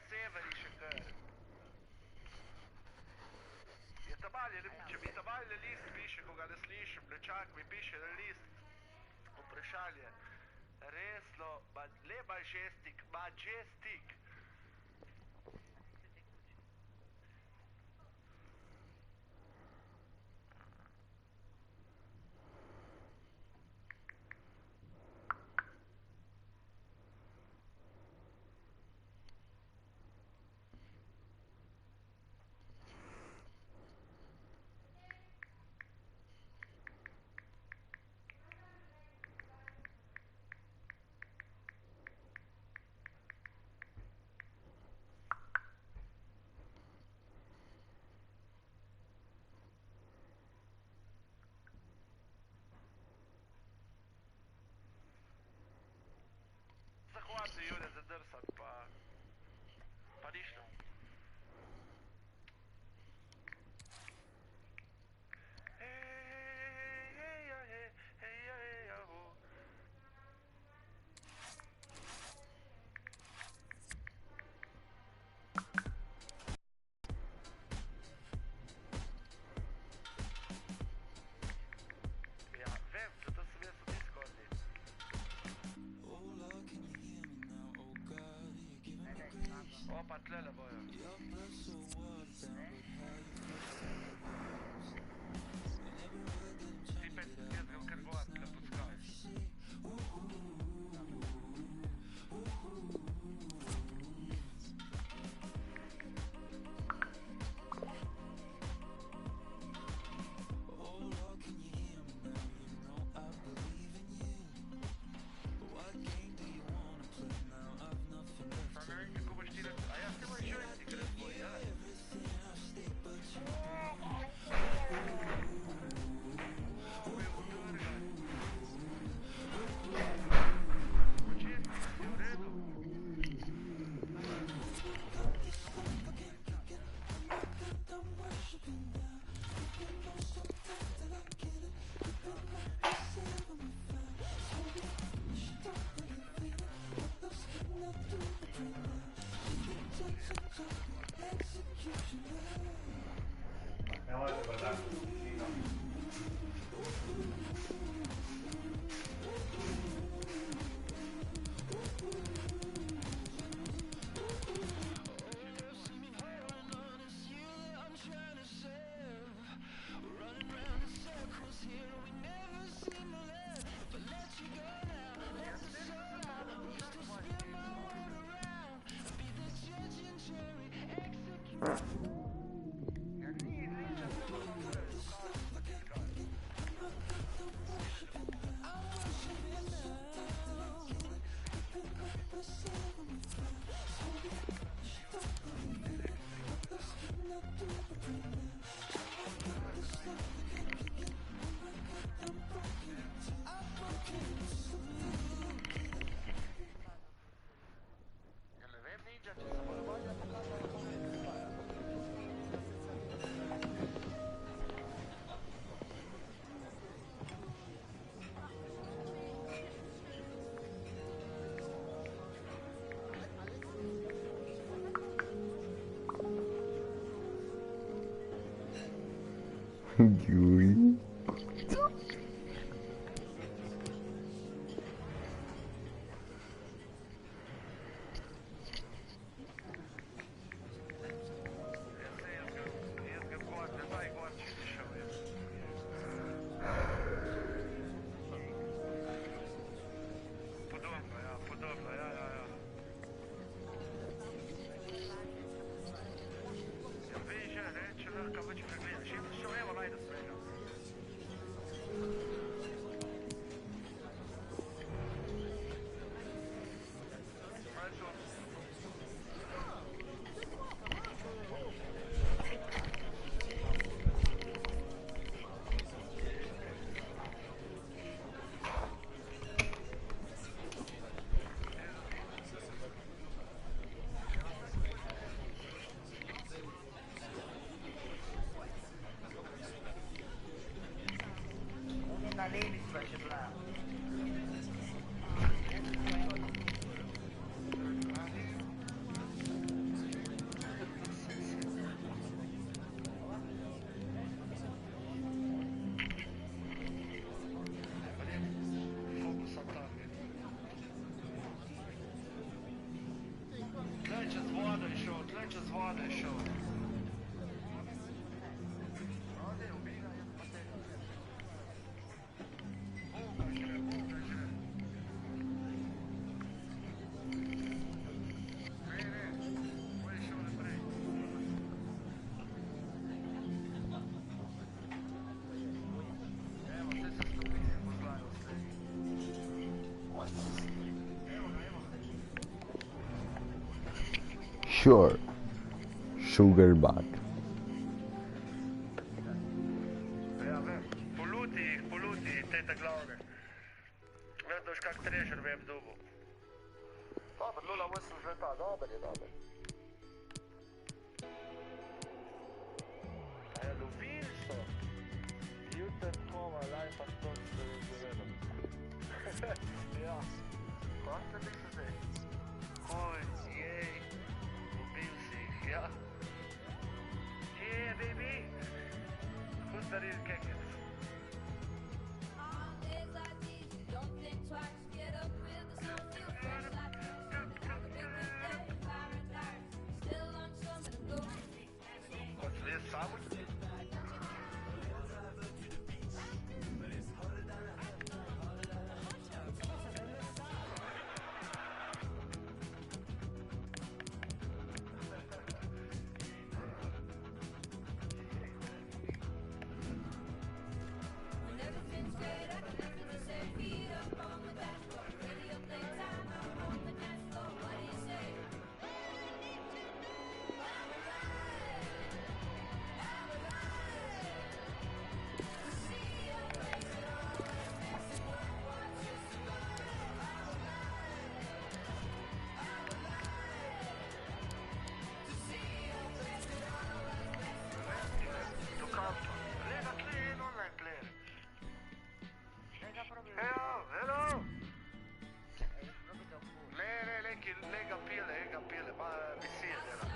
severi, cara. Je tabalje, če mi tabalje list piše, ko ga ne slišim, nečak mi piše na list. Vprašanje. Resno, le majestic. Zahvaljujem se Jure za drsat, pa ništa. Ja, vem, zato sem jaz v Discordi. Opa, tlele bojo. Tipet, jaz grem kar govat, tle pod skaj. Yui. vodo je šel. Ode, ubiga, jaz pa tega. Boga žre, Boga žre. Ne, bo je šel naprej. Evo, vse se stopinje pozlajo vse. Evo ga. Sure. Sugar bug. Ja, vem. Poluti jih, te glavne. Vem, da už kak trežer vem dubu. Dobar, 0,8 žleta, dobar je. A je lovil so? YouTube koma, life as talk se je zavedal. Ja. Kaj se ti se zdaj? Oj, jej. Ubil si jih, ja. Yeah, baby! Who's the real kekec? Kot sve samo? Hello! Lega pile, ma visidera.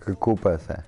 Kako pa se?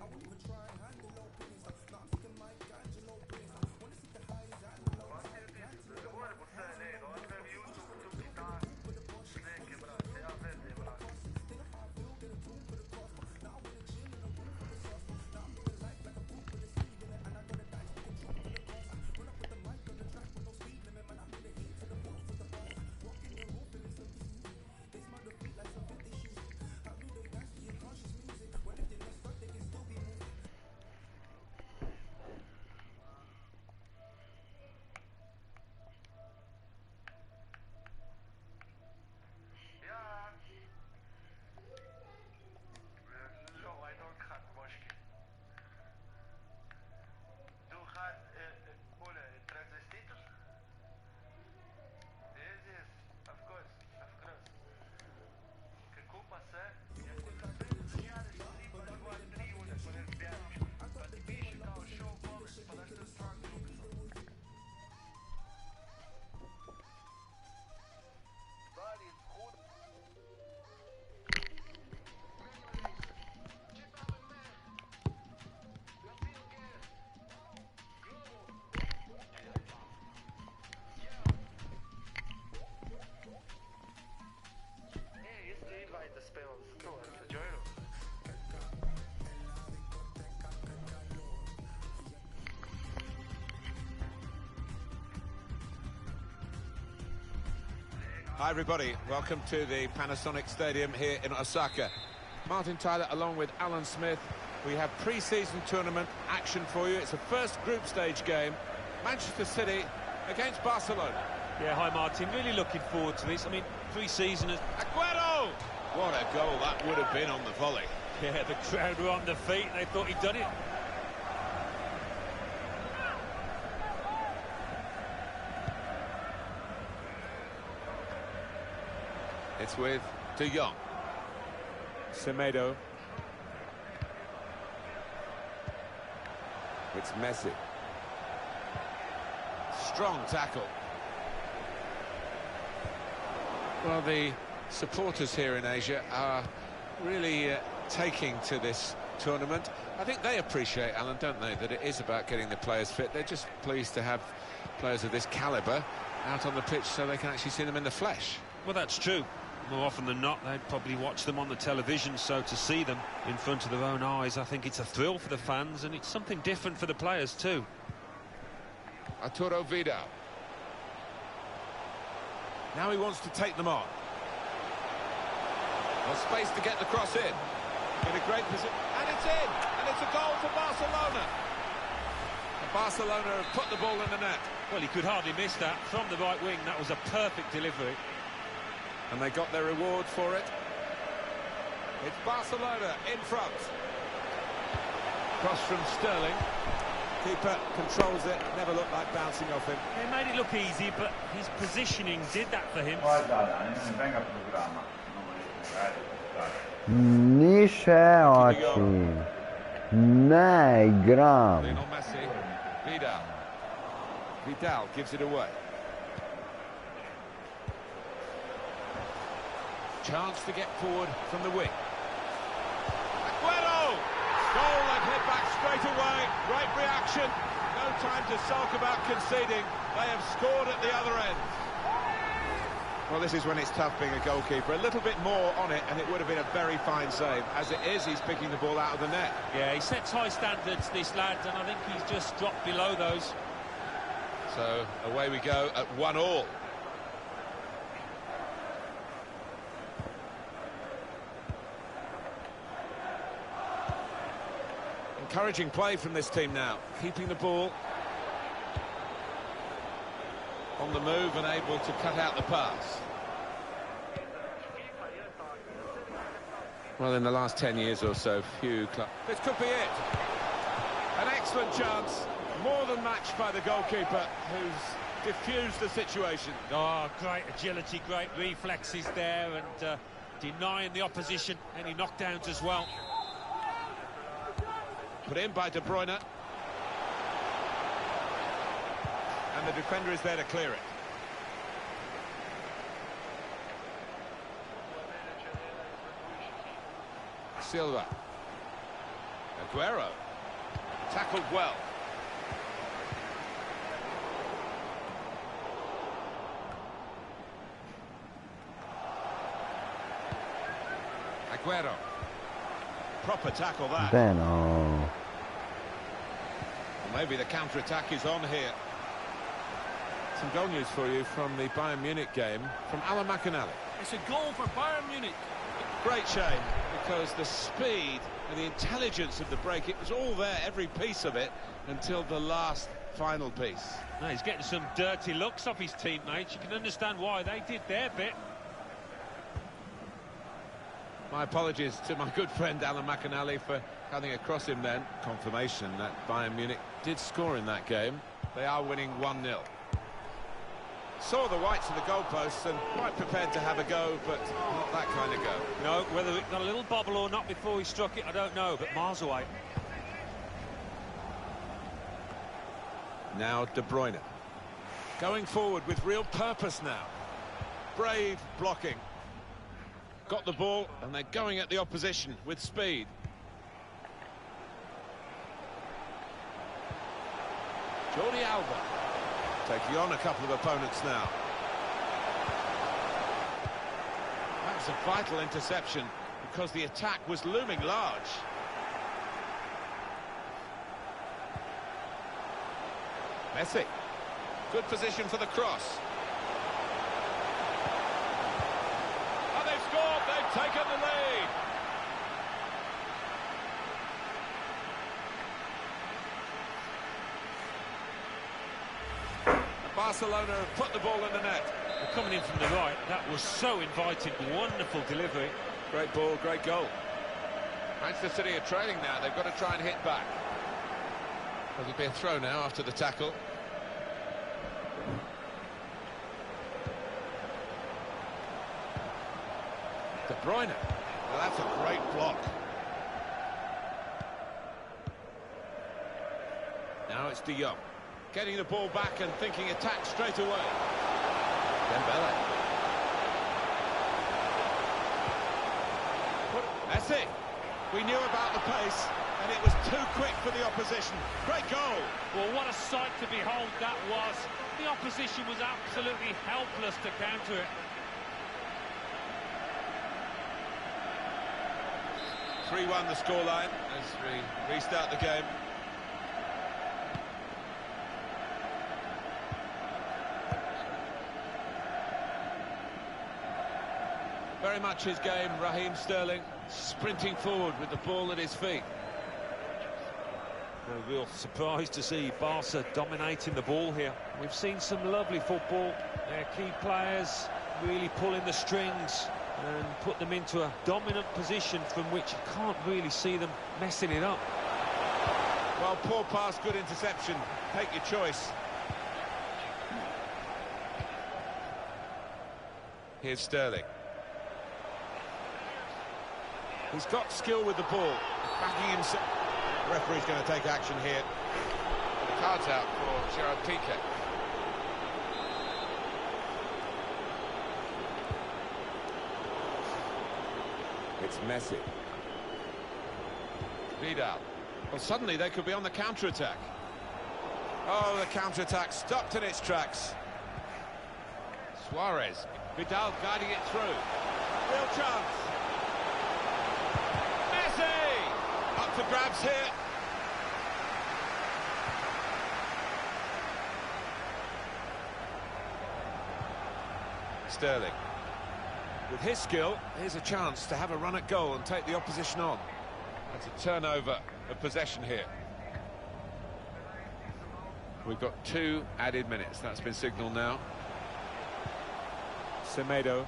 Hi everybody, welcome to the Panasonic Stadium here in Osaka. Martin Tyler along with Alan Smith. We have pre-season tournament action for you. It's a first group stage game. Manchester City against Barcelona. Yeah, hi Martin, really looking forward to this. I mean, pre-season is... Aguero! What a goal that would have been on the volley. Yeah, the crowd were on their feet. They thought he'd done it. It's with De Jong. Semedo. It's Messi. Strong tackle. Well, the supporters here in Asia are really taking to this tournament. I think they appreciate, Alan, don't they, that it is about getting the players fit. They're just pleased to have players of this calibre out on the pitch so they can actually see them in the flesh. Well, that's true. More often than not, they'd probably watch them on the television, so to see them in front of their own eyes, I think it's a thrill for the fans, and it's something different for the players too. Arturo Vidal. Now he wants to take them on. Well, space to get the cross in. In a great position, and it's in! And it's a goal for Barcelona. And Barcelona have put the ball in the net. Well, he could hardly miss that. From the right wing, that was a perfect delivery. And they got their reward for it. It's Barcelona in front. Cross from Sterling. Keeper controls it, never looked like bouncing off him. They made it look easy, but his positioning did that for him. Niše oči. Ne igram. Lionel Messi. Vidal. Vidal gives it away. Chance to get forward from the wing. Aguero! Goal and hit back straight away. Great reaction. No time to sulk about conceding. They have scored at the other end. Well, this is when it's tough being a goalkeeper. A little bit more on it, and it would have been a very fine save. As it is, he's picking the ball out of the net. Yeah, he sets high standards, this lad, and I think he's just dropped below those. So, away we go at 1-1. Encouraging play from this team now, keeping the ball on the move and able to cut out the pass. Well, in the last 10 years or so, few clubs... This could be it. An excellent chance, more than matched by the goalkeeper, who's diffused the situation. Oh, great agility, great reflexes there, and denying the opposition any knockdowns as well. Put in by De Bruyne. And the defender is there to clear it. Silva. Aguero. Tackled well. Aguero. Proper tackle that. Beno. Well, maybe the counter-attack is on here. Some goal news for you from the Bayern Munich game from Alan McInally. It's a goal for Bayern Munich. Great shame, because the speed and the intelligence of the break, it was all there, every piece of it, until the last final piece. No, he's getting some dirty looks off his teammates. You can understand why they did their bit. My apologies to my good friend Alan McInally for cutting across him then. Confirmation that Bayern Munich did score in that game. They are winning 1-0. Saw the whites of the goalposts and quite prepared to have a go, but not that kind of go. No, whether it got a little bobble or not before he struck it, I don't know, but miles away. Now De Bruyne. Going forward with real purpose now. Brave blocking. Got the ball, and they're going at the opposition with speed. Jordi Alba taking on a couple of opponents now. That was a vital interception because the attack was looming large. Messi. Good position for the cross. Barcelona have put the ball in the net. Well, coming in from the right, that was so inviting. Wonderful delivery. Great ball, great goal. Manchester City are trailing now. They've got to try and hit back. It'll be a throw now after the tackle. De Bruyne. Well, that's a great block. Now it's De Jong. Getting the ball back and thinking attack straight away. Dembele. Messi. We knew about the pace, and it was too quick for the opposition. Great goal. Well, what a sight to behold that was. The opposition was absolutely helpless to counter it. 3-1 the scoreline as we restart the game. Very much his game, Raheem Sterling, sprinting forward with the ball at his feet. A real surprise to see Barca dominating the ball here. We've seen some lovely football. Their key players really pulling the strings and put them into a dominant position from which you can't really see them messing it up. Well, poor pass, good interception. Take your choice. Here's Sterling. He's got skill with the ball, backing himself. The referee's going to take action here. Cards out for Gerard Piqué. It's Messi. Vidal. Well, suddenly they could be on the counter-attack. Oh, the counter-attack stopped in its tracks. Suarez. Vidal guiding it through. Real chance. Messi! Up for grabs here. Sterling. With his skill, here's a chance to have a run at goal and take the opposition on. That's a turnover of possession here. We've got 2 added minutes. That's been signalled now. Semedo.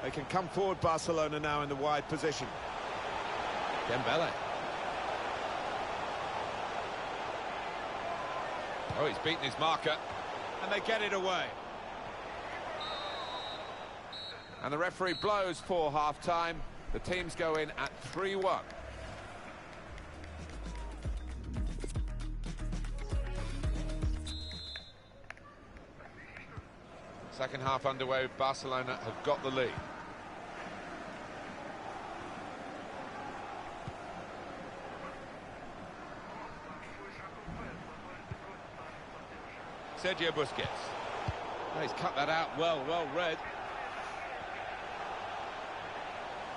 They can come forward, Barcelona, now in the wide position. Dembele. Oh, he's beaten his marker. And they get it away. And the referee blows for half-time. The teams go in at 3-1. Second half underway. Barcelona have got the lead. Sergio Busquets. Oh, he's cut that out well read.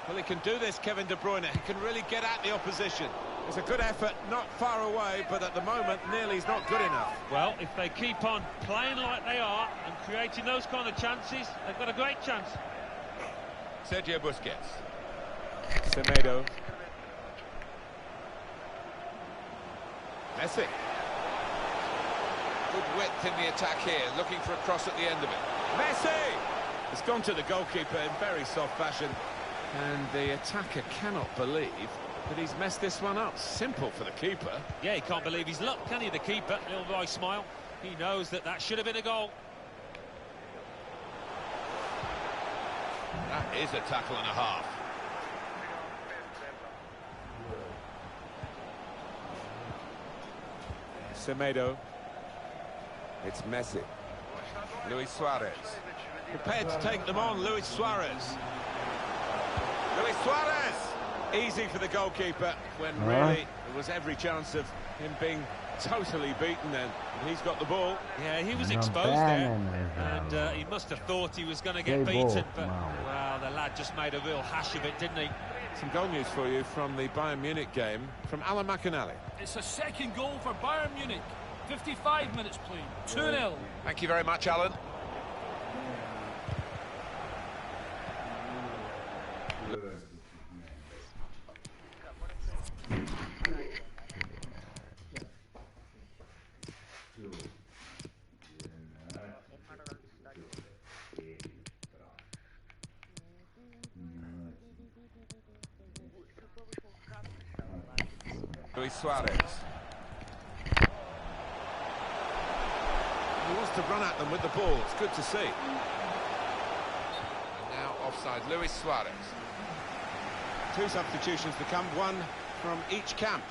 Well, he can do this, Kevin De Bruyne. He can really get at the opposition. It's a good effort, not far away, but at the moment, nearly is not good enough. Well, if they keep on playing like they are and creating those kind of chances, they've got a great chance. Sergio Busquets. Semedo. Messi. Good width in the attack here, looking for a cross at the end of it. Messi! It's gone to the goalkeeper in very soft fashion. And the attacker cannot believe that he's messed this one up. Simple for the keeper. Yeah, he can't believe his luck, can he, the keeper? Little boy smile. He knows that that should have been a goal. That is a tackle and a half. Semedo. It's Messi. Luis Suarez. Prepared to take them on, Luis Suarez. Luis Suarez! Easy for the goalkeeper when really there was every chance of him being totally beaten then. He's got the ball. Yeah, he was exposed there, and he must have thought he was going to get beaten, but, well, the lad just made a real hash of it, didn't he? Some goal news for you from the Bayern Munich game, from Alan McInally. It's a second goal for Bayern Munich. 55 minutes played, 2-0. Thank you very much, Alan. Luis Suarez. He wants to run at them with the ball. It's good to see. And now offside, Luis Suarez. 2 substitutions to come, 1 from each camp.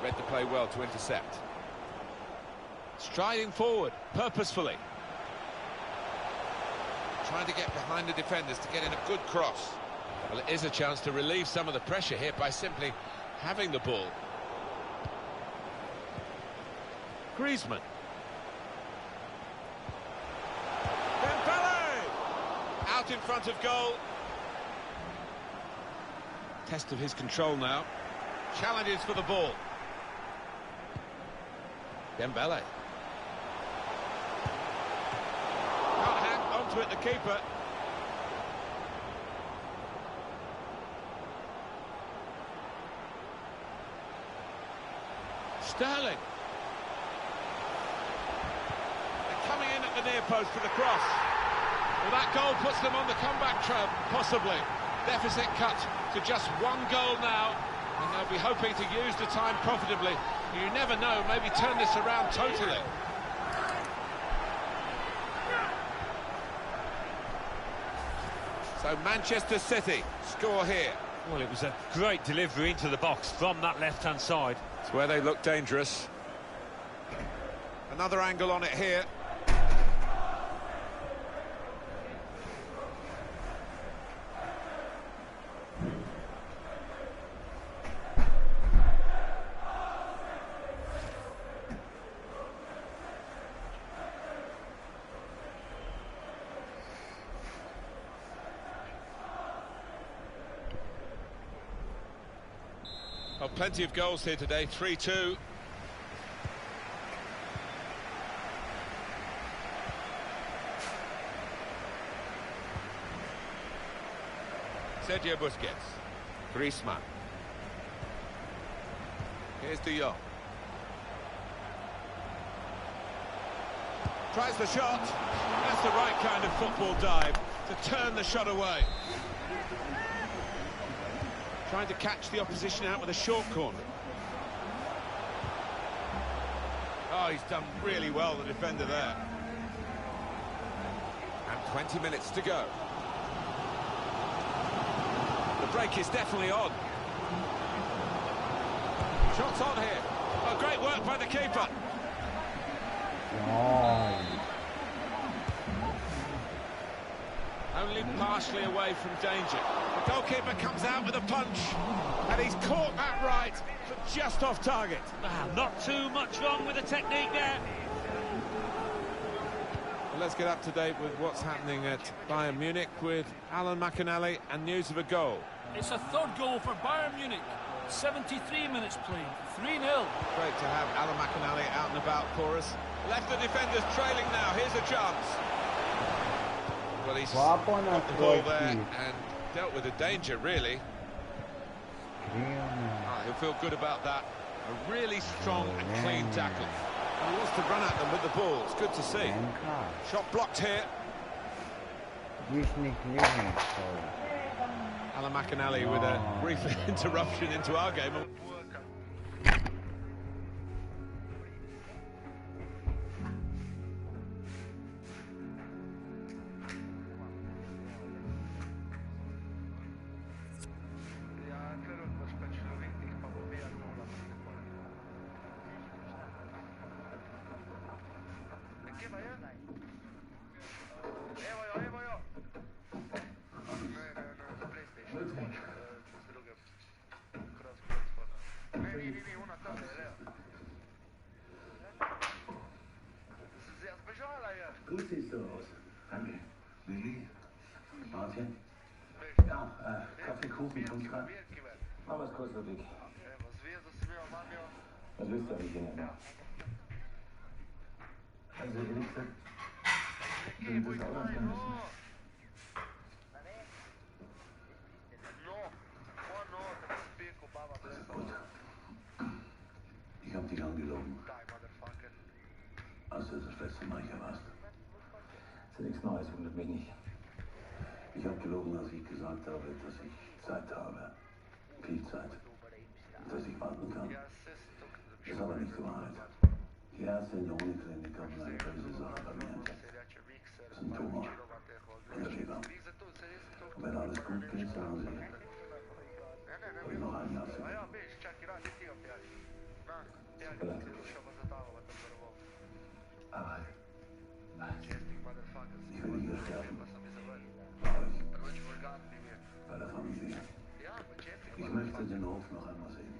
Read the play well to intercept. Striding forward, purposefully. Trying to get behind the defenders to get in a good cross. Well, it is a chance to relieve some of the pressure here by simply having the ball. Griezmann. Dembele! Out in front of goal. Test of his control now. Challenges for the ball. Dembele. Can't hang onto it, the keeper. Sterling. They're coming in at the near post for the cross. Well, that goal puts them on the comeback trail, possibly. Deficit cut to just 1 goal now, and they'll be hoping to use the time profitably. You never know, maybe turn this around totally. So Manchester City score here. Well, it was a great delivery into the box from that left-hand side. It's where they look dangerous. Another angle on it here. Well, plenty of goals here today, 3-2. Sergio Busquets. Griezmann. Here's De Jong. Tries the shot. That's the right kind of football dive to turn the shot away. Trying to catch the opposition out with a short corner. Oh, he's done really well, the defender there. And 20 minutes to go. The break is definitely on. Shots on here. Oh, great work by the keeper. Oh. Only partially away from danger. The goalkeeper comes out with a punch, and he's caught that right, but just off target. Wow, not too much wrong with the technique there. Well, let's get up to date with what's happening at Bayern Munich with Alan McInally and news of a goal. It's a 3rd goal for Bayern Munich. 73 minutes played. 3-0. Great to have Alan McInally out and about for us. Left the defenders trailing now. Here's a chance. Well, he's got the ball there and dealt with the danger, really. He'll feel good about that. A really strong and clean tackle. He wants to run at them with the ball. It's good to see. Shot blocked here. Alan McInally with a brief interruption into our game. Gut siehst du aus. Danke. Willi? Martin? Ja, Kaffee, Kuchen, kommst grad? Mach was kurz, Ludwig. Was willst du eigentlich hier nehmen? Also, ehrlich gesagt, will ich das auch noch kennen müssen. Nichts Neues wundert mich nicht. Ich habe gelogen, als ich gesagt habe, dass ich Zeit habe. Viel Zeit. Dass ich warten kann. Das ist aber nicht die Wahrheit. Die Ärzte in der Uniklinik haben eine böse Sache bei mir entdeckt. Das ist ein Tumor. In der Leber. Und wenn alles gut geht, sagen sie, habe ich noch ein Jahr zu leben. Aber ich will hier sterben. Bei euch. Bei der Familie. Ich möchte den Hof noch einmal sehen.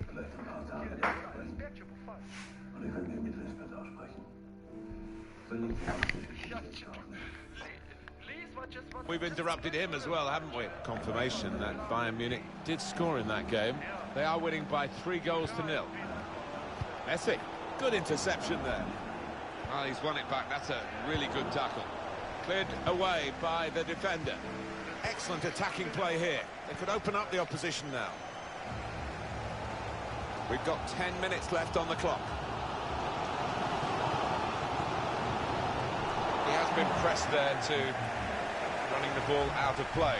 Vielleicht ein paar Tage sprechen. Und ich will mir mit Lisbeth aussprechen. We've interrupted him as well, haven't we? Confirmation that Bayern Munich did score in that game. They are winning by 3-0. Messi, good interception there. Well, he's won it back. That's a really good tackle. Cleared away by the defender. Excellent attacking play here. They could open up the opposition now. We've got 10 minutes left on the clock. He has been pressed there to running the ball out of play.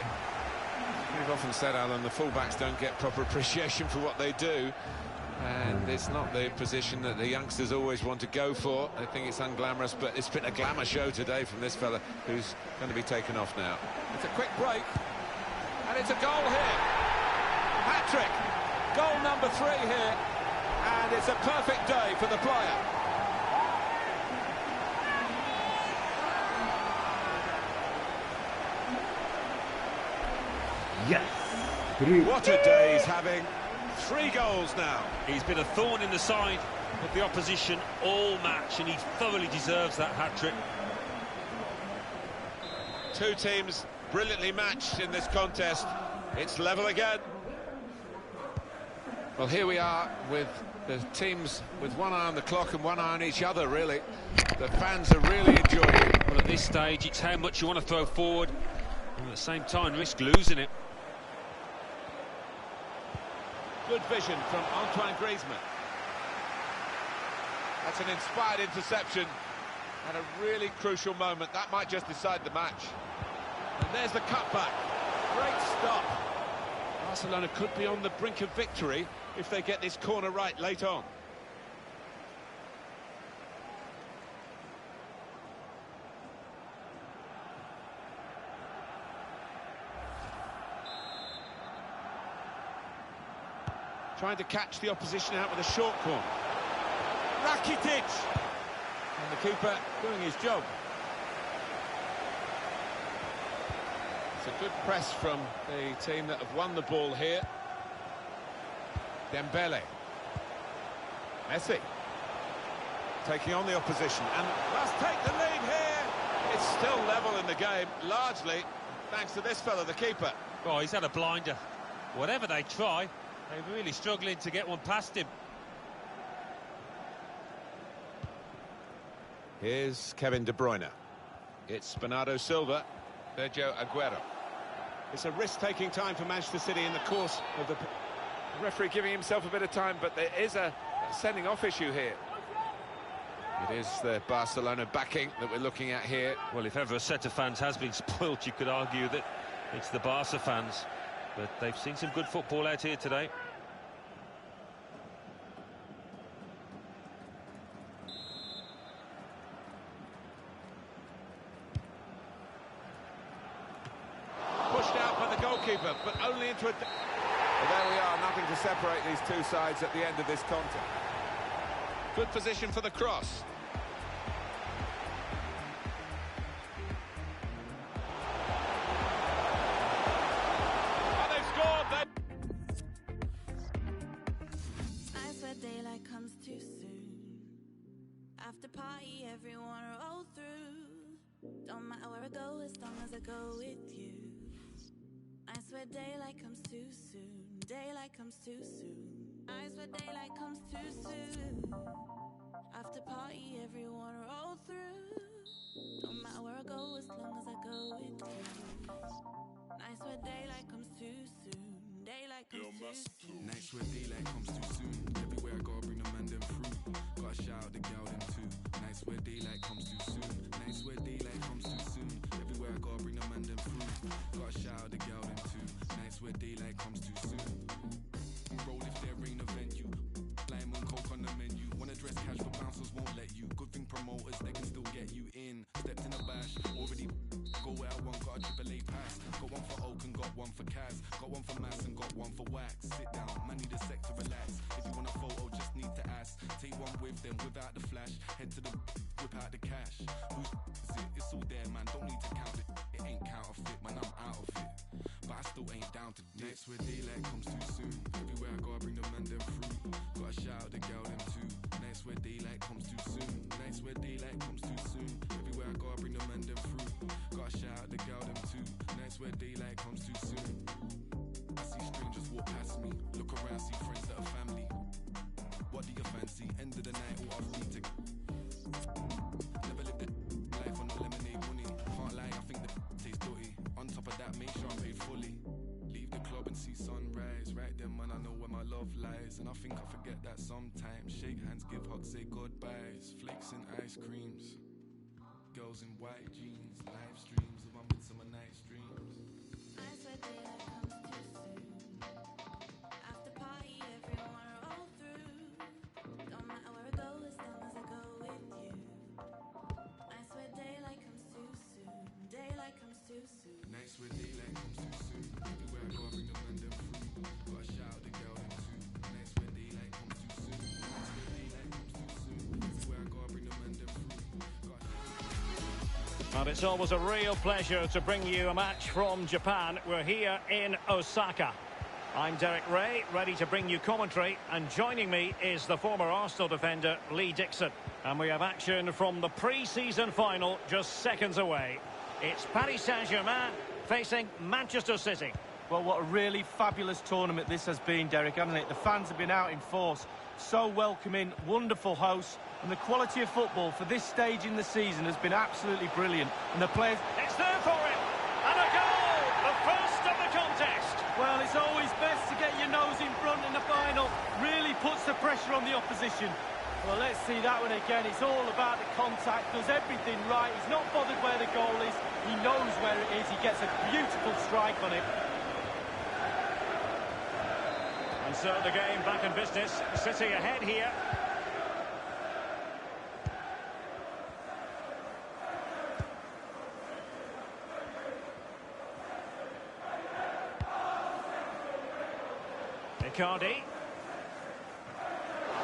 We've often said, Alan, the fullbacks don't get proper appreciation for what they do. And it's not the position that the youngsters always want to go for. They think it's unglamorous, but it's been a glamour show today from this fella who's going to be taken off now. It's a quick break, and it's a goal here. Hat-trick, goal number 3 here, and it's a perfect day for the player. Yes! What a day he's having. 3 goals now. He's been a thorn in the side of the opposition all match, and he thoroughly deserves that hat-trick. 2 teams brilliantly matched in this contest. It's level again. Well, here we are with the teams with one eye on the clock and one eye on each other, really. The fans are really enjoying it. Well, at this stage, it's how much you want to throw forward, and at the same time, risk losing it. Good vision from Antoine Griezmann. That's an inspired interception and a really crucial moment. That might just decide the match. And there's the cutback. Great stop. Barcelona could be on the brink of victory if they get this corner right late on. Trying to catch the opposition out with a short corner. Rakitic! And the keeper doing his job. It's a good press from the team that have won the ball here. Dembele. Messi. Taking on the opposition and must take the lead here. It's still level in the game, largely thanks to this fella, the keeper. Oh, he's had a blinder. Whatever they try, they're really struggling to get one past him. Here's Kevin De Bruyne. It's Bernardo Silva, Sergio Aguero. It's a risk-taking time for Manchester City in the course of the referee giving himself a bit of time, but there is a sending-off issue here. It is the Barcelona backing that we're looking at here. Well, if ever a set of fans has been spoilt, you could argue that it's the Barca fans. But they've seen some good football out here today. Pushed out by the goalkeeper, but only into a... Well, there we are, nothing to separate these two sides at the end of this contest. Good position for the cross. After party, everyone roll through. Don't matter where I go, as long as I go with you. I swear daylight comes too soon. Daylight comes too soon. I swear daylight comes too soon. After party, everyone roll through. Don't matter where I go, as long as I go with you. I swear daylight comes too soon. Daylight comes too soon. Nights where daylight comes too soon. Everywhere I gotta bring the man them through. Gotta shout out the gal them too. Nights where daylight comes too soon. Nights where daylight comes one for Kaz. Got one for Mass and got one for Wax. Sit down, man need a sec to relax. If you want a photo, just need to ask. Take one with them without the flash. Head to the whip out the cash. Who's is it? It's all there, man. Don't need to count it. It ain't counterfeit, man. I'm out of it. But I still ain't down to dip. Next where daylight comes too soon. Everywhere I go, I bring the man them fruit. Gotta shout out the girl them too. Nights where daylight comes too soon. Nights where daylight comes too soon. Everywhere I go, I bring the man them fruit. Gotta shout out the girl them too. Nights where daylight comes too soon. I see strangers walk past me. Look around, see friends that are family. What do you fancy? End of the night, all off me to. Never lived a life on no lemonade money. Can't lie, I think the tastes dirty. On top of that, make sure I pay fully. Leave the club and see sunrise. Right then, man, I know where my love lies. And I think I forget that sometimes. Shake hands, give hugs, say goodbyes. Flakes and ice creams. Girls in white jeans. Live streams of my midsummer night's dreams. Nights where daylight comes too soon. After party, everyone roll through. Don't matter where I go, as long as I go with you. Nights where daylight comes too soon. Daylight comes too soon. Nights where daylight comes too soon. Everywhere I go, I bring the man them fruit. Gotta shout out the girl them too. Nights where daylight comes too soon. Nights where daylight comes too soon. Everywhere I go, I bring the man them fruit. And it's always a real pleasure to bring you a match from Japan. We're here in Osaka. I'm Derek Ray, ready to bring you commentary, and joining me is the former Arsenal defender Lee Dixon. And we have action from the pre-season final just seconds away. It's Paris Saint-Germain facing Manchester City. Well, what a really fabulous tournament this has been, Derek, hasn't it? The fans have been out in force, so welcoming, wonderful hosts, and the quality of football for this stage in the season has been absolutely brilliant. And the players... It's there for him! And a goal! The first of the contest! Well, it's always best to get your nose in front in the final. Really puts the pressure on the opposition. Well, let's see that one again. It's all about the contact, does everything right. He's not bothered where the goal is. He knows where it is. He gets a beautiful strike on it. And so the game back in business. City ahead here. Icardi.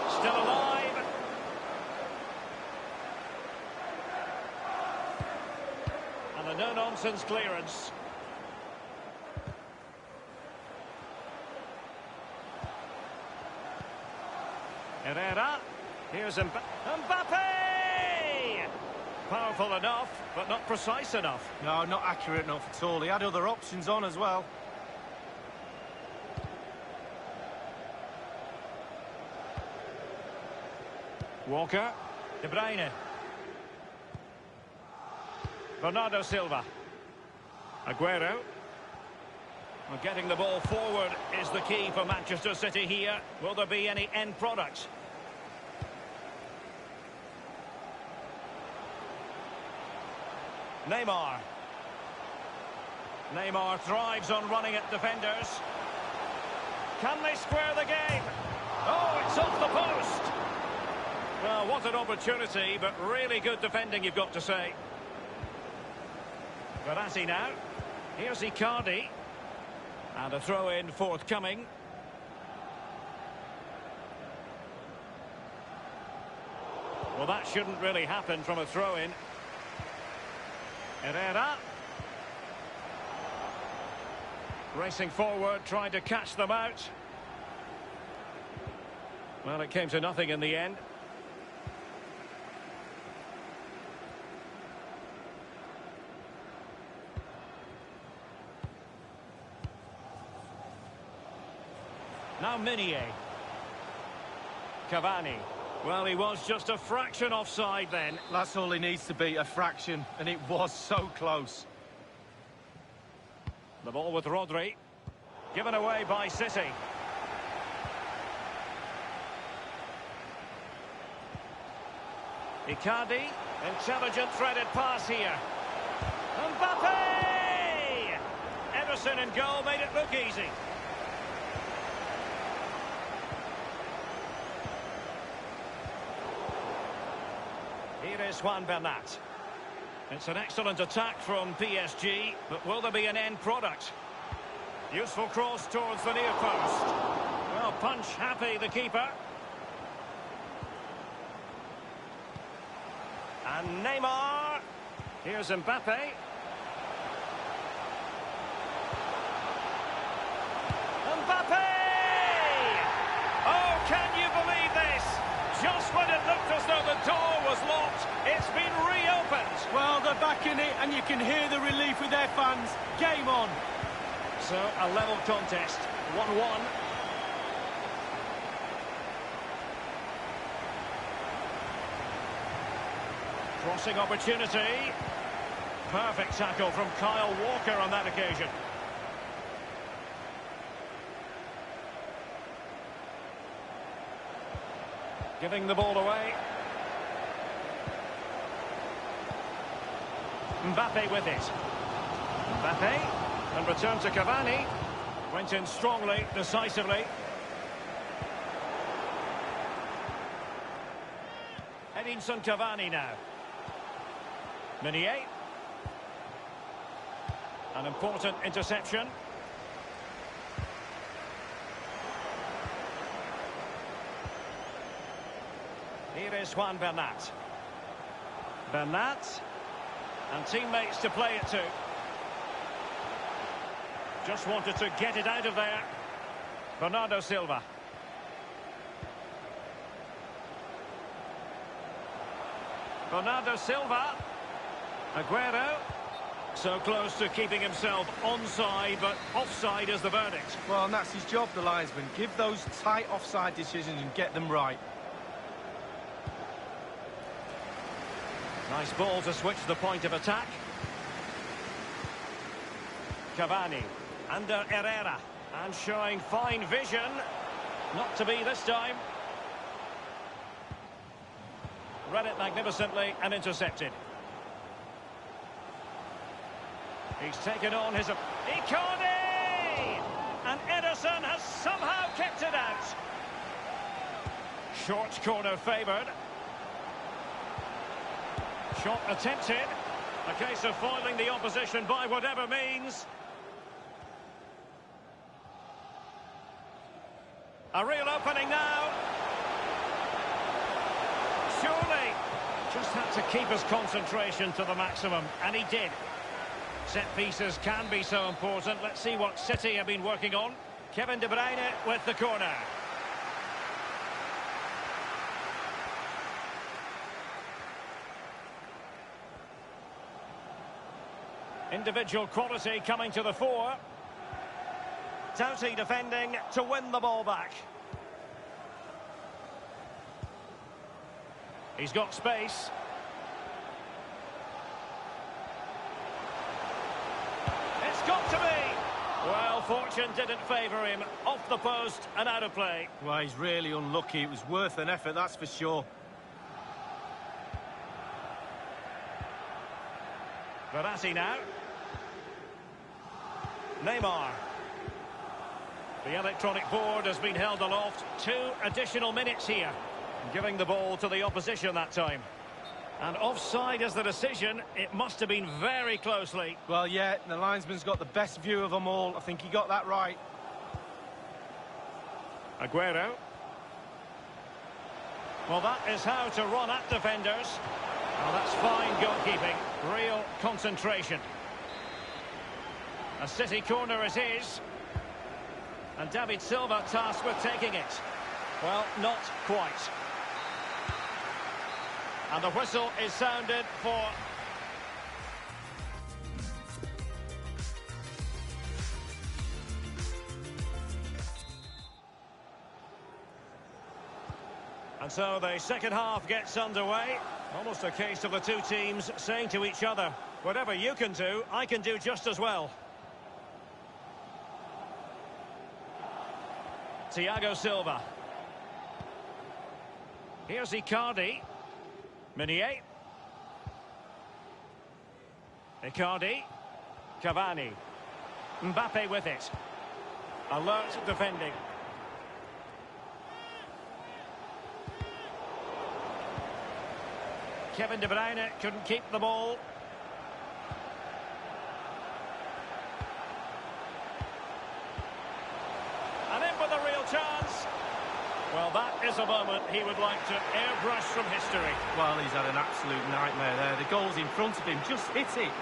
Still alive. And a no-nonsense clearance. Herrera. Here's Mbappe! Powerful enough, but not precise enough. No, not accurate enough at all. He had other options on as well. Walker. De Bruyne. Bernardo Silva. Aguero. Well, getting the ball forward is the key for Manchester City here. Will there be any end product? Neymar. Neymar thrives on running at defenders. Can they square the game? Oh, it's off the post! Well, what an opportunity, but really good defending, you've got to say. Verratti now. Here's Icardi. And a throw-in forthcoming. Well, that shouldn't really happen from a throw-in. Herrera. Racing forward, trying to catch them out. Well, it came to nothing in the end. Now Meunier. Cavani. Well, he was just a fraction offside then. That's all he needs to be, a fraction, and it was so close. The ball with Rodri. Given away by City. Icardi. Intelligent threaded pass here. Mbappe! Ederson in goal made it look easy. Here is Juan Bernat. It's an excellent attack from PSG, but will there be an end product? Useful cross towards the near post. Well, punch happy, the keeper. And Neymar. Here's Mbappe. Mbappe! Oh, can you believe this? Just when it looked as though the door was locked, it's been reopened. Well, they're back in it, and you can hear the relief with their fans. Game on. So, a level contest, 1-1. Crossing opportunity. Perfect tackle from Kyle Walker on that occasion. Giving the ball away. Mbappe with it. Mbappe, and return to Cavani. Went in strongly, decisively. Edinson Cavani now. Meunier. An important interception. Here is Juan Bernat. Bernat. And teammates to play it to. Just wanted to get it out of there. Bernardo Silva. Bernardo Silva. Aguero. So close to keeping himself onside, but offside is the verdict. Well, and that's his job, the linesman. Give those tight offside decisions and get them right. Nice ball to switch the point of attack. Cavani. Under Herrera. And showing fine vision. Not to be this time. Read it magnificently and intercepted. He's taken on his... Icardi! And Ederson has somehow kept it out. Short corner favoured. Shot attempted. A case of foiling the opposition by whatever means. A real opening now. Surely. Just had to keep his concentration to the maximum, and he did. Set pieces can be so important. Let's see what City have been working on. Kevin De Bruyne with the corner. Individual quality coming to the fore. Doughty defending to win the ball back. He's got space. It's got to be. Well, fortune didn't favour him. Off the post and out of play. Well, he's really unlucky. It was worth an effort, that's for sure. Verratti now. Neymar. The electronic board has been held aloft. 2 additional minutes here. Giving the ball to the opposition that time. And offside is the decision. It must have been very closely. Well, yeah, the linesman's got the best view of them all. I think he got that right. Aguero. Well, that is how to run at defenders. Well, that's fine goalkeeping. Real concentration. A City corner it is. And David Silva tasked with taking it. Well, not quite. And the whistle is sounded for... And so the second half gets underway. Almost a case of the two teams saying to each other, whatever you can do, I can do just as well. Thiago Silva. Here's Icardi. Meunier. Icardi. Cavani. Mbappe with it. Alert defending. Kevin De Bruyne couldn't keep the ball. is a moment he would like to airbrush from history. Well, he's had an absolute nightmare there. The goal's in front of him, just hit it.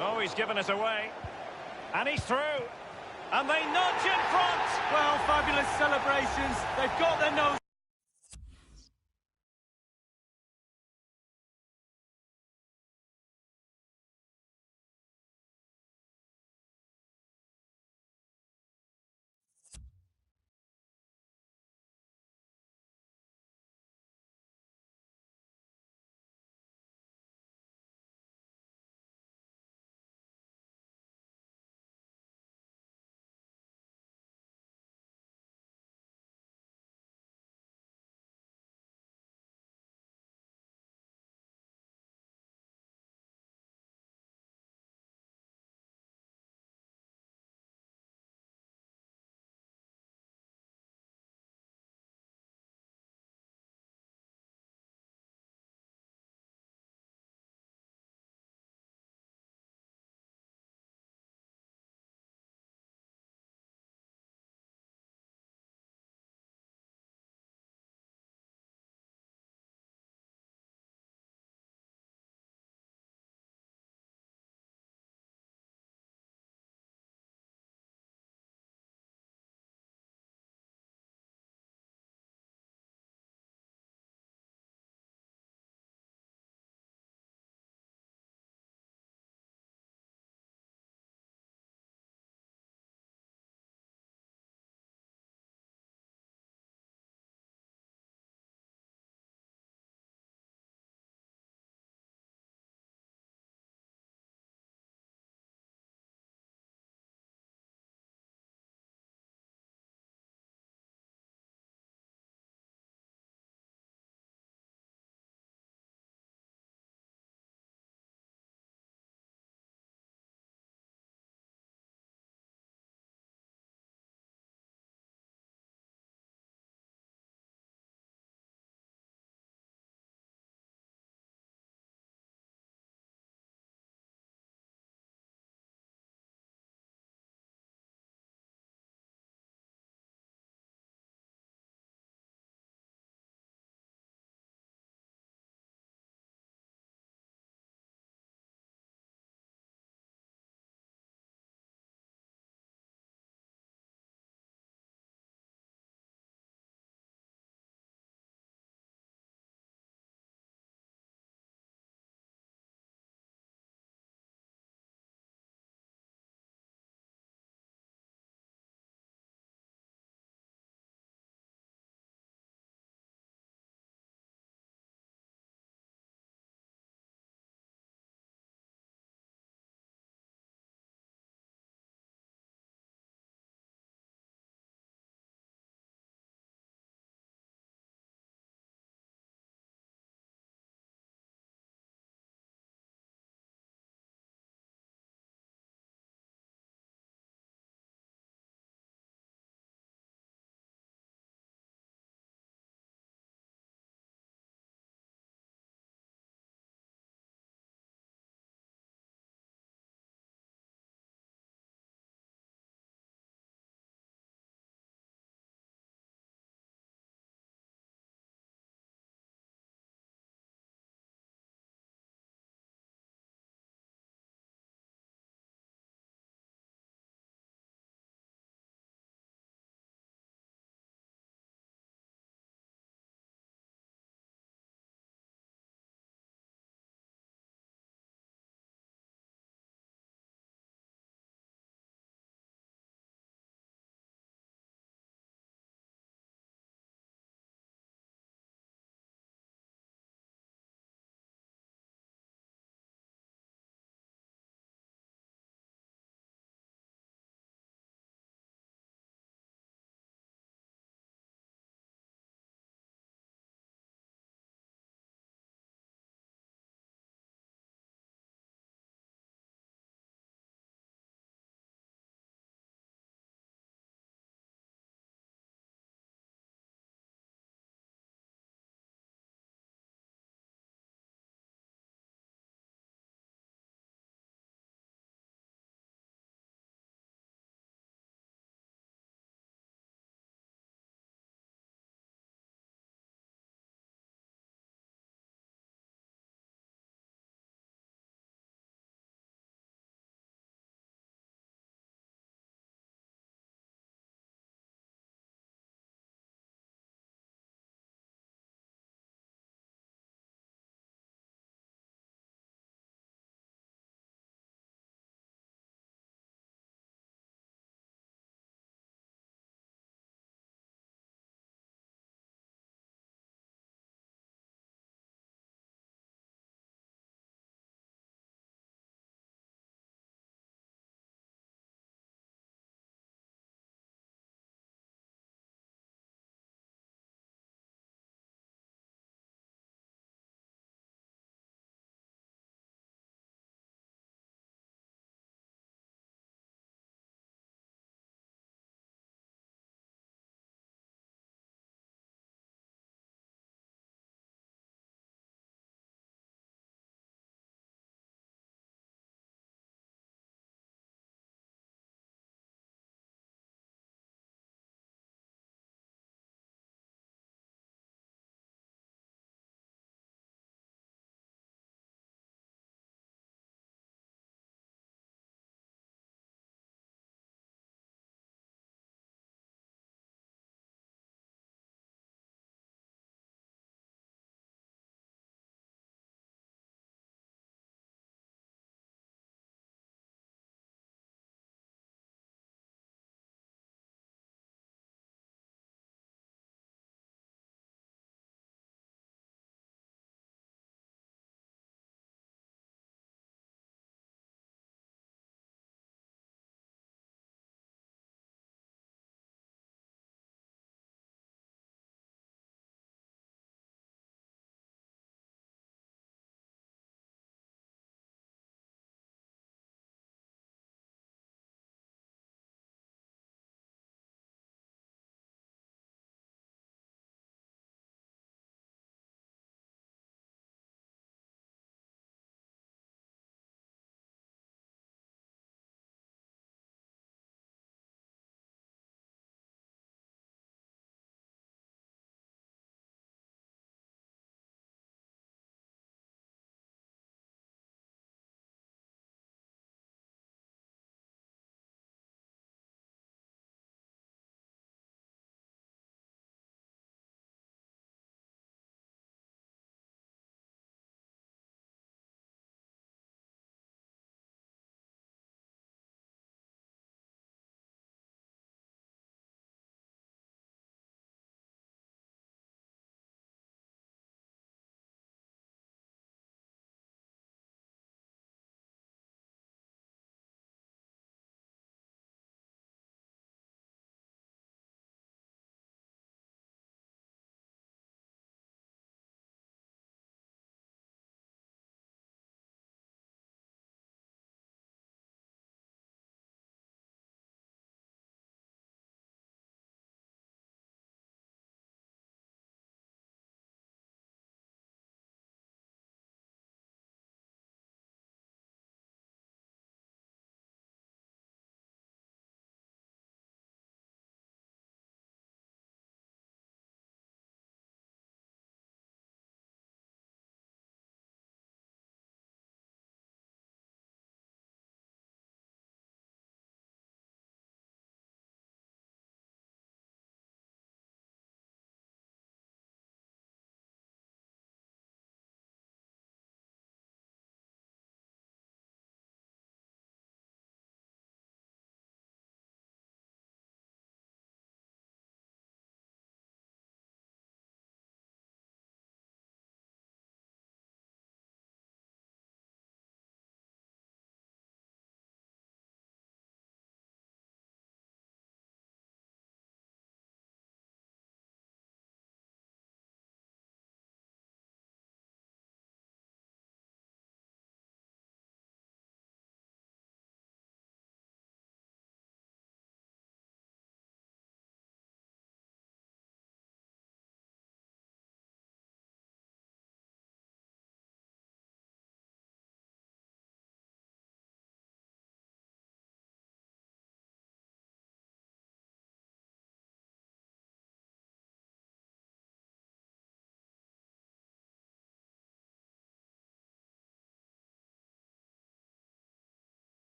Oh, he's given us away. And he's through. And they nudge in front. Well, fabulous celebrations. They've got their nose.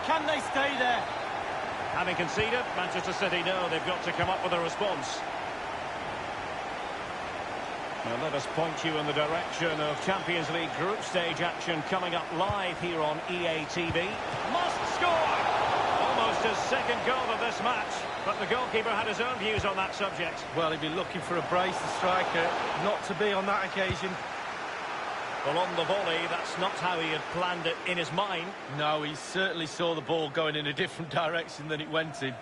Can they stay there? Having conceded, Manchester City know they've got to come up with a response. Now let us point you in the direction of Champions League group stage action coming up live here on EA TV. Must score! Almost his second goal of this match, but the goalkeeper had his own views on that subject. Well, he'd be looking for a brace, the striker, not to be on that occasion. Well, on the volley, that's not how he had planned it in his mind. No, he certainly saw the ball going in a different direction than it went in.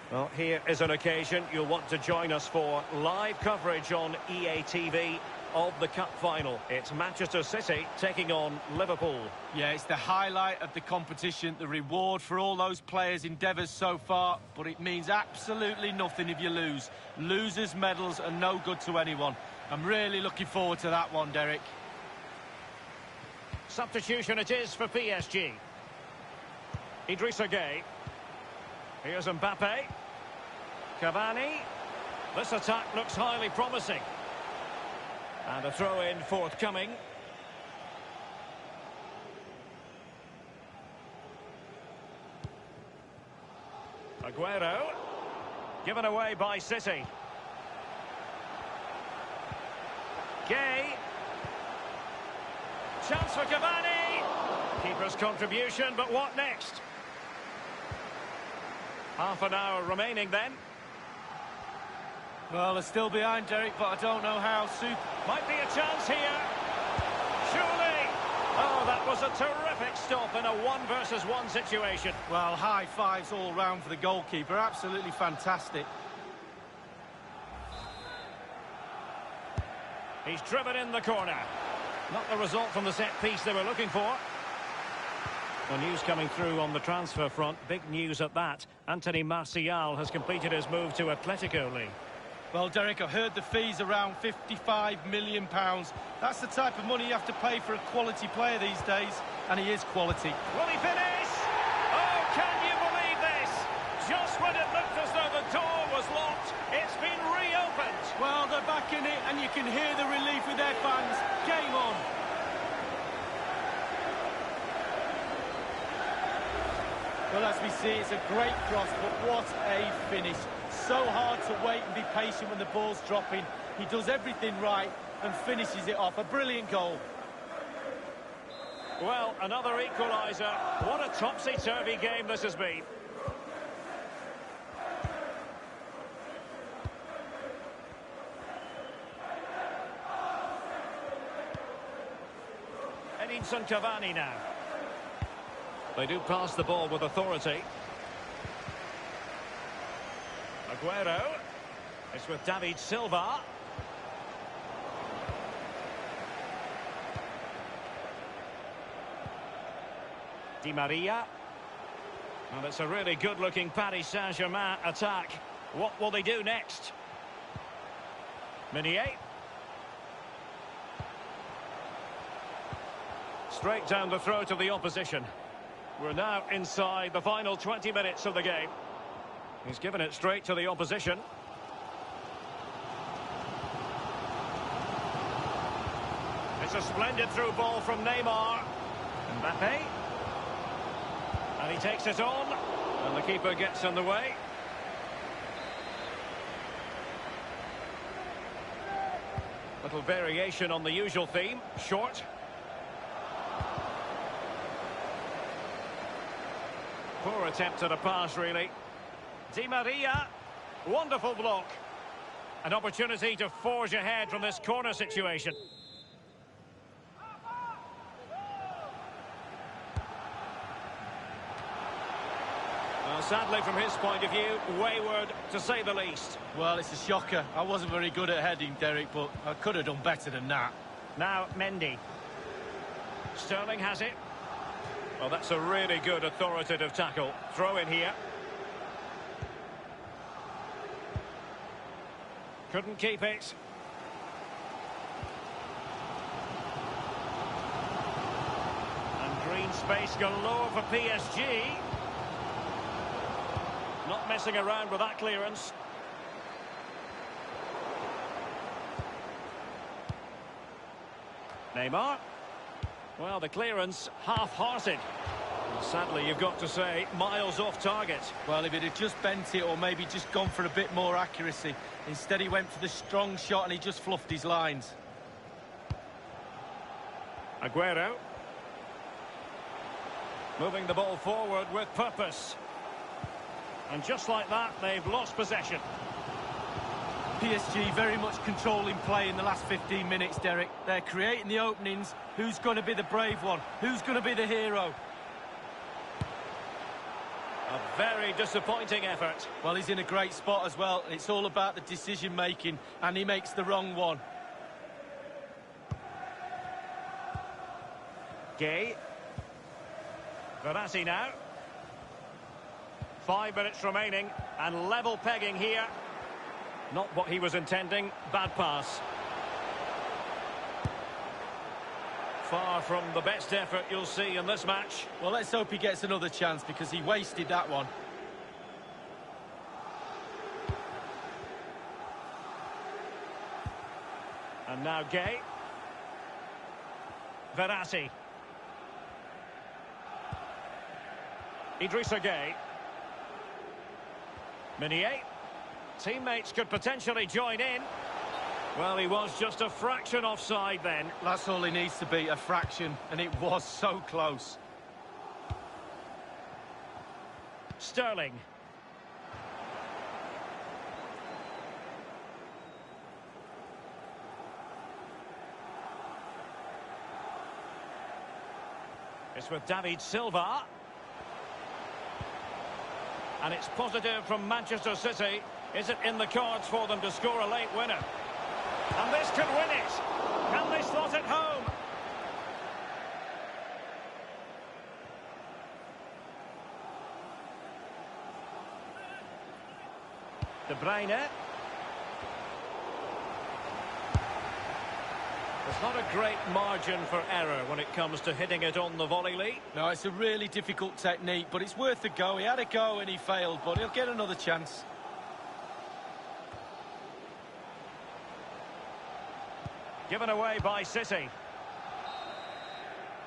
Well, here is an occasion you'll want to join us for live coverage on EA TV of the Cup final. It's Manchester City taking on Liverpool. Yeah, it's the highlight of the competition, the reward for all those players' endeavours so far, but it means absolutely nothing if you lose. Losers' medals are no good to anyone. I'm really looking forward to that one, Derek. Substitution it is for PSG. Idrissa Gueye. Here's Mbappe. Cavani. This attack looks highly promising. And a throw-in forthcoming. Aguero. Given away by City. Gueye. Chance for Cavani. Keeper's contribution, but what next? Half an hour remaining then. Well, they're still behind, Derek, but I don't know how soon. Might be a chance here. Surely. Oh, that was a terrific stop in a 1-versus-1 situation. Well, high fives all round for the goalkeeper. Absolutely fantastic. He's driven in the corner. Not the result from the set piece they were looking for. The news coming through on the transfer front. Big news at that. Anthony Martial has completed his move to Atletico League. Well, Derek, I've heard the fee's around £55 million. That's the type of money you have to pay for a quality player these days, and he is quality. Will he finish? Oh, can you believe this? Just when it looked as though the door was locked, it's been reopened. Well, they're back in it, and you can hear the relief with their fans. Game on. Well, as we see, it's a great cross, but what a finish. So hard to wait and be patient when the ball's dropping. He does everything right and finishes it off. A brilliant goal. Well, another equaliser. What a topsy-turvy game this has been. Edinson Cavani now. They do pass the ball with authority. Aguero. It's with David Silva. Di Maria. Well, it's a really good-looking Paris Saint-Germain attack. What will they do next? Meunier. Straight down the throat of the opposition. We're now inside the final 20 minutes of the game. He's given it straight to the opposition. It's a splendid through ball from Neymar. Mbappe. And he takes it on. And the keeper gets in the way. Little variation on the usual theme. Short. Poor attempt at a pass, really. Di Maria. Wonderful block. An opportunity to forge ahead from this corner situation. Well, sadly, from his point of view, wayward, to say the least. Well, it's a shocker. I wasn't very good at heading, Derek, but I could have done better than that. Now, Mendy. Sterling has it. Well, that's a really good authoritative tackle. Throw in here. Couldn't keep it. And green space galore for PSG. Not messing around with that clearance. Neymar. Well, the clearance half-hearted. Sadly, you've got to say, miles off target. Well, if it had just bent it or maybe just gone for a bit more accuracy. Instead, he went for the strong shot and he just fluffed his lines. Aguero. Moving the ball forward with purpose. And just like that, they've lost possession. PSG very much controlling play in the last 15 minutes, Derek. They're creating the openings. Who's going to be the brave one? Who's going to be the hero? A very disappointing effort. Well, he's in a great spot as well. It's all about the decision-making, and he makes the wrong one. Gay. Verratti now. 5 minutes remaining, and level pegging here. Not what he was intending. Bad pass. Far from the best effort you'll see in this match. Well, let's hope he gets another chance because he wasted that one. And now Gay. Verratti. Idrissa Gay. Meunier. Teammates could potentially join in. Well, he was just a fraction offside then. That's all he needs to be, a fraction, and it was so close. Sterling. It's with David Silva. And it's positive from Manchester City. Is it in the cards for them to score a late winner? And this could win it. Can they slot it home? De Bruyne. There's not a great margin for error when it comes to hitting it on the volley, Lee. No, it's a really difficult technique, but it's worth a go. He had a go and he failed, but he'll get another chance. Given away by City.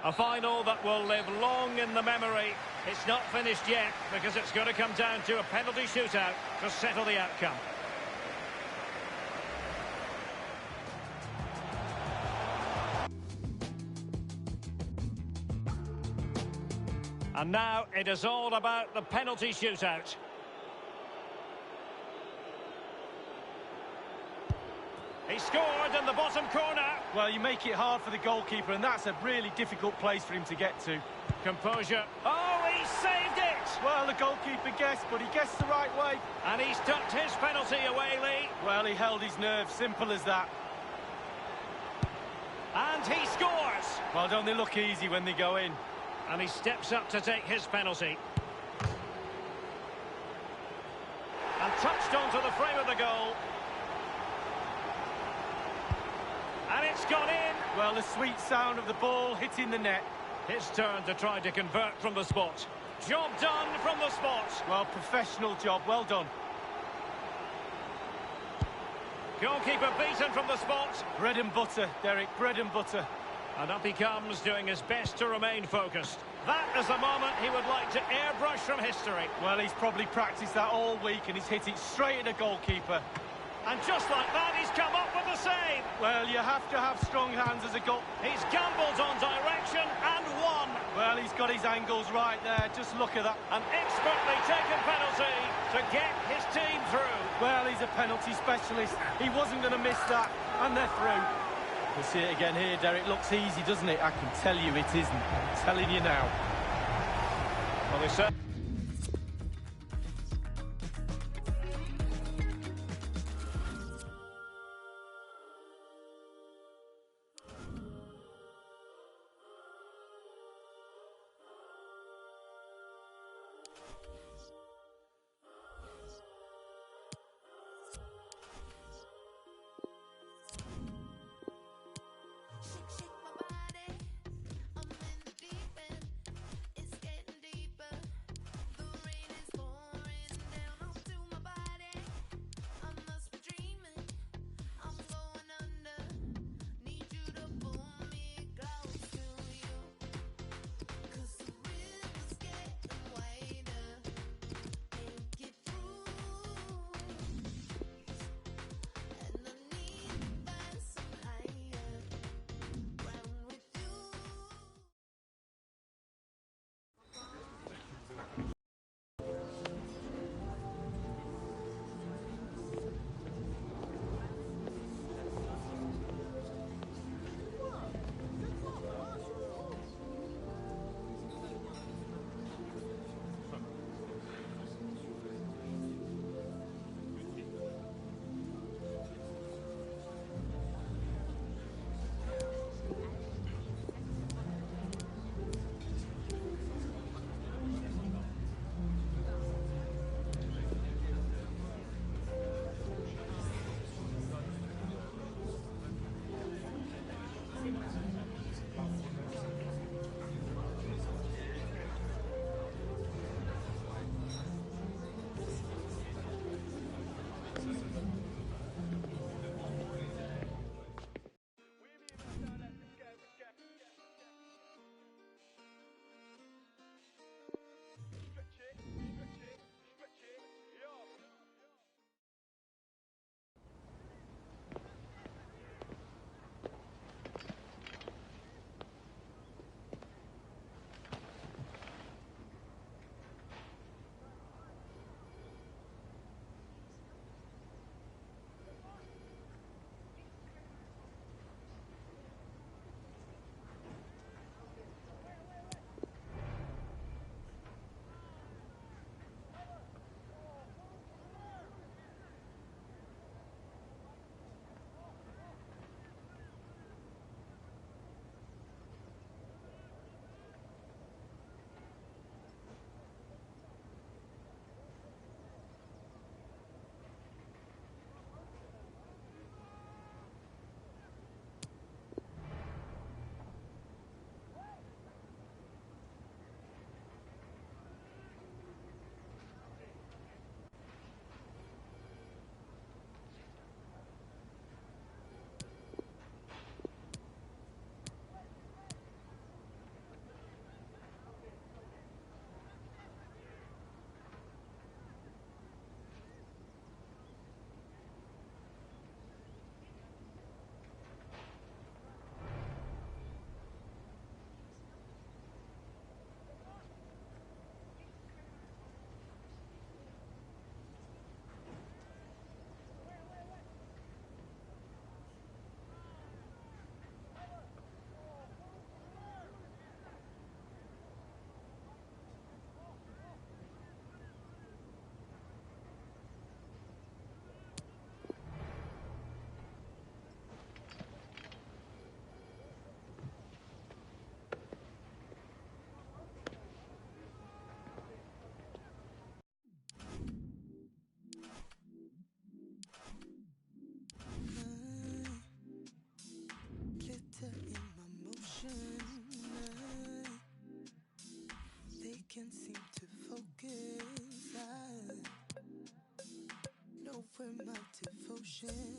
A final that will live long in the memory. It's not finished yet because it's going to come down to a penalty shootout to settle the outcome. And now it is all about the penalty shootout. He scored in the bottom corner. Well, you make it hard for the goalkeeper, and that's a really difficult place for him to get to. Composure. Oh, he saved it! Well, the goalkeeper guessed, but he guessed the right way. And he's tucked his penalty away, Lee. Well, he held his nerve, simple as that. And he scores! Well, don't they look easy when they go in? And he steps up to take his penalty. And touched onto the frame of the goal. And it's gone in. Well, the sweet sound of the ball hitting the net. His turn to try to convert from the spot. Job done from the spot. Well, professional job, well done. Goalkeeper beaten from the spot. Bread and butter, Derek, bread and butter. And up he comes, doing his best to remain focused. That is a moment he would like to airbrush from history. Well, he's probably practiced that all week and he's hit it straight at the goalkeeper. And just like that, he's come up with the save. Well, you have to have strong hands as a goal. He's gambled on direction and won. Well, he's got his angles right there. Just look at that. An expertly taken penalty to get his team through. Well, he's a penalty specialist. He wasn't going to miss that. And they're through. We'll see it again here, Derek. Looks easy, doesn't it? I can tell you it isn't. I'm telling you now. Well, they said... rhythm of devotion.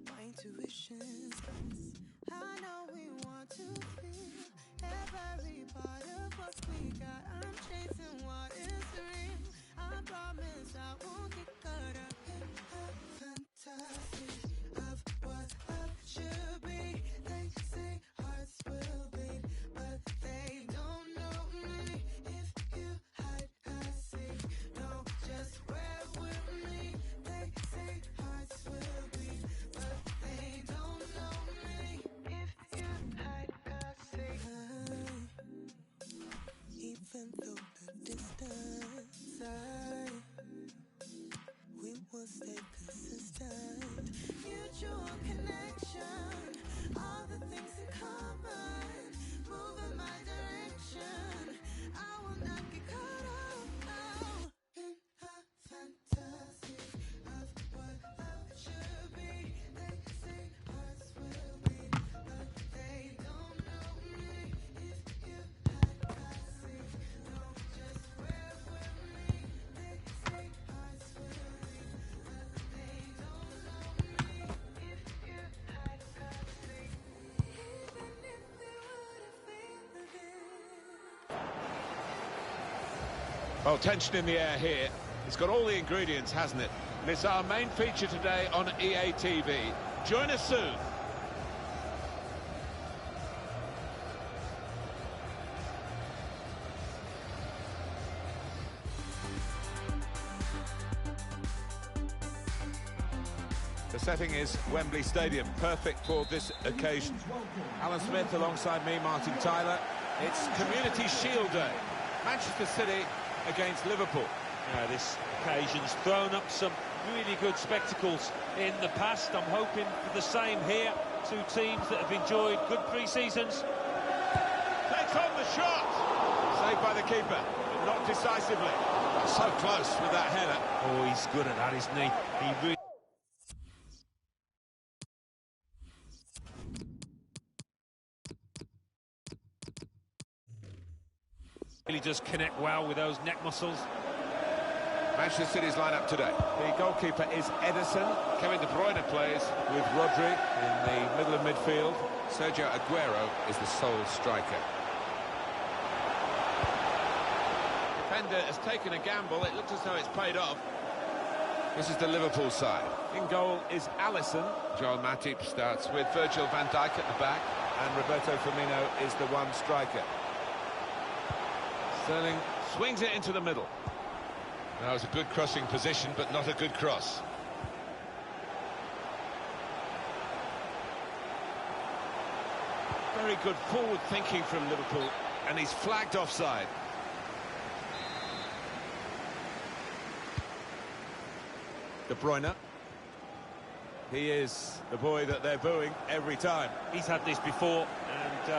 My intuition says, I know we want to feel every part of what we got. I'm chasing what is real. I promise I won't get caught up in a fantasy of what love should be. They say hearts will beat, but they don't know me. If you hide, I see. No, just wear with me. They say hearts will beat, but they don't know me. If you hide, I see. Even though the distance, we will stay consistent. Mutual connection, all the things in common, move in my direction. I will not get caught up now in a fantasy of what love should be. They say hearts will beat, but they don't know me. If you had I see, no, just wear with me. They say hearts will beat, but they don't know me. If you had I see, even if they wouldn't feel it. Well, tension in the air here. It's got all the ingredients, hasn't it? And it's our main feature today on EA TV. Join us soon. The setting is Wembley Stadium, perfect for this occasion. Alan Smith alongside me, Martin Tyler. It's Community Shield Day. Manchester City against Liverpool. This occasion's thrown up some really good spectacles in the past. I'm hoping for the same here. Two teams that have enjoyed good pre-seasons. Takes on the shot. Saved by the keeper, but not decisively. So close with that header. Oh, he's good at that, isn't he? He really does connect well with those neck muscles. Manchester City's lineup today. The goalkeeper is Edison. Kevin De Bruyne plays with Rodri in the middle of midfield. Sergio Aguero is the sole striker. Defender has taken a gamble. It looks as though it's paid off. This is the Liverpool side. In goal is Alisson. Joel Matip starts with Virgil van Dijk at the back, and Roberto Firmino is the one striker. Sterling swings it into the middle. That was a good crossing position, but not a good cross. Very good forward thinking from Liverpool, and he's flagged offside. De Bruyne. He is the boy that they're booing every time. He's had this before, and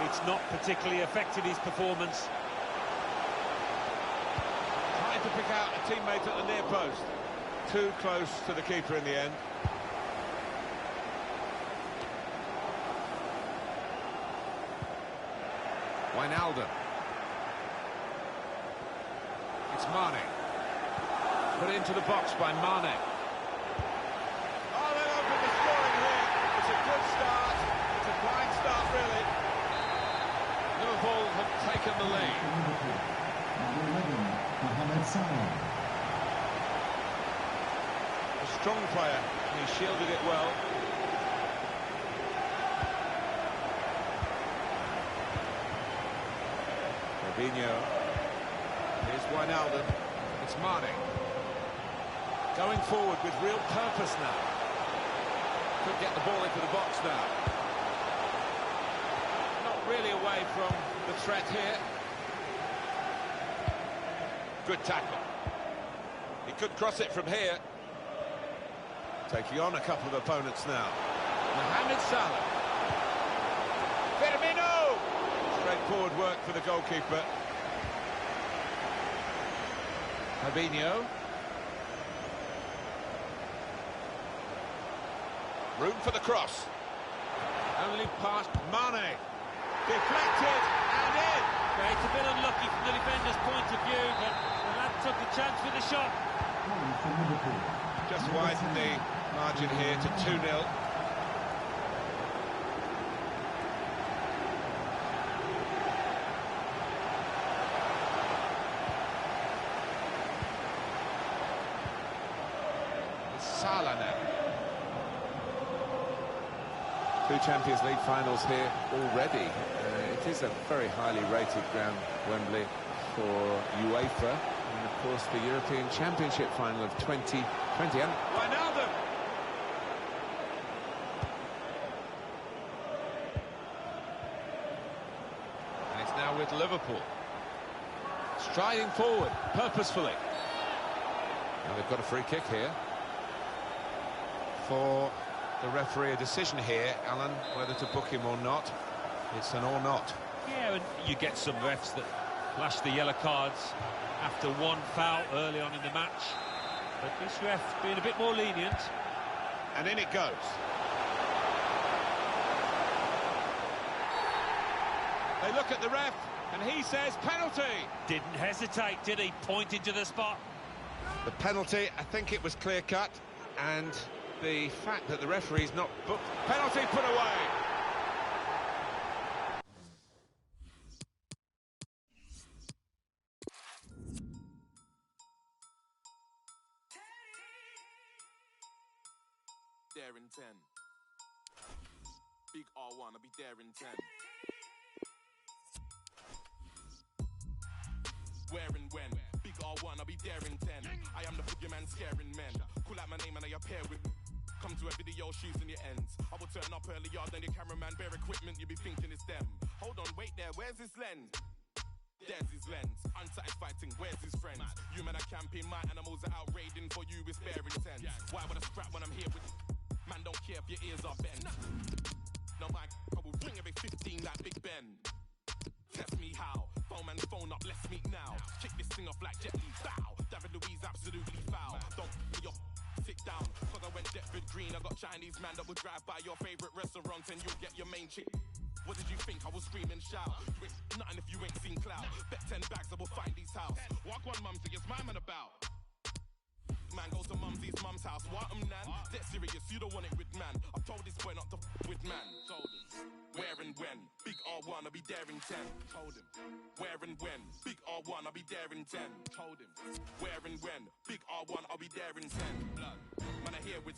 it's not particularly affected his performance. To pick out a teammate at the near post. Too close to the keeper in the end. Wijnaldum. It's Mane. Put into the box by Mane. Oh, they'll open the scoring here. It's a good start. It's a fine start, really. Liverpool have taken the lead. A strong player, and he shielded it well. Fabinho. Here's Wijnaldum. It's Mane. Going forward with real purpose now. Could get the ball into the box now. Not really away from the threat here. Good tackle. He could cross it from here. Taking on a couple of opponents now. Mohamed Salah. Firmino! Straightforward work for the goalkeeper. Fabinho. Room for the cross. Only past Mane. Deflected and in. Okay, it's a bit unlucky from the defender's point of view, but the lad took a chance with the shot. just widen the margin here to 2-0. Salah now. 2 Champions League finals here already. It is a very highly rated ground, Wembley, for UEFA. And of course the European Championship final of 2020. And Wijnaldum! And it's now with Liverpool. Striding forward, purposefully. Now they've got a free kick here. For the referee, a decision here, Alan, whether to book him or not. It's an or not. Yeah, and you get some refs that flash the yellow cards after one foul early on in the match. But this ref being a bit more lenient. And in it goes. They look at the ref, and he says penalty. Didn't hesitate, did he? Pointed to the spot. The penalty, I think it was clear-cut, and the fact that the referee's not booked. Penalty put away. There in 10. Big R1, I'll be there in 10. Where and when? Big R1, I'll be there in 10. I am the boogeyman scaring men. Call out my name and I appear with. Come to a video shooting your ends. I will turn up earlier than your cameraman. Bare equipment, you be thinking it's them. Hold on, wait there, where's his lens? There's his lens. Unsatisfied thing, where's his friends? You men are camping, my animals are out raiding for you with spare intent. Why would I scrap when I'm here with... Man, don't care if your ears are bent. No, my I will ring every 15 like Big Ben. Test me how. Phone man, phone up, let's meet now. Kick this thing off like Jet Li, bow. David Louise absolutely foul. Don't your sit down, cause I went Deptford Green. I got Chinese man that would drive by your favorite restaurant and you'll get your main chick. What did you think? I will scream and shout. You ain't nothing if you ain't seen clout. Bet 10 bags I will find these house. Walk one mum to get my man about. Man, go to mumsy's mum's house. What nan? Dead serious, you don't want it with man. I've told this boy not to with man. Told him. Where and when? Big R1, I'll be there in 10. Told him. Where and when? Big R1, I'll be there in 10. Told him. Where and when? Big R1, I'll be there in 10. Blood. Man, I hear with.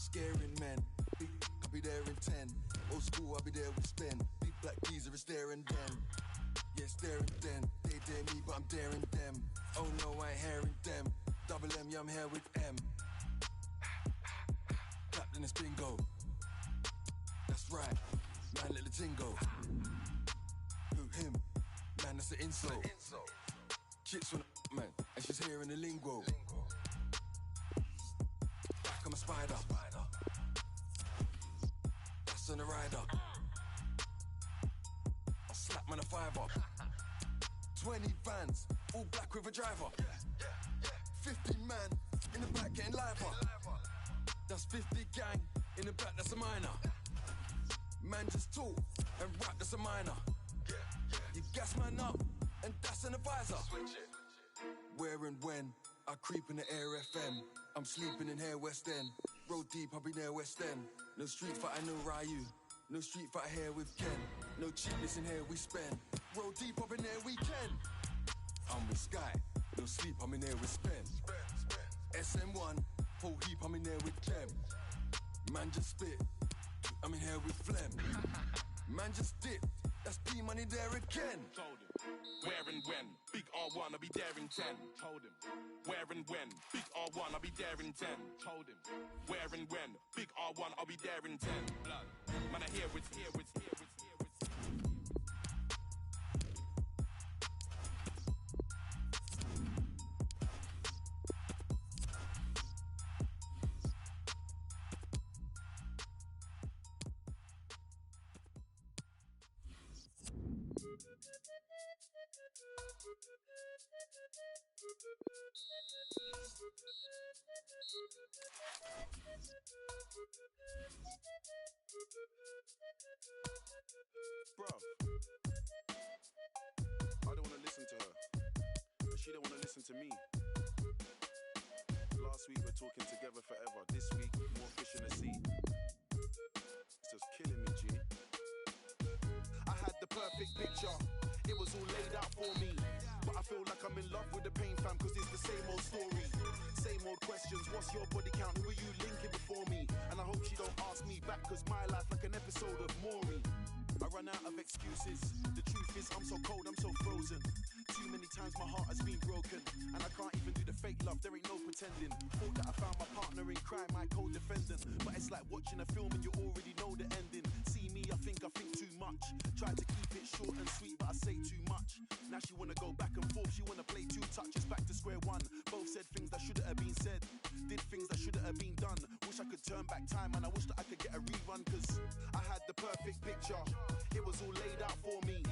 Scaring men. Big, I'll be there in 10. Old school, I'll be there with Spen. Big black geezer is there and then. Yeah, staring then. They dare me, but I'm daring them. Oh no, I ain't hearing them. Double M, yeah, I'm here with M. Clapped in this bingo. That's right, man, let the ting go. Who, him? Man, that's the insult. Chicks on the man, and she's hearing the lingo. Back, I'm a spider. That's on the rider. I'll slap man a fiver. 20 vans, all black with a driver. 50 man in the back getting liver. That's 50 gang in the back, that's a minor. Man just talk and rap, that's a minor. You gas man up and that's an advisor. Where and when I creep in the air FM. I'm sleeping in here West End. Roll deep, I'll be near West End. No street fight, I know Ryu. No street fight here with Ken. No cheapness in here we spend. Roll deep up in there weekend. I'm with Sky. No sleep, I'm in there with Spen. SM1, whole heap, I'm in there with Clem. Man just spit. I'm in here with phlegm. Man just dip. That's P money there again. Told him. Where and when? Big R1, I'll be there in 10. Told him. Where and when? Big R1, I'll be there in 10. Told him. Where and when? Big R1, I'll be there in 10. Blood. Man, I hear with. Bruv, I don't wanna listen to her, but she don't wanna listen to me. Last week we're talking together forever. This week, more fish in the sea. It's just killing me, G. I had the perfect picture. It was all laid out for me. But I feel like I'm in love with the pain, fam, cause it's the same old story. Same old questions. What's your body count? Who are you linking before me? And I hope she don't ask me back, cause my life like an episode of Maury. I run out of excuses. The truth is I'm so cold, I'm so frozen. Too many times my heart has been broken, and I can't even do the fake love, there ain't no pretending. Thought that I found my partner in crime, my co-defendant. But it's like watching a film and you already know the ending. See me, I think too much. Tried to keep it short and sweet, but I say too much. Now she wanna go back and forth, she wanna play two touches back to square one. Both said things that shouldn't have been said, did things that shouldn't have been done. Wish I could turn back time, and I wish that I could get a rerun, cause I had the perfect picture. It was all laid out for me.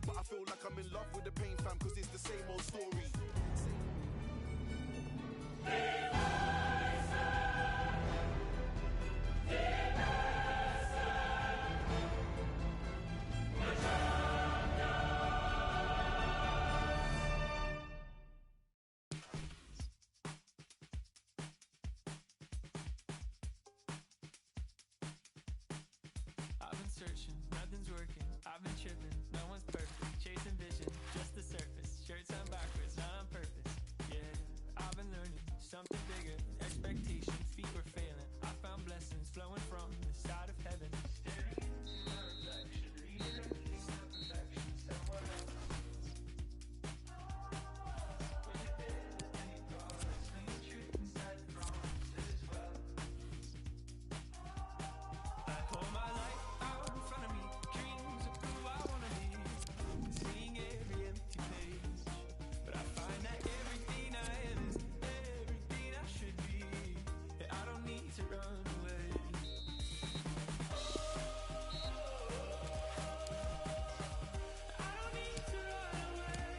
But I feel like I'm in love with the pain, fam, cause it's the same old story. I've been searching, nothing's working. I've been tripping, no one's perfect. Chasing vision, just the surface. Shirts on backwards, not on purpose. Yeah, I've been learning something bigger. Expectations, feet were failing. I found blessings flowing from the side of heaven. Staring into my reflection, reading everything not perfection. Someone else. Was it there with any progress? Clean the truth inside the promises as well. I hold my life out in front of me, dreams of who I wanna be, seeing every empty page. But I find that everything I am is everything I should be. I don't need to run away. I don't need to run away.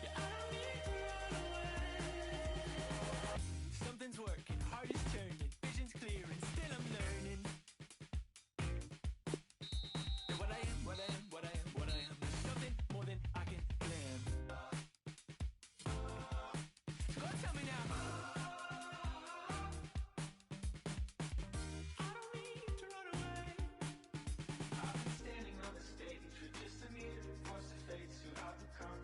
Yeah, I don't need to run away. Something's working, heart is turning, vision's clearing, still I'm learning. And what I am, what I am, what I am, what I am, is something more than I can plan. So go tell me now. I don't need to run away. I've been standing on the stage with just a mirror, forced to face who I've become.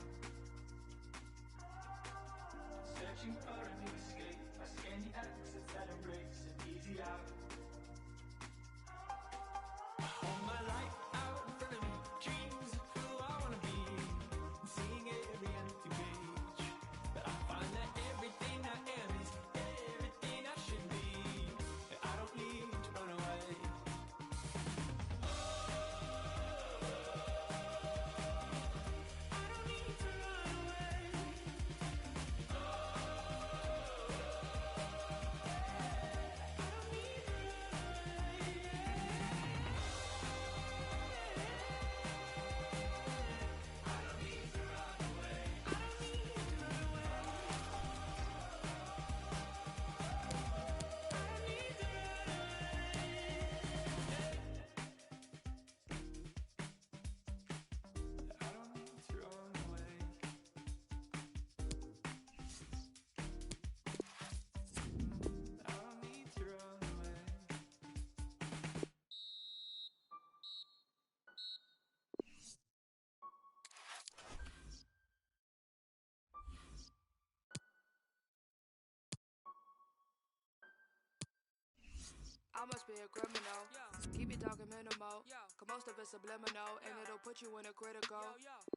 Searching for a new escape. I scan the exits that embrace an easy out. I hold my life out in front of me, dreams of who I wanna be, seeing every empty page. But I find that everything I am is everything I should be. I don't need to run away. I don't need to run away. I must be a criminal. Keep it talking minimal. Cause most of it's subliminal, and it'll put you in a critical.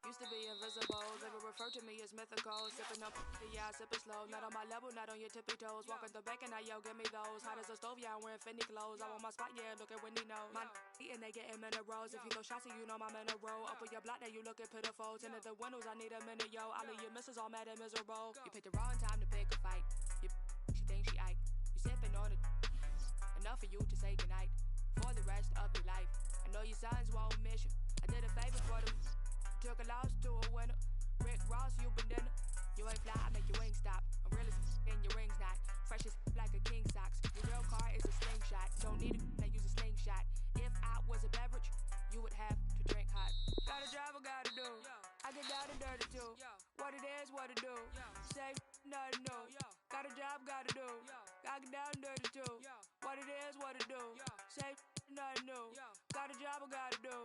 Used to be invisible, they would refer to me as mythical. Sipping up, yeah, I sip it slow. Not on my level, not on your tippy toes. Walking the back and I yell, give me those. Hot as a stove, yeah, I'm wearing Fendi clothes. I want my spot, yeah, look at Wendy knows. My eating, they getting minerals. If you throw shots, you know my mineral. Up on your block, now you looking pitiful. Tinted the windows, I need a minute, yo. All of your misses all mad and miserable. You picked the wrong time to pick a fight. She thinks she Ike. You sipping on it. Enough for you to say goodnight for the rest of your life. I know your sons won't miss you. I did a favor for them. Took a loss to a winner. Rick Ross, you been dinner. You ain't fly, I make your wings stop. I'm real as and your rings not. Fresh as like a king socks. Your real car is a slingshot. Don't need a use a slingshot. If I was a beverage, you would have to drink hot. Gotta drive, I gotta do. I get down and dirty too. what it is, what it do. Say nothing new. Got a job, gotta do. Gotta get down dirty too. What it is, what it do. Say nothing new. Got a job, I gotta do.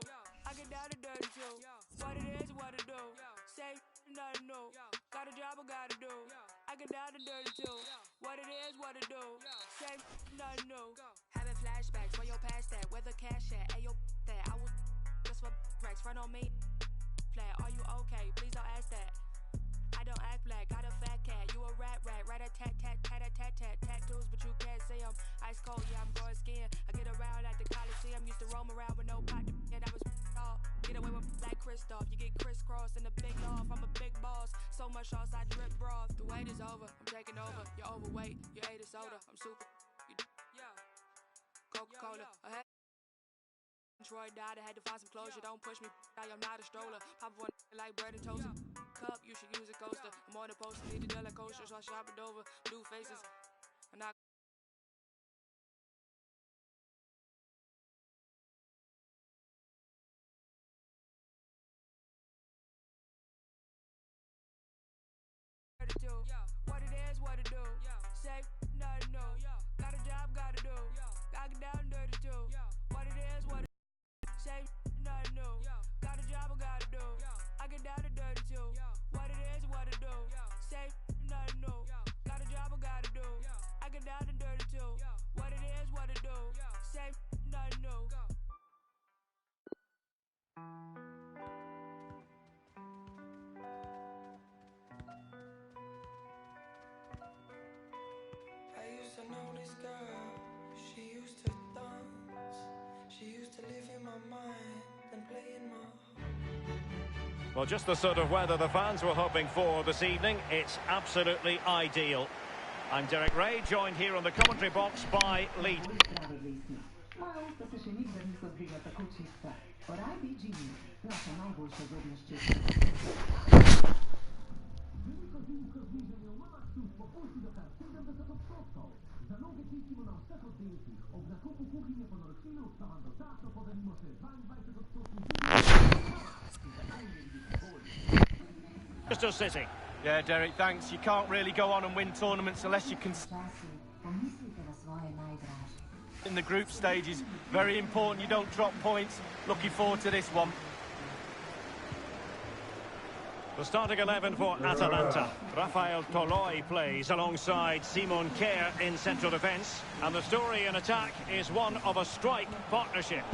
I get down to dirty too. What it is, what it do. Say nothing new. Got a job, I gotta do. I get down to dirty too. What it is, what it do. Say nothing new. Having flashbacks for your past that. Where the cash at? Ayo, that. I was just for racks. Front on me. Flat. Are you okay? Please don't ask that. I don't act black. Got a fat cat. You a rat. Rat a tat tat tat a tat tat. Tattoos, but you can't see them. Ice cold, yeah, I'm growing skin. I get around at the Coliseum. Used to roam around with no pot. And I was off. Get away with like Christoph. You get crisscrossed in the big loft. I'm a big boss. So much sauce, I drip broth. The wait is over. I'm taking over. You're overweight. You ate a soda. I'm super. Coca-Cola. Ahead. Troy died. I had to find some closure. Don't push me. I am not a stroller. Pop one like bread and toast. Cup, you should use a coaster. I'm on the poster. Need a dollar coaster. So I shop it over. Blue faces. I'm not. What it is, what it do. Say nothing new. Got a job, gotta do. Gotta get down dirty too. What it is, what it do. Say nothing new. Got a job, I gotta do. I get down to dirty too. What it is, what it do. Say nothing new. Got a job, I gotta do. I get down to dirty too. What it is, what it do. Say nothing new. I used to know this girl, she used to dance. She used to live in my mind and play in my heart. Well, just the sort of weather the fans were hoping for this evening. It's absolutely ideal. I'm Derek Ray, joined here on the commentary box by Lee. Manchester City. Yeah, Derek, thanks. You can't really go on and win tournaments unless you can. In the group stages, very important you don't drop points. Looking forward to this one. The starting 11 for Atalanta. Rafael Toloi plays alongside Simon Kjær in central defence. And the story in attack is one of a strike partnership.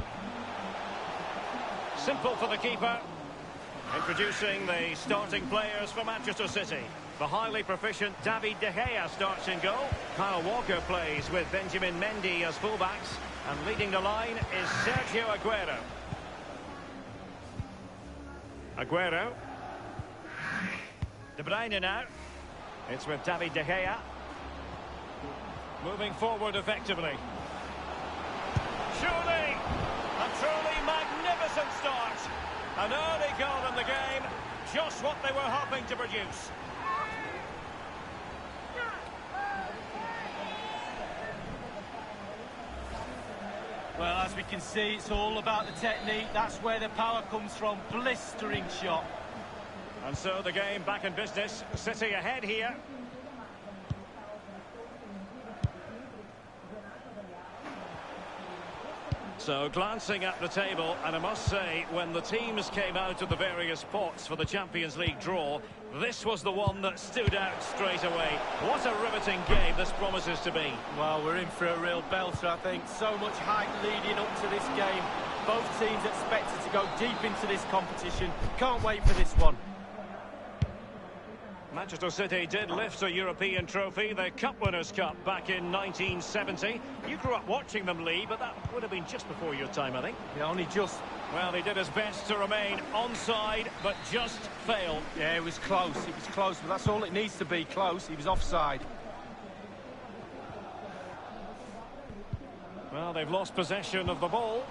Simple for the keeper. Introducing the starting players for Manchester City. The highly proficient David De Gea starts in goal. Kyle Walker plays with Benjamin Mendy as fullbacks. And leading the line is Sergio Aguero. Aguero. De Bruyne now. It's with David De Gea. Moving forward effectively. Surely a truly magnificent start. An early goal in the game. Just what they were hoping to produce. Well, as we can see, it's all about the technique. That's where the power comes from. Blistering shot. And so the game back in business. City ahead here. So glancing at the table, and I must say, when the teams came out of the various pots for the Champions League draw, this was the one that stood out straight away. What a riveting game this promises to be. Well, we're in for a real belter, I think. So much hype leading up to this game. Both teams expected to go deep into this competition. Can't wait for this one. Manchester City did lift a European trophy, the Cup Winners' Cup, back in 1970. You grew up watching them, Lee, but that would have been just before your time, I think. Yeah, only just. Well, he did his best to remain onside, but just failed. Yeah, it was close, but that's all it needs to be, close. He was offside. Well, they've lost possession of the ball.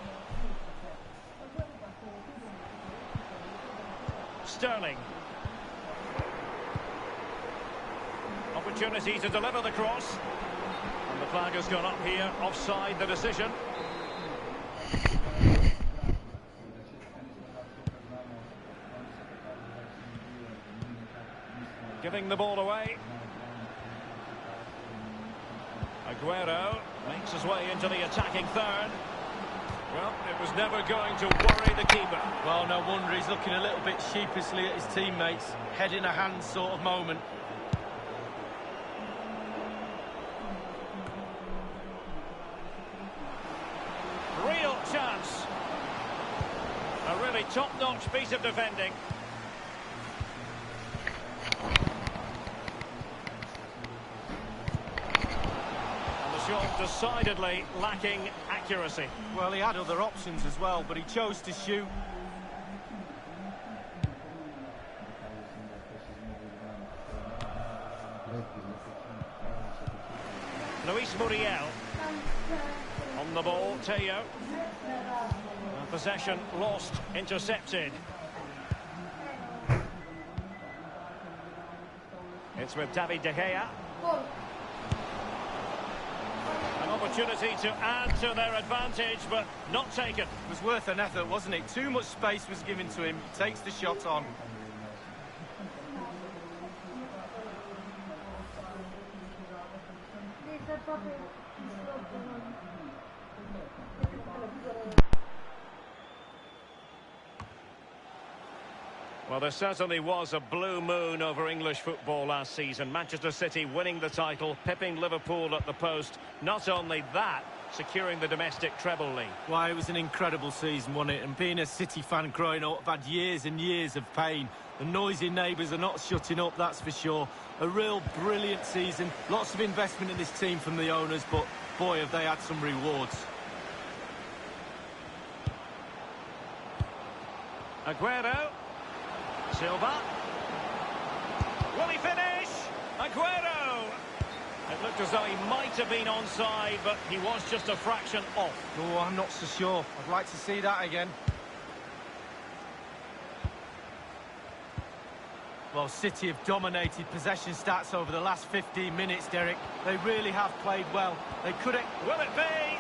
Sterling. Opportunity to deliver the cross. And the flag has gone up here, offside the decision. Giving the ball away. Aguero makes his way into the attacking third. Well, it was never going to worry the keeper. Well, no wonder he's looking a little bit sheepishly at his teammates. Head in a hand sort of moment. Real chance. A really top-notch piece of defending. Shot decidedly lacking accuracy. Well, he had other options as well, but he chose to shoot. Luis Muriel. On the ball, Teo. Possession lost, intercepted. It's with David De Gea. An opportunity to add to their advantage, but not taken. It was worth an effort, wasn't it? Too much space was given to him. Takes the shot on. Well, there certainly was a blue moon over English football last season. Manchester City winning the title, pipping Liverpool at the post. Not only that, securing the domestic treble league. Why, it was an incredible season, wasn't it? And being a City fan growing up, I've had years and years of pain. The noisy neighbours are not shutting up, that's for sure. A real brilliant season. Lots of investment in this team from the owners, but boy, have they had some rewards. Aguero. Silva. Will he finish? Aguero! It looked as though he might have been onside, but he was just a fraction off. Oh, I'm not so sure. I'd like to see that again. Well, City have dominated possession stats over the last 15 minutes, Derek. They really have played well. They could have... Will it be?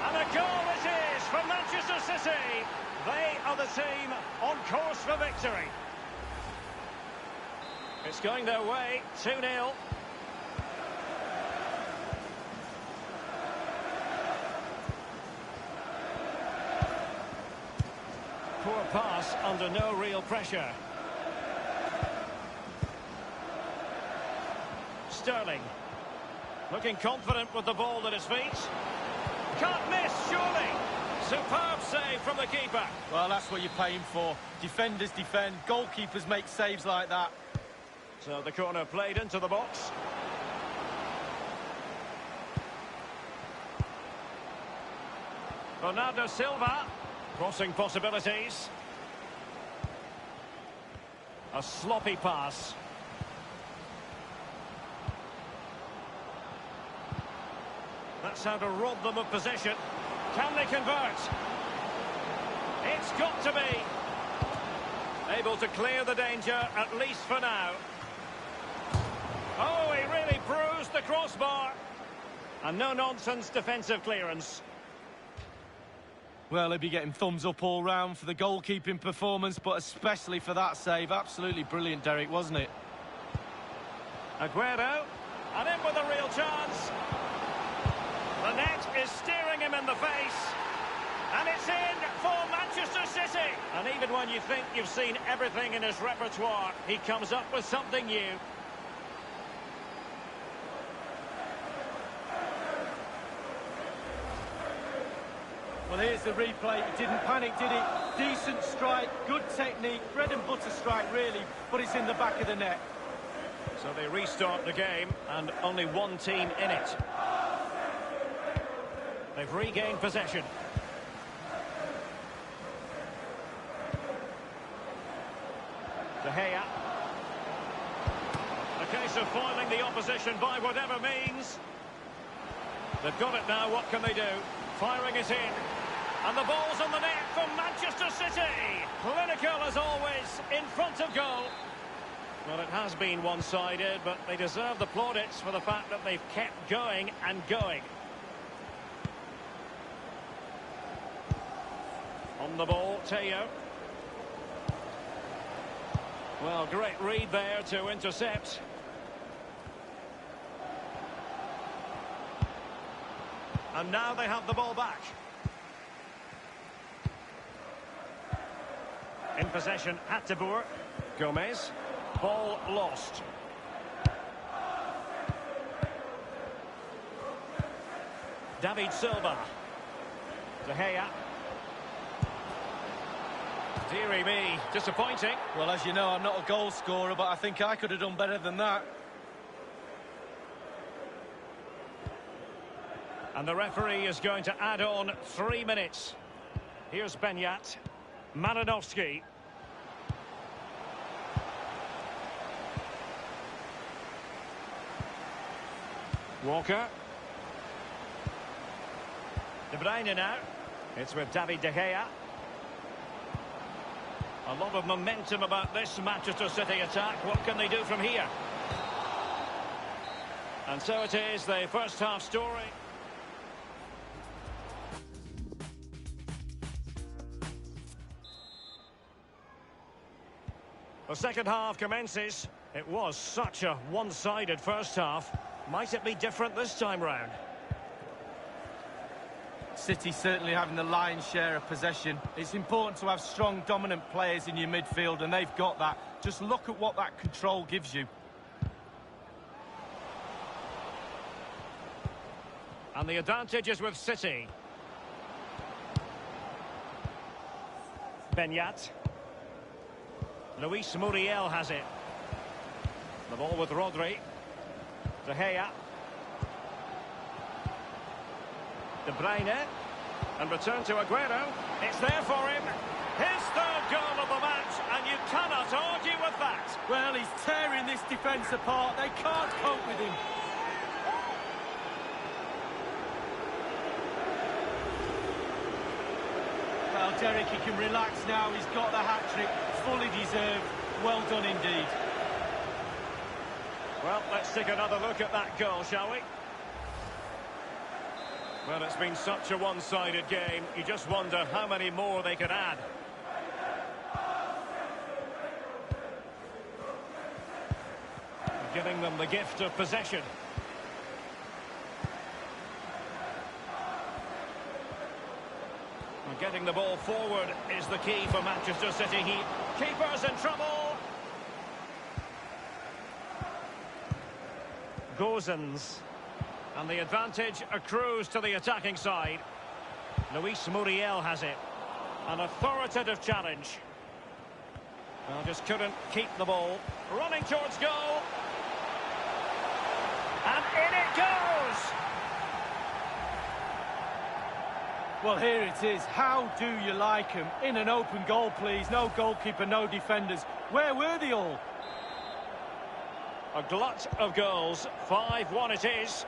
And a goal it is from Manchester City. They are the team on course for victory. It's going their way, 2-0. Poor pass under no real pressure. Sterling. Looking confident with the ball at his feet. Can't miss, surely. Superb save from the keeper. Well, that's what you're paying for. Defenders defend, goalkeepers make saves like that. So the corner played into the box. Bernardo Silva. Crossing possibilities. A sloppy pass. That's how to rob them of possession. Can they convert? It's got to be. Able to clear the danger, at least for now. Oh, he really bruised the crossbar. And no-nonsense defensive clearance. Well, he'll be getting thumbs up all round for the goalkeeping performance, but especially for that save. Absolutely brilliant, Derek, wasn't it? Aguero. And in with a real chance. The net is staring him in the face. And it's in for Manchester City. And even when you think you've seen everything in his repertoire, he comes up with something new. Well, here's the replay. He didn't panic, did he? Decent strike, good technique, bread and butter strike, really, but it's in the back of the net. So they restart the game, and only one team in it. They've regained possession. De Gea. A case of foiling the opposition by whatever means. They've got it now, what can they do? Firing it in. And the ball's on the net for Manchester City. Clinical as always, in front of goal. Well, it has been one-sided, but they deserve the plaudits for the fact that they've kept going and going. On the ball, Teo. Well, great read there to intercept. And now they have the ball back. In possession, Atteboer. Gomez. Ball lost. David Silva. De Gea. Deary me, disappointing. Well, as you know, I'm not a goal scorer, but I think I could have done better than that. And the referee is going to add on 3 minutes. Here's Benyat. Malinovsky. Walker. De Bruyne now. It's with David De Gea. A lot of momentum about this Manchester City attack. What can they do from here? And so it is, the first half story. The second half commences. It was such a one-sided first half. Might it be different this time round? City certainly having the lion's share of possession. It's important to have strong, dominant players in your midfield, and they've got that. Just look at what that control gives you. And the advantage is with City. Benyat. Luis Muriel has it. The ball with Rodri. De Gea. De Bruyne. And return to Aguero. It's there for him. His third goal of the match, and you cannot argue with that. Well, he's tearing this defence apart. They can't cope with him. Well, Derek, he can relax now. He's got the hat-trick. Fully deserved. Well done indeed. Well, let's take another look at that goal, shall we? Well, it's been such a one-sided game. You just wonder how many more they could add. Giving them the gift of possession. And getting the ball forward is the key for Manchester City. Keeper's in trouble. Gozens. And the advantage accrues to the attacking side. Luis Muriel has it. An authoritative challenge. Well, just couldn't keep the ball. Running towards goal. And in it goes! Well, here it is. How do you like him? In an open goal, please. No goalkeeper, no defenders. Where were they all? A glut of goals. 5-1 it is.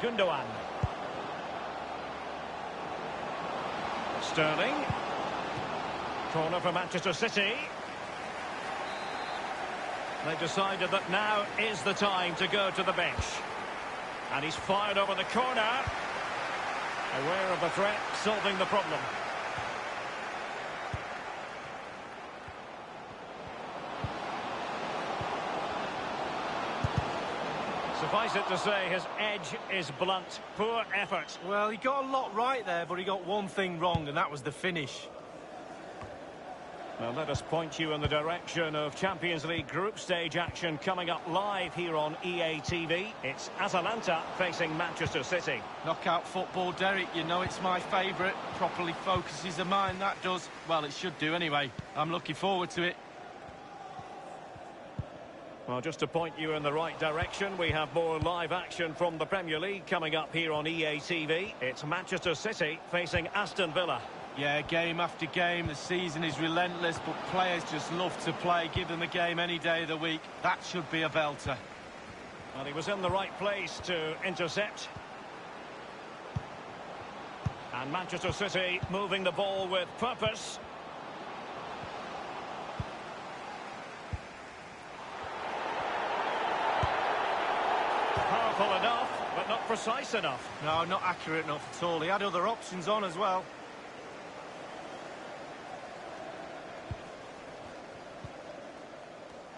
Gundogan. Sterling. Corner for Manchester City. They've decided that now is the time to go to the bench. And he's fired over the corner. Aware of the threat, solving the problem. Suffice it to say, his edge is blunt. Poor effort. Well, he got a lot right there, but he got one thing wrong, and that was the finish. Now let us point you in the direction of Champions League group stage action coming up live here on EA TV. It's Atalanta facing Manchester City. Knockout football, Derek, you know it's my favourite. Properly focuses the mind, that does. Well, it should do anyway. I'm looking forward to it. Well, just to point you in the right direction, we have more live action from the Premier League coming up here on EA TV. It's Manchester City facing Aston Villa. Yeah, game after game, the season is relentless, but players just love to play. Give them a game any day of the week. That should be a belter. Well, he was in the right place to intercept. And Manchester City moving the ball with purpose. Powerful Powerful enough, but not precise enough. No, not accurate enough at all. He had other options on as well.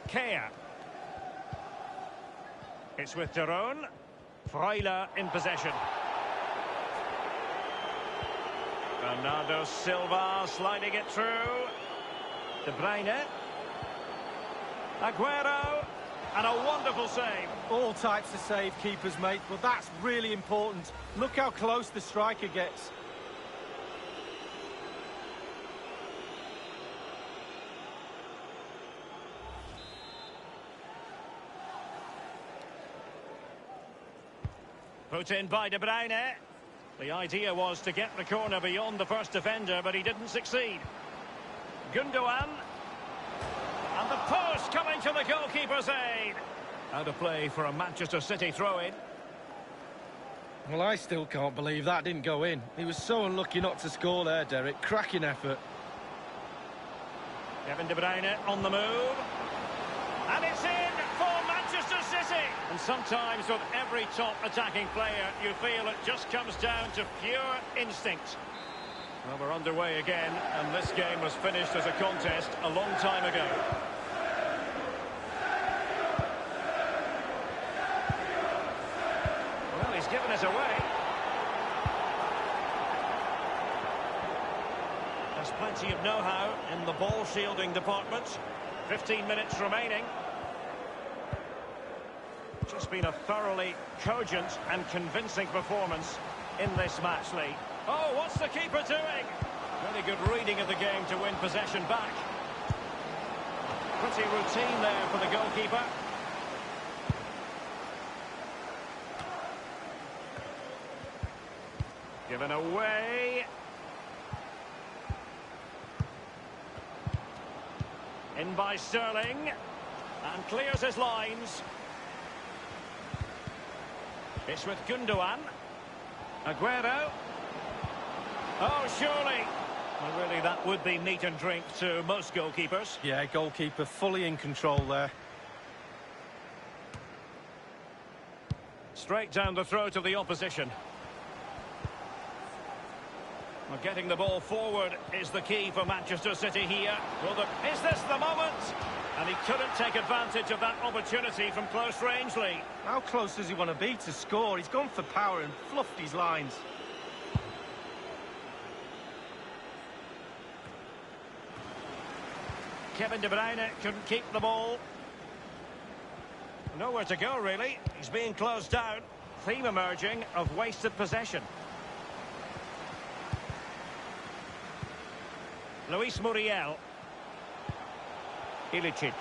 Kea. It's with Daron. Freuler in possession. Bernardo Silva sliding it through. De Bruyne. Aguero. And a wonderful save. All types of save keepers, mate, but that's really important. Look how close the striker gets. Put in by De Bruyne. The idea was to get the corner beyond the first defender, but he didn't succeed. Gundogan. And the post coming to the goalkeeper's aid. Out of play for a Manchester City throw-in. Well, I still can't believe that didn't go in. He was so unlucky not to score there, Derek. Cracking effort. Kevin De Bruyne on the move. And it's in for Manchester City. And sometimes with every top attacking player, you feel it just comes down to pure instinct. Well, we're underway again, and this game was finished as a contest a long time ago. Well, he's given it away. There's plenty of know-how in the ball shielding department. 15 minutes remaining. Just been a thoroughly cogent and convincing performance in this match, Lee. Oh, what's the keeper doing? Very good reading of the game to win possession back. Pretty routine there for the goalkeeper. Given away. In by Sterling. And clears his lines. It's with Gundogan. Aguero. Oh, surely. Well, really, that would be meat and drink to most goalkeepers. Yeah, goalkeeper fully in control there. Straight down the throat of the opposition. Well, getting the ball forward is the key for Manchester City here. Well, is this the moment? And he couldn't take advantage of that opportunity from close range, Lee. How close does he want to be to score? He's gone for power and fluffed his lines. Kevin De Bruyne couldn't keep the ball. Nowhere to go, really. He's being closed down. Theme emerging of wasted possession. Luis Muriel. Ilicic.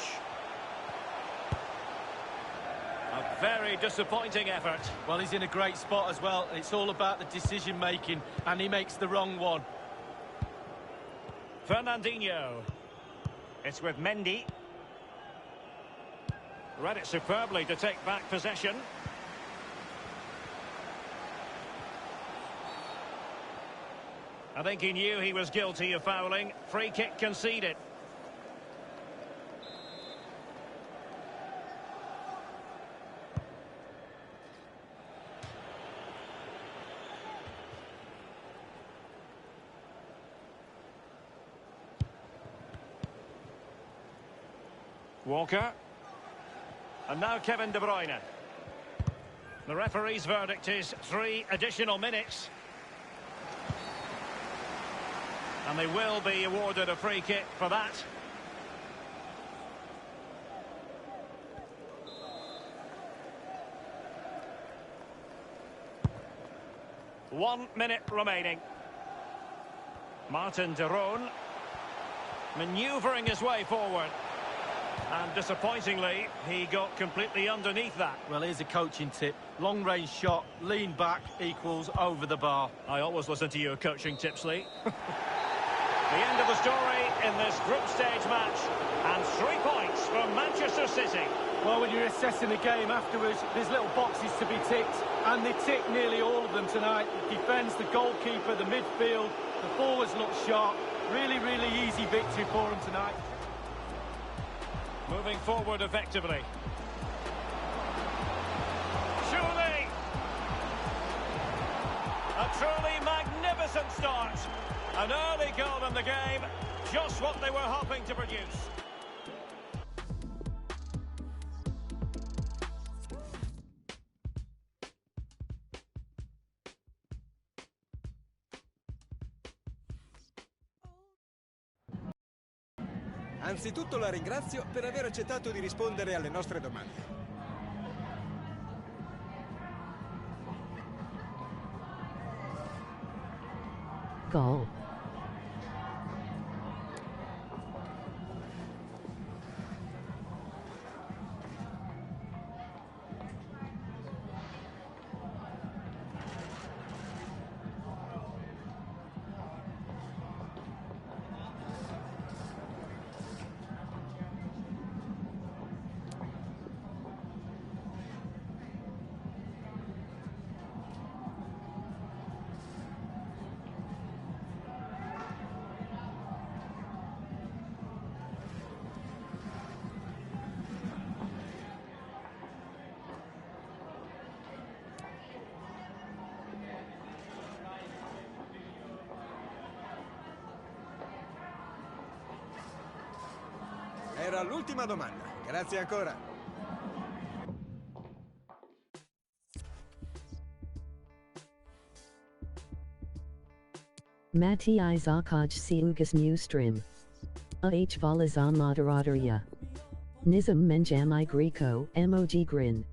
A very disappointing effort. Well, he's in a great spot as well. It's all about the decision-making, and he makes the wrong one. Fernandinho. It's with Mendy. Read it superbly to take back possession. I think he knew he was guilty of fouling. Free kick conceded. Walker. And now Kevin De Bruyne. The referee's verdict is 3 additional minutes. And they will be awarded a free kick for that. One minute remaining. Martin Daron manoeuvring his way forward. And disappointingly, he got completely underneath that. Well, here's a coaching tip. Long-range shot, lean back equals over the bar. I always listen to your coaching tips, Lee. The end of the story in this group stage match. And 3 points for Manchester City. Well, when you're assessing the game afterwards, there's little boxes to be ticked. And they tick nearly all of them tonight. The defence, the goalkeeper, the midfield, the forwards look sharp. Really, really easy victory for them tonight. Moving forward effectively. Surely! start. An early goal in the game, just what they were hoping to produce. Anzitutto la ringrazio per aver accettato di rispondere alle nostre domande. Goal. Era l'ultima domanda. Grazie ancora. Mati Zakaj Siugas Newstream. Ah Valazan Moderatorya. Nizam Menjamai Greco, Mog Grin.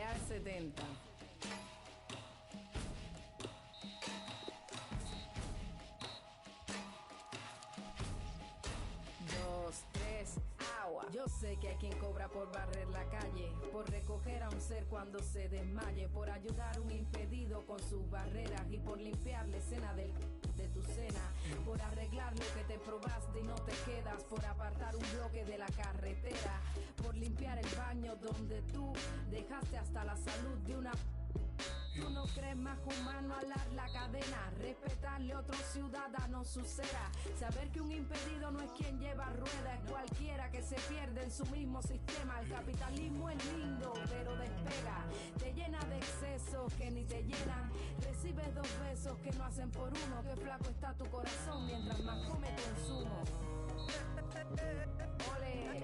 ya es 70. Dos, tres, agua. Yo sé que hay quien cobra por barrer la calle, por recoger a un ser cuando se desmaye, por ayudar a un impedido con sus barreras y por limpiar la escena de tu cena, por arreglar lo que te probaste y no te quedas, por apartar un bloque de la carretera, por limpiar el baño donde tú dejaste hasta la salud de una... Tú no crees más humano alar la cadena, respetarle a otro ciudadano su cera, saber que un impedido no es quien lleva rueda, es cualquiera que se pierde en su mismo sistema. El capitalismo es lindo, pero despega, te llena de excesos que ni te llenan, recibes 2 besos que no hacen por uno, que flaco está tu corazón mientras más come consumo. Ole.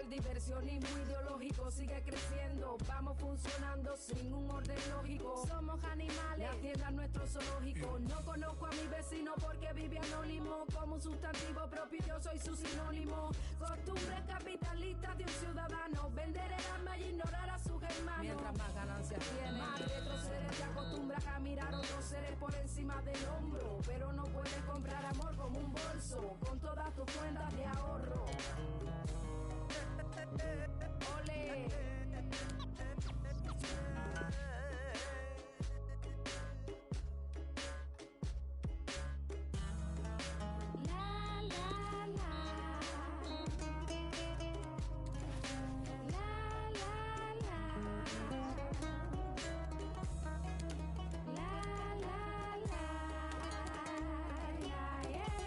Diversionismo ideológico sigue creciendo, vamos funcionando sin un orden lógico. Somos animales, la tierra es nuestro zoológico. No conozco a mi vecino porque vive anónimo. Como un sustantivo propio yo soy su sinónimo. Costumbres capitalistas de un ciudadano, vender el alma y ignorar a sus hermanos. Mientras más ganancias tienen, más retrocedes, te acostumbras a mirar a otros seres por encima del hombro. Pero no puedes comprar amor como un bolso, con todas tus cuentas de ahorro. Ole. La la la. La la la. La la la. Yeah, yeah.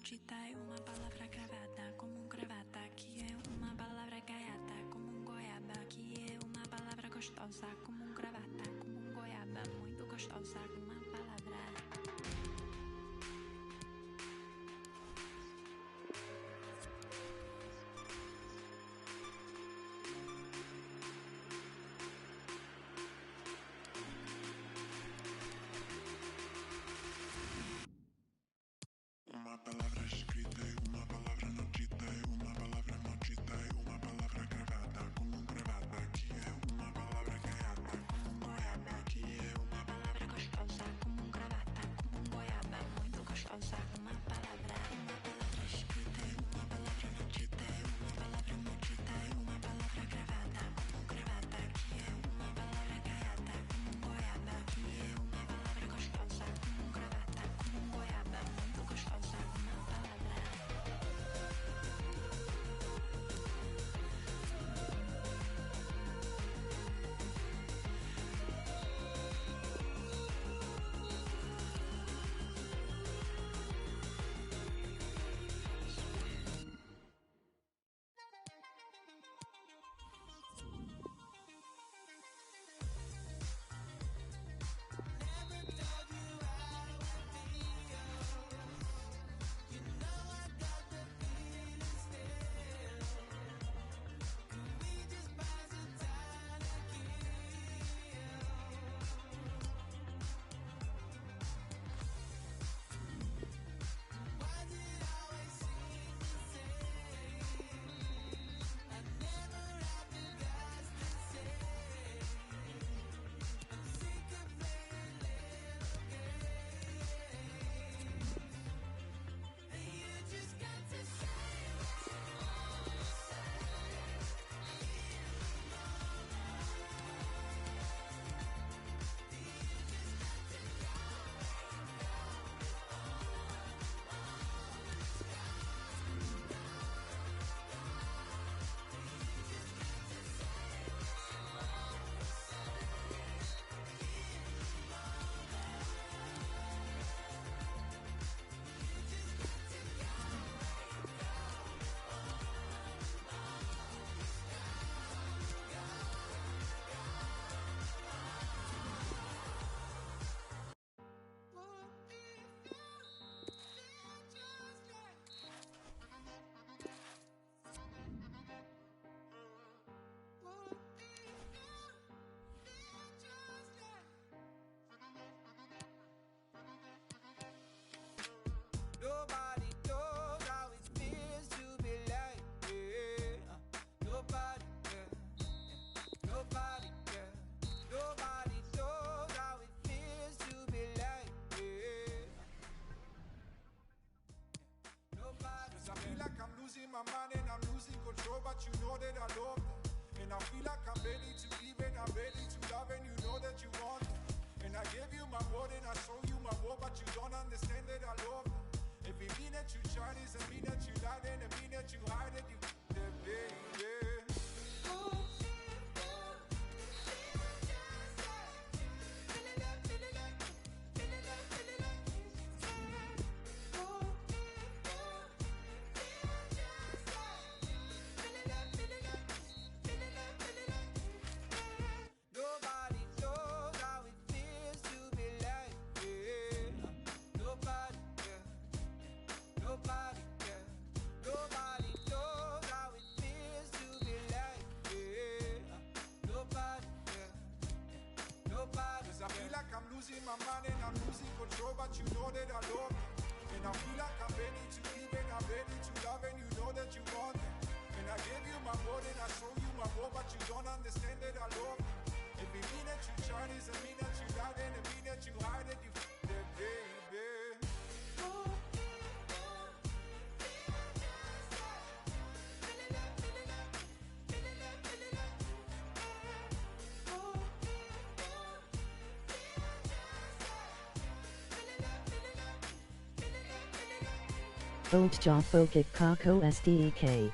mochita es una palabra cravata como un cravata. Aquí es una palabra gaiata como un goiaba. Aqui é uma palavra gostosa como um gravata, como um goiaba. Muito gostosa, uma palavra. Uma palavra escrita e uma palavra não dita, e uma palavra maldita e uma palavra gravada como um gravata. Aqui é uma palavra gaiata como um goiaba. Aqui é uma palavra Gostosa como um gravata, como um goiaba. Muito gostosa, uma palavra. Uma palavra escrita e uma palavra não dita, e uma palavra maldita e uma palavra gravada como um gravata. Aqui é uma palavra gaiata como um goiaba. Aqui é uma palavra gostosa como um gravata, como um goiaba. Muito gostosa, uma palavra. Nobody knows how it feels to be like nobody, nobody, nobody knows how it feels to be like nobody. 'Cause I feel like I'm losing my mind and I'm losing control, but you know that I love them. And I feel like I'm ready to give and I'm ready to love, and you know that you want them. And I gave you my word and I show you my word, but you don't understand that I love them. Every minute you try this, a minute you lie, and a minute you hide it, you the baby. Nobody knows how it feels to be like nobody, nobody, nobody knows how it feels to be like nobody, nobody. 'Cause I feel like I'm losing my mind and I'm losing control, but you know that I love them. And I feel like I'm ready to give and I'm ready to love, and you know that you want them. And I gave you my word and I show you my word, but you don't understand that I love them. Every minute you try is a minute you lie, and a minute you hide it, you the baby. Old Jafokik Kako SDEK.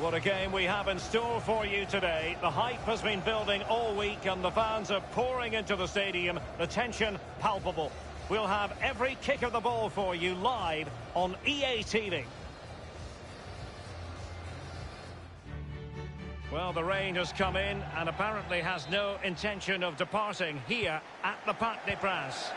What a game we have in store for you today. The hype has been building all week and the fans are pouring into the stadium. The tension palpable. We'll have every kick of the ball for you live on EA TV. Well, the rain has come in and apparently has no intention of departing here at the Parc des Princes.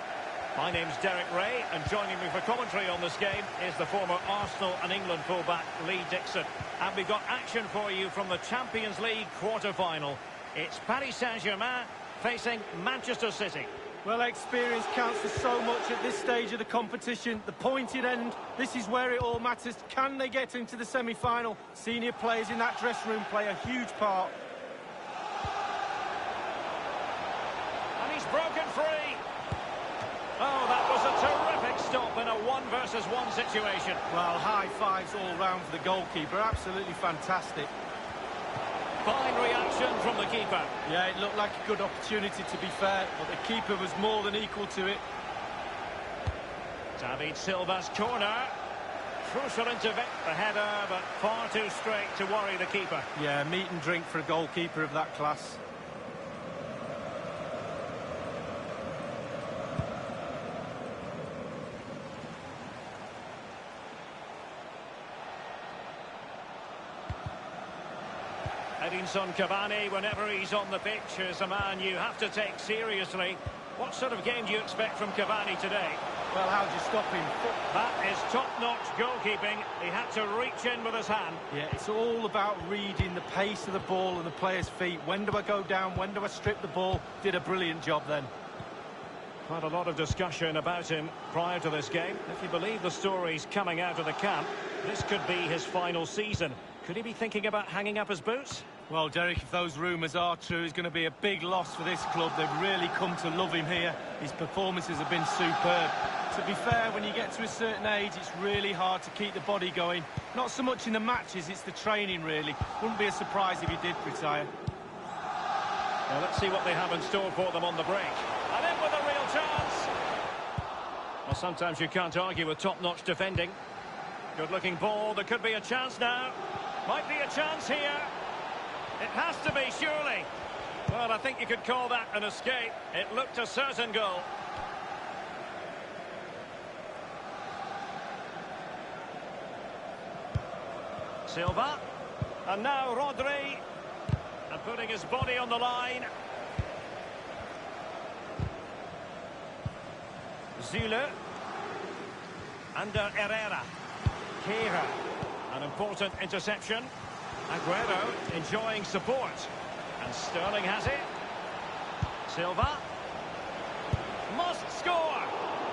My name's Derek Ray, and joining me for commentary on this game is the former Arsenal and England fullback Lee Dixon. And we've got action for you from the Champions League quarter-final. It's Paris Saint-Germain facing Manchester City. Well, experience counts for so much at this stage of the competition. The pointed end, this is where it all matters. Can they get into the semi-final? Senior players in that dressing room play a huge part. And he's broken free. Oh, that was a terrific stop in a 1-versus-1 situation. Well, high fives all round for the goalkeeper. Absolutely fantastic. Fine reaction from the keeper. Yeah, it looked like a good opportunity, to be fair, but the keeper was more than equal to it. David Silva's corner. Crucial intervention. The header, but far too straight to worry the keeper. Yeah, meat and drink for a goalkeeper of that class. Edinson Cavani, whenever he's on the pitch, is a man you have to take seriously. What sort of game do you expect from Cavani today? Well, how do you stop him? That is top-notch goalkeeping. He had to reach in with his hand. Yeah, it's all about reading the pace of the ball and the player's feet. When do I go down? When do I strip the ball? Did a brilliant job then. Quite a lot of discussion about him prior to this game. If you believe the stories coming out of the camp, this could be his final season. Could he be thinking about hanging up his boots? Well, Derek, if those rumours are true, it's going to be a big loss for this club. They've really come to love him here. His performances have been superb. To be fair, when you get to a certain age, it's really hard to keep the body going. Not so much in the matches, it's the training, really. Wouldn't be a surprise if he did retire. Well, let's see what they have in store for them on the break. And in with a real chance. Well, sometimes you can't argue with top-notch defending. Good-looking ball. There could be a chance now. Might be a chance here. It has to be, surely. Well, I think you could call that an escape. It looked a certain goal. Silva. And now Rodri. And putting his body on the line. Zule. Under Herrera. Kehrer. An important interception. Aguero enjoying support. And Sterling has it. Silva. Must score.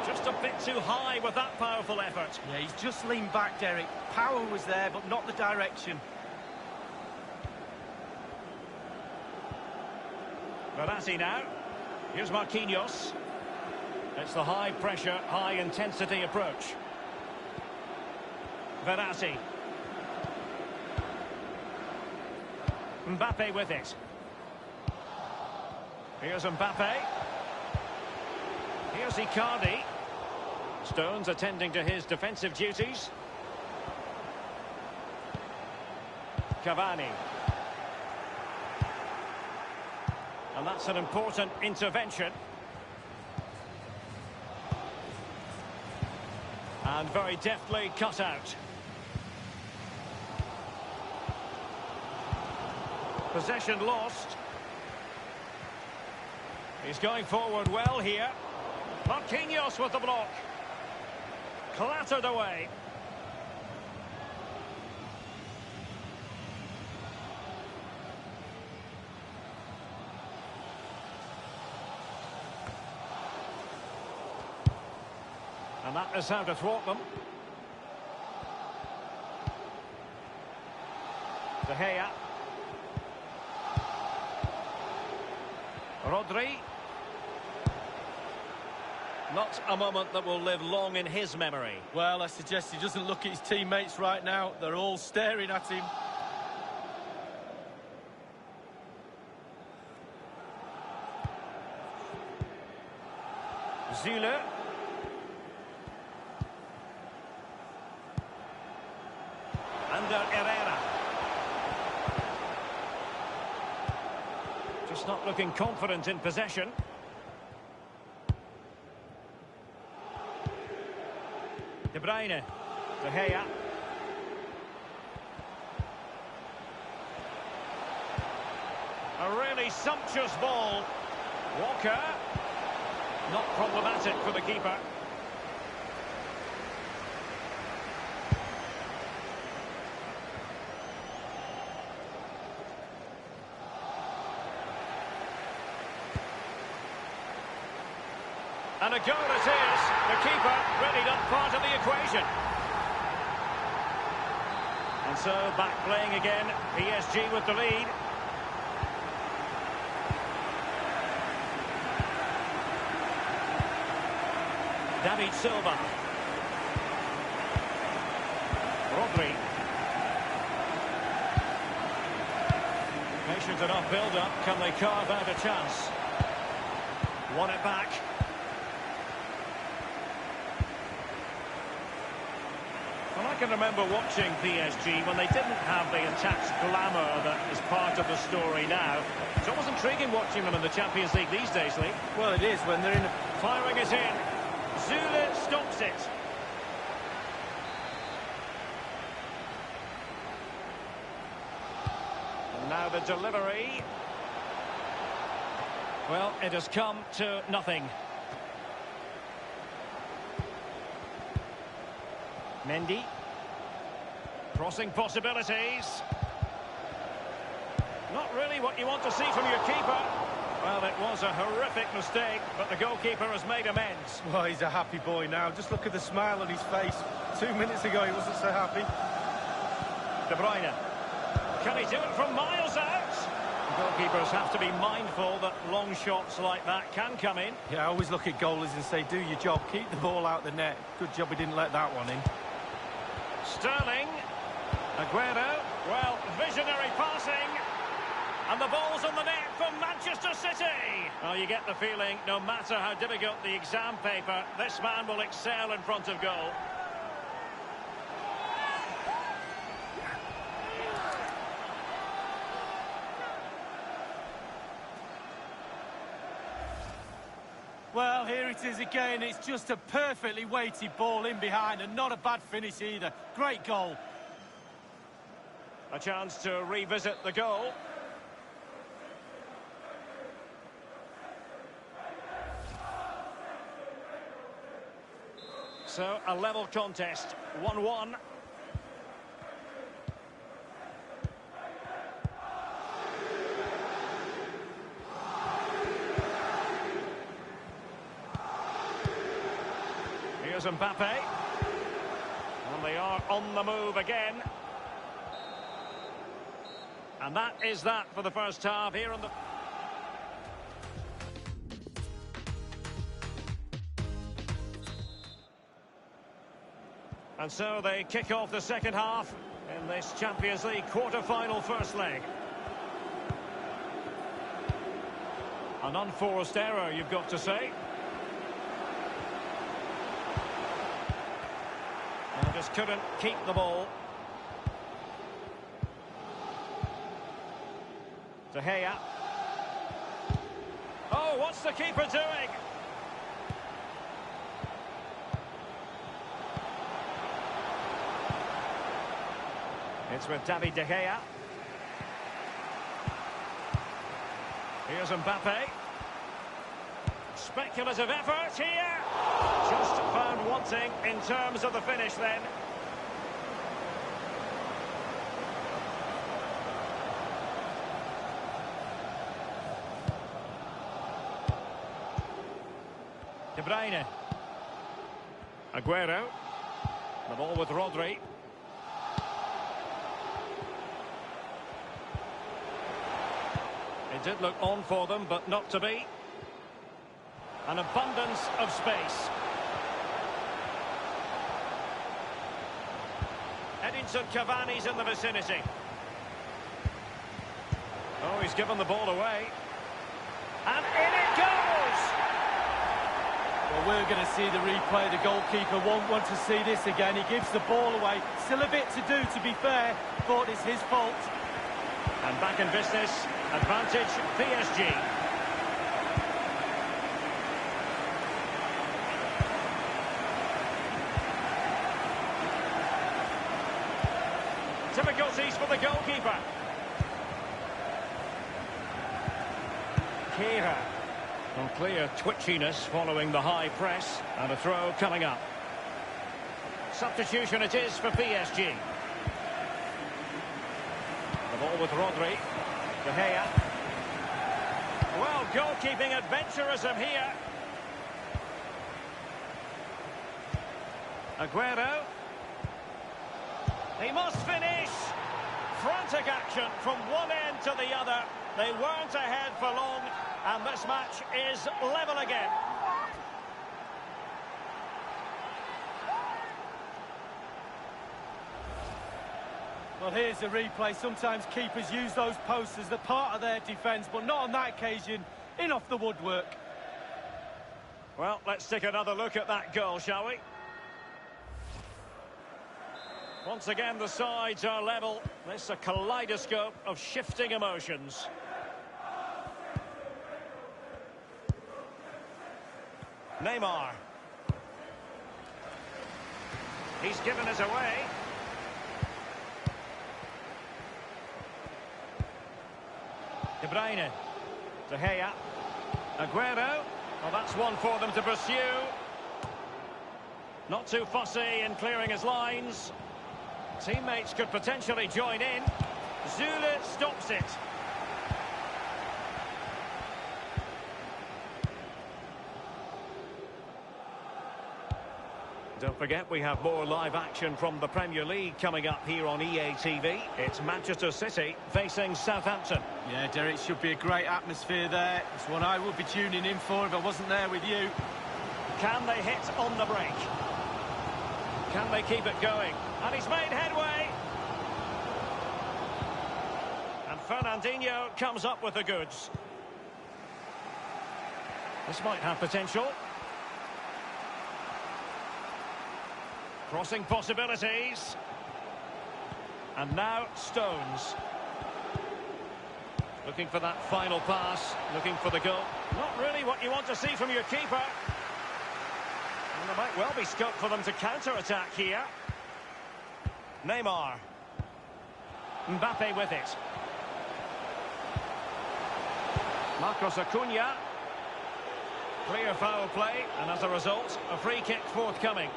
Just a bit too high with that powerful effort. Yeah, he's just leaned back, Derek. Power was there, but not the direction. Verratti now. Here's Marquinhos. It's the high-pressure, high-intensity approach. Verratti. Mbappe with it. Here's Mbappe. Here's Icardi. Stones attending to his defensive duties. Cavani. And that's an important intervention. And very deftly cut out. Possession lost. He's going forward well here. Marquinhos with the block. Clattered away. And that is how to thwart them. De Gea. Rodri. Not a moment that will live long in his memory. Well, I suggest he doesn't look at his teammates right now. They're all staring at him. Zule. Under Herrera. Just not looking confident in possession. De Bruyne. De Gea. A really sumptuous ball. Walker. Not problematic for the keeper. And a goal it is. The keeper really not part of the equation. And so back playing again. PSG with the lead. David Silva. Rodri. Patient enough build-up. Can they carve out a chance? Won it back. Well, I can remember watching PSG when they didn't have the attached glamour that is part of the story now. It's almost intriguing watching them in the Champions League these days, Lee. Well, it is when they're in. Firing it in. Zule stops it. And now the delivery. Well, it has come to nothing. Mendy. Crossing possibilities. Not really what you want to see from your keeper. Well, it was a horrific mistake, but the goalkeeper has made amends. Well, he's a happy boy now. Just look at the smile on his face. 2 minutes ago, he wasn't so happy. De Bruyne. Can he do it from miles out? Goalkeepers have to be mindful that long shots like that can come in. Yeah, I always look at goalies and say, do your job, keep the ball out the net. Good job he didn't let that one in. Sterling. Aguero. Well, visionary passing. And the ball's on the net for Manchester City. Well, you get the feeling, no matter how difficult the exam paper, this man will excel in front of goal. Well, here it is again. It's just a perfectly weighted ball in behind and not a bad finish either. Great goal. A chance to revisit the goal. So, a level contest, 1-1. Here's Mbappe. And they are on the move again. And that is that for the first half here on the... And so they kick off the second half in this Champions League quarter-final first leg. An unforced error, you've got to say. And just couldn't keep the ball. De Gea. Oh, what's the keeper doing? It's with David De Gea. Here's Mbappe. Speculative effort here. Just found wanting in terms of the finish then. De Bruyne. Aguero. The ball with Rodri. It did look on for them, but not to be. An abundance of space. Edinson Cavani's in the vicinity. Oh, he's given the ball away. And in it goes! Well, we're going to see the replay. The goalkeeper won't want to see this again. He gives the ball away. Still a bit to do, to be fair, but it's his fault. And back in business. Advantage PSG. Difficulties for the goalkeeper. Kehrer. Clear twitchiness following the high press, and a throw coming up. Substitution it is for PSG. The ball with Rodri. De Gea. Well, goalkeeping adventurism here. Aguero. He must finish. Frantic action from one end to the other. They weren't ahead for long, and this match is level again. Well, here's a replay. Sometimes keepers use those posts as the part of their defence, but not on that occasion. In off the woodwork. Well, let's take another look at that goal, shall we? Once again, the sides are level. This is a kaleidoscope of shifting emotions. Neymar. He's given us away. De Bruyne. De Gea. Aguero. Well, that's one for them to pursue. Not too fussy in clearing his lines. Teammates could potentially join in. Zule stops it. Don't forget, we have more live action from the Premier League coming up here on EA TV. It's Manchester City facing Southampton. Yeah, Derek, should be a great atmosphere there. It's one I would be tuning in for if I wasn't there with you. Can they hit on the break? Can they keep it going? And he's made headway. And Fernandinho comes up with the goods. This might have potential. Crossing possibilities. And now Stones. Looking for that final pass. Looking for the goal. Not really what you want to see from your keeper. And there might well be scope for them to counter-attack here. Neymar. Mbappe with it. Marcos Acuna. Clear foul play, and as a result, a free kick forthcoming.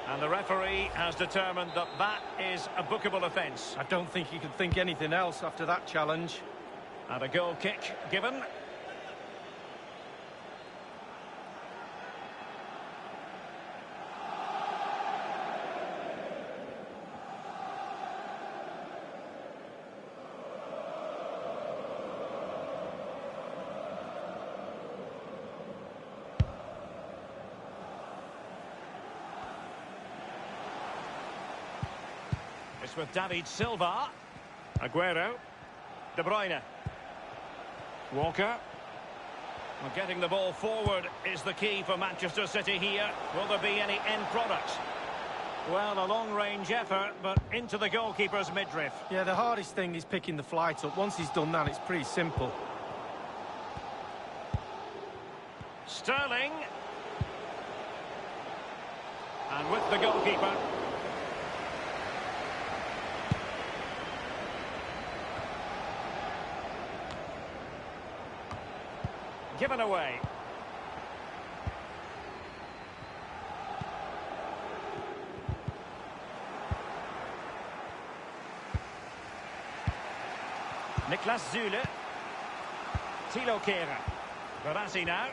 And the referee has determined that that is a bookable offence. I don't think he could think anything else after that challenge. And a goal kick given. It's with David Silva. Aguero. De Bruyne. Walker. Well, getting the ball forward is the key for Manchester City here. Will there be any end product? Well, a long-range effort, but into the goalkeeper's midriff. Yeah, the hardest thing is picking the flight up. Once he's done that, it's pretty simple. Sterling. And with the goalkeeper. Given away. Niklas Zule. Thilo Kehrer. Verratti now.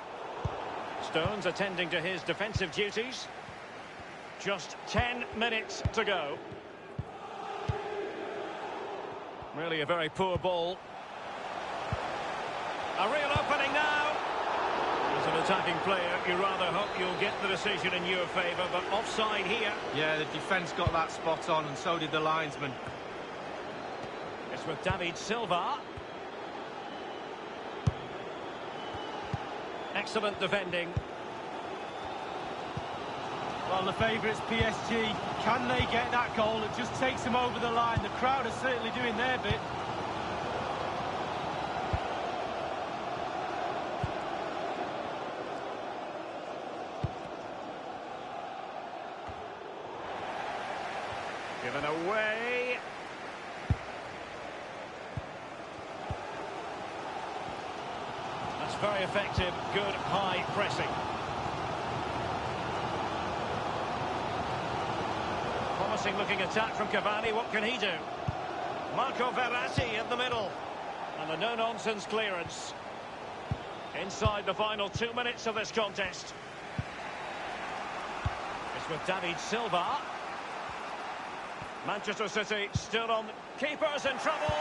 Stones attending to his defensive duties. Just 10 minutes to go. Really a very poor ball. A real opening now. As an attacking player, you rather hope you'll get the decision in your favour, but offside here. Yeah, the defence got that spot on, and so did the linesman. It's with David Silva. Excellent defending. Well, the favourites, PSG. Can they get that goal? It just takes them over the line. The crowd are certainly doing their bit. Given away. That's very effective. Good high pressing. Promising looking attack from Cavani. What can he do? Marco Verratti in the middle. And a no-nonsense clearance. Inside the final 2 minutes of this contest. It's with David Silva. Manchester City still on. Keeper's in trouble.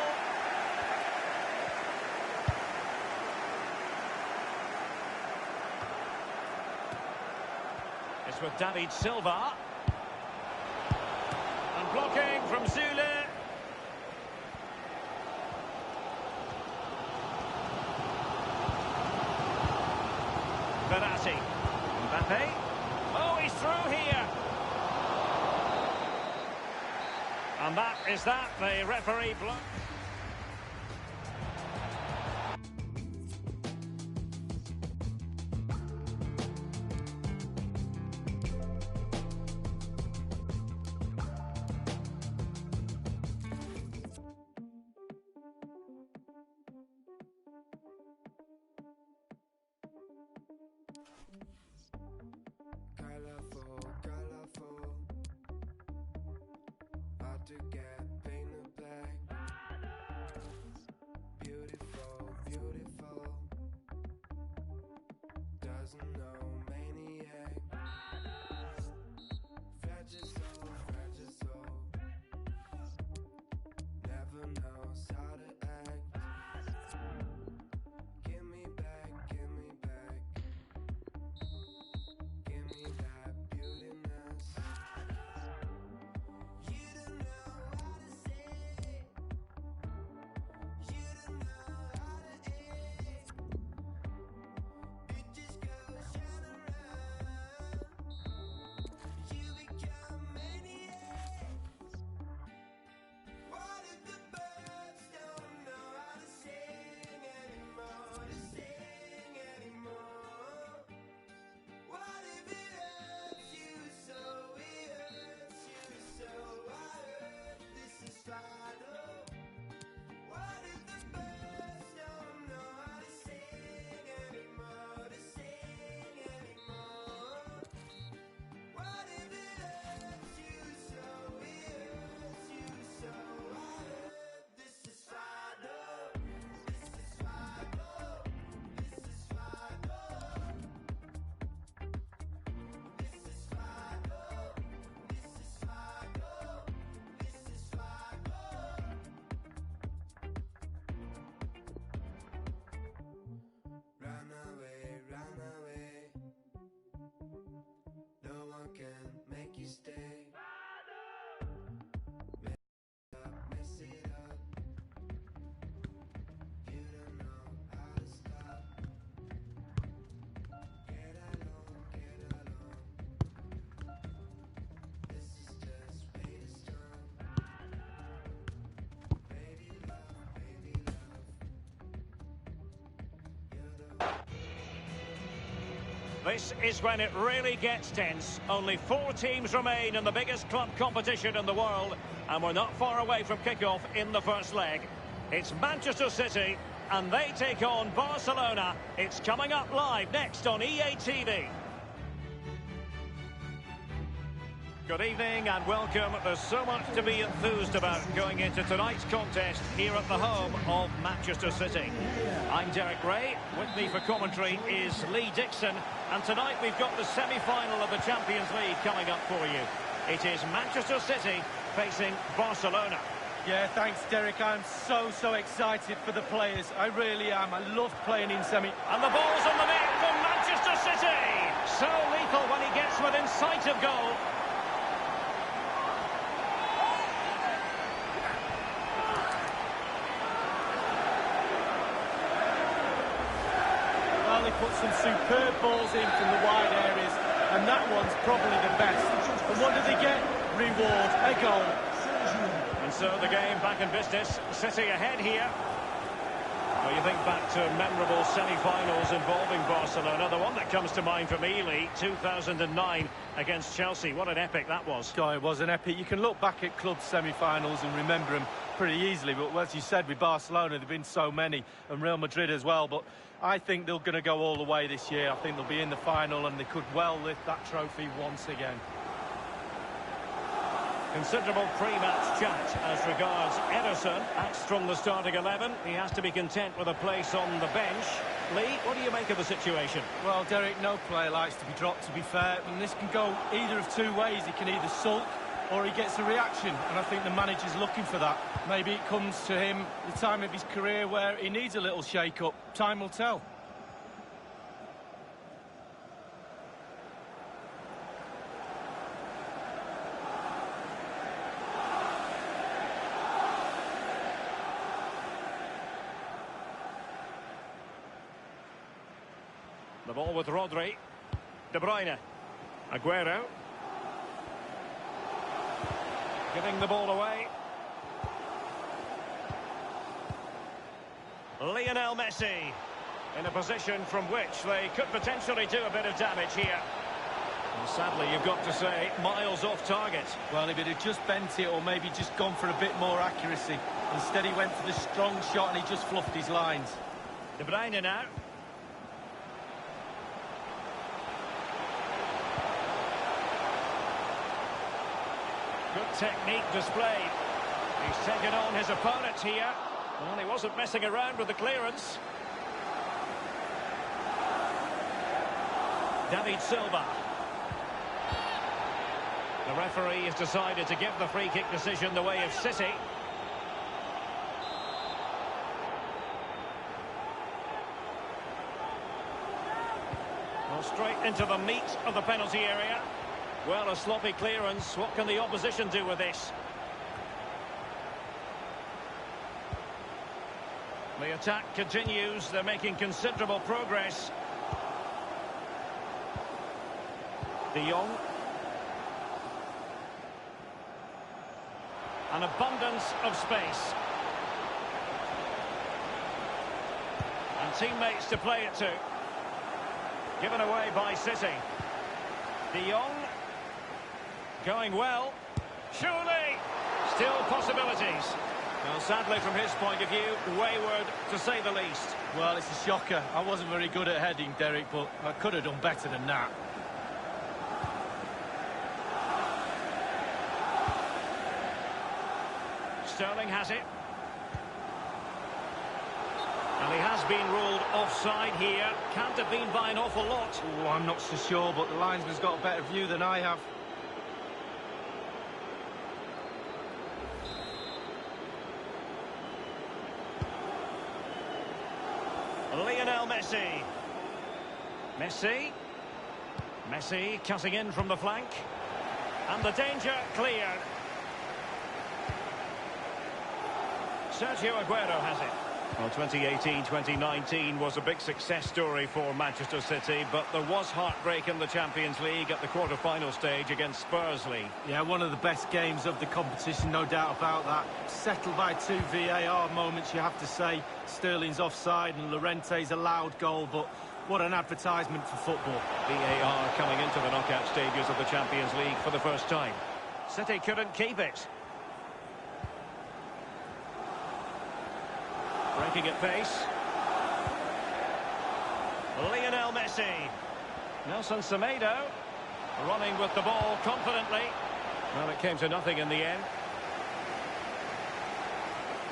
It's with David Silva. And blocking from Zule. Verratti. Mbappe. Oh, he's through here. And that is that. The referee blocked. To get painted black. Beautiful, beautiful. Doesn't know maniac. Fragile soul, fragile soul. Never knows how to act. Give me back, give me back. Give me that beautiness. This is when it really gets tense. Only 4 teams remain in the biggest club competition in the world, and we're not far away from kickoff in the first leg. It's Manchester City, and they take on Barcelona. It's coming up live next on EA TV. Good evening and welcome. There's so much to be enthused about going into tonight's contest here at the home of Manchester City. I'm Derek Ray. With me for commentary is Lee Dixon. And tonight we've got the semi-final of the Champions League coming up for you. It is Manchester City facing Barcelona. Yeah, thanks, Derek. I'm so excited for the players. I really am. I love playing in semi. And the ball's on the net for Manchester City. So lethal when he gets within sight of goal. Well, he put some superb balls in from the wide areas, and that one's probably the best. And what did they get? Reward, a goal. And so the game back in business. City ahead here. Well, you think back to memorable semi-finals involving Barcelona. The one that comes to mind for me, Lee, 2009 against Chelsea. What an epic that was. God, it was an epic. You can look back at club semi-finals and remember them pretty easily. But as you said, with Barcelona, there have been so many, and Real Madrid as well. But I think they're going to go all the way this year. I think they'll be in the final, and they could well lift that trophy once again. Considerable pre-match chat as regards Ederson. Axed from the starting 11. He has to be content with a place on the bench. Lee, what do you make of the situation? Well, Derek, no player likes to be dropped, to be fair. And this can go either of two ways. He can either sulk or he gets a reaction. And I think the manager's looking for that. Maybe it comes to him the time of his career where he needs a little shake-up. Time will tell. The ball with Rodri. De Bruyne. Aguero. Giving the ball away. Lionel Messi. In a position from which they could potentially do a bit of damage here. And sadly, you've got to say, miles off target. Well, if it had just bent it or maybe just gone for a bit more accuracy. Instead, he went for the strong shot and he just fluffed his lines. De Bruyne now. Good technique displayed. He's taken on his opponent here. Well, he wasn't messing around with the clearance. David Silva. The referee has decided to give the free kick decision the way of City. Well, straight into the meat of the penalty area. Well, a sloppy clearance. What can the opposition do with this? The attack continues. They're making considerable progress. De Jong. An abundance of space. And teammates to play it to. Given away by City. De Jong. Going well. Surely. Still possibilities. Well, sadly, from his point of view, wayward, to say the least. Well, it's a shocker. I wasn't very good at heading, Derek, but I could have done better than that. Sterling has it. And he has been ruled offside here. Can't have been by an awful lot. Oh, I'm not so sure, but the linesman's got a better view than I have. Lionel Messi. Messi cutting in from the flank. And the danger cleared. Sergio Aguero has it. Well, 2018-2019 was a big success story for Manchester City, but there was heartbreak in the Champions League at the quarter-final stage against Spurs, Lee. Yeah, one of the best games of the competition, no doubt about that. Settled by 2 VAR moments, you have to say. Sterling's offside and Llorente's allowed goal, but what an advertisement for football. VAR coming into the knockout stages of the Champions League for the first time. City couldn't keep it. Breaking at pace. Lionel Messi. Nelson Semedo running with the ball confidently. Well, it came to nothing in the end.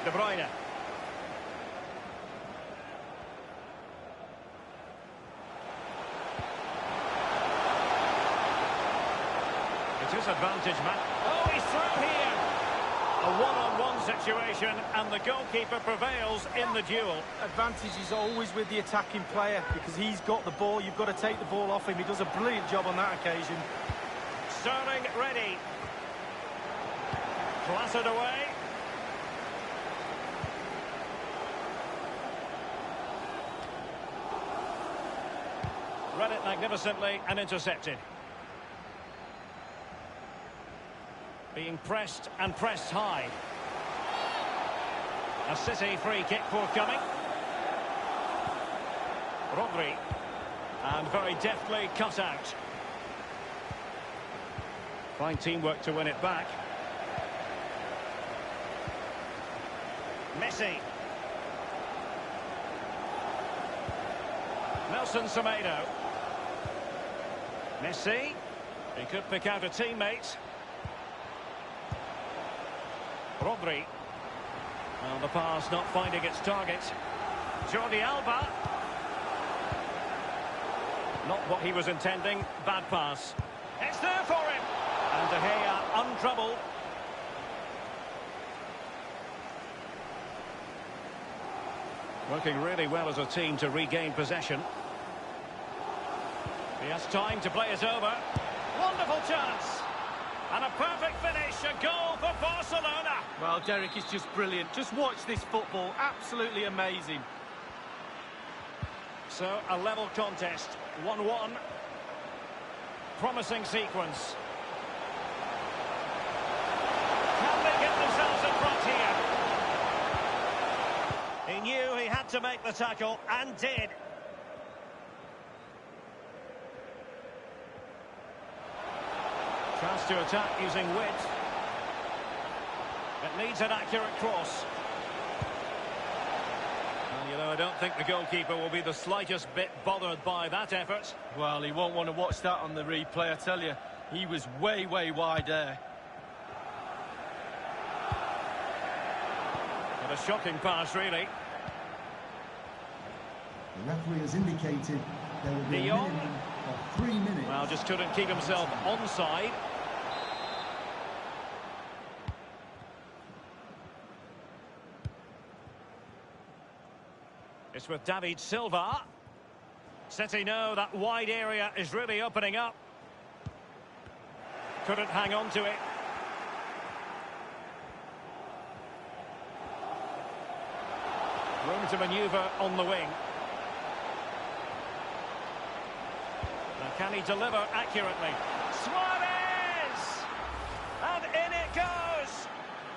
De Bruyne. It is advantage, man. Oh, he's through here. A one-on-one situation, and the goalkeeper prevails in the duel. Advantage is always with the attacking player, because he's got the ball. You've got to take the ball off him. He does a brilliant job on that occasion. Sterling ready. Clattered away. Read it magnificently and intercepted. Being pressed and pressed high. A City free kick forthcoming. Rodri. And very deftly cut out. Fine teamwork to win it back. Messi. Nelson Semedo. Messi. He could pick out a teammate. Rodri. Well, the pass not finding its target. Jordi Alba. Not what he was intending. Bad pass. It's there for him. And De Gea untroubled. Working really well as a team to regain possession. He has time to play it over. Wonderful chance. And a perfect finish. A goal for Barcelona. Well, Derek is just brilliant. Just watch this football. Absolutely amazing. So, a level contest. 1-1. Promising sequence. Can they get themselves in front here? He knew he had to make the tackle, and did. Chance to attack using width. It needs an accurate cross. Well, you know, I don't think the goalkeeper will be the slightest bit bothered by that effort. Well, he won't want to watch that on the replay, I tell you. He was way, way wide there. But a shocking pass, really. The referee has indicated there will be a minimum of 3 minutes. Well, just couldn't keep himself onside. It's with David Silva. City know that wide area is really opening up. Couldn't hang on to it. Room to manoeuvre on the wing. Now, can he deliver accurately? Suarez! And in it goes!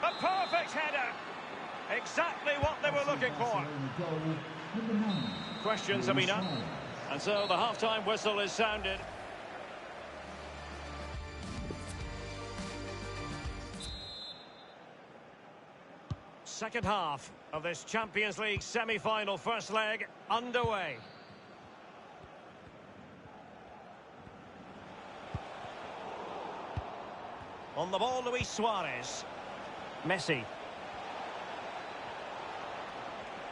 A perfect header! Exactly what they were looking for. Questions have been up. And so the half-time whistle is sounded. Second half of this Champions League semi-final first leg underway. On the ball, Luis Suarez. Messi.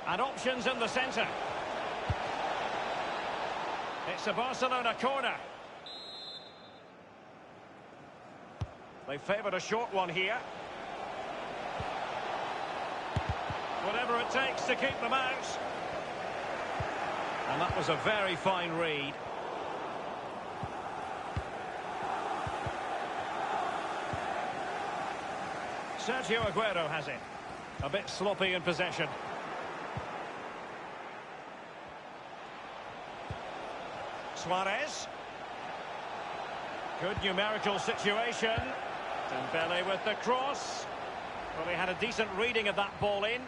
And options in the centre. It's a Barcelona corner. They favoured a short one here. Whatever it takes to keep them out. And that was a very fine read. Sergio Aguero has it. A bit sloppy in possession. Suarez. Good numerical situation. Dembele with the cross. Well, he had a decent reading of that ball in.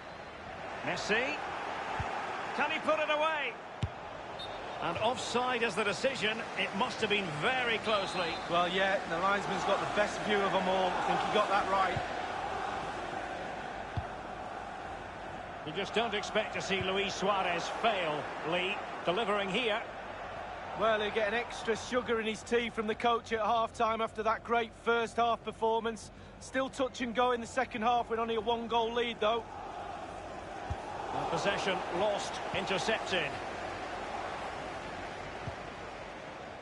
Messi. Can he put it away? And offside is the decision. It must have been very closely. Well, yeah, the linesman's got the best view of them all. I think he got that right. You just don't expect to see Luis Suarez fail, Lee, delivering here. Well, he'll get an extra sugar in his tea from the coach at half-time after that great first-half performance. Still touch and go in the second half with only a one-goal lead, though. And possession lost, intercepted.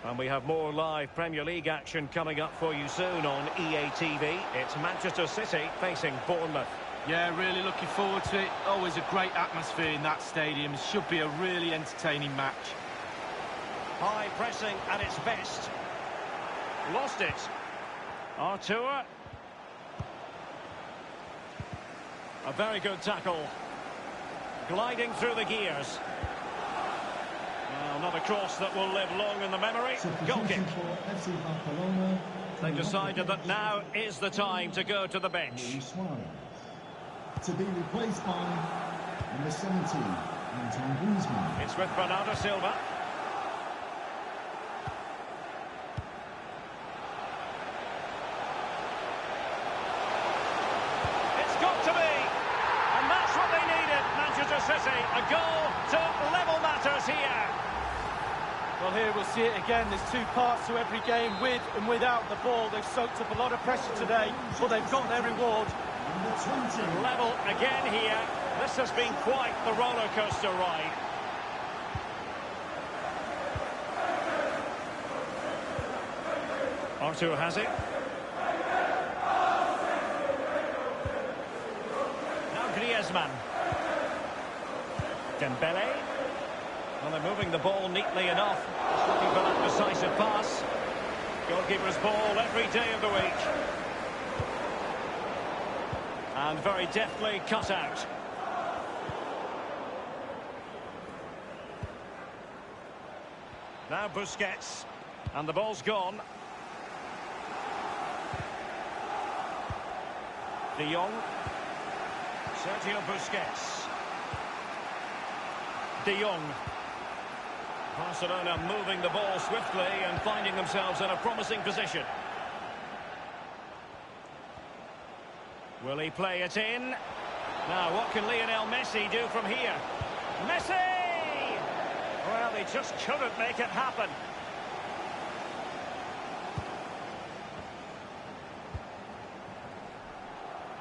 And we have more live Premier League action coming up for you soon on EA TV. It's Manchester City facing Bournemouth. Yeah, really looking forward to it. Always a great atmosphere in that stadium. It should be a really entertaining match. High pressing at its best. Lost it. Artur. A very good tackle. Gliding through the gears. Well, not a cross that will live long in the memory. Goal kick. They decided that now is the time to go to the bench. To be replaced by number 17, Antoine Griezmann. It's with Bernardo Silva. It's got to be! And that's what they needed, Manchester City. A goal to level matters here. Well, here we'll see it again. There's two parts to every game, with and without the ball. They've soaked up a lot of pressure today, but they've got their reward. Number 20. Level again here. This has been quite the roller coaster ride. Arthur has it. Now Griezmann. Dembele. Well, they're moving the ball neatly enough. Just looking for that decisive pass. Goalkeeper's ball every day of the week. And very deftly cut out. Now Busquets. And the ball's gone. De Jong. Sergio Busquets. De Jong. Barcelona moving the ball swiftly and finding themselves in a promising position. Will he play it in? Now, what can Lionel Messi do from here? Messi! Well, he just couldn't make it happen.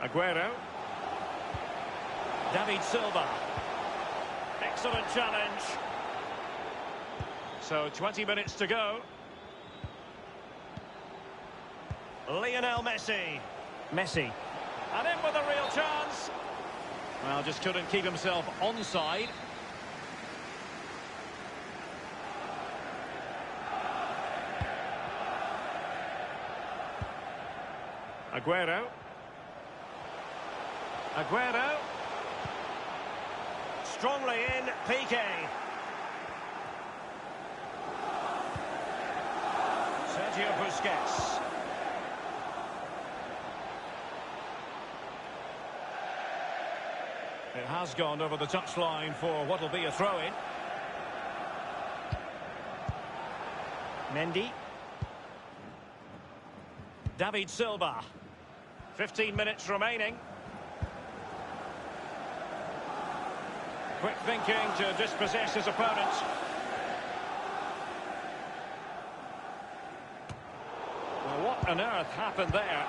Aguero. David Silva. Excellent challenge. So 20 minutes to go. Lionel Messi. Messi. And in with a real chance. Well, just couldn't keep himself onside. Aguero. Aguero. Strongly in, Piqué. Sergio Busquets. It has gone over the touchline for what will be a throw-in. Mendy. David Silva. 15 minutes remaining. Quick thinking to dispossess his opponent. Well, what on earth happened there?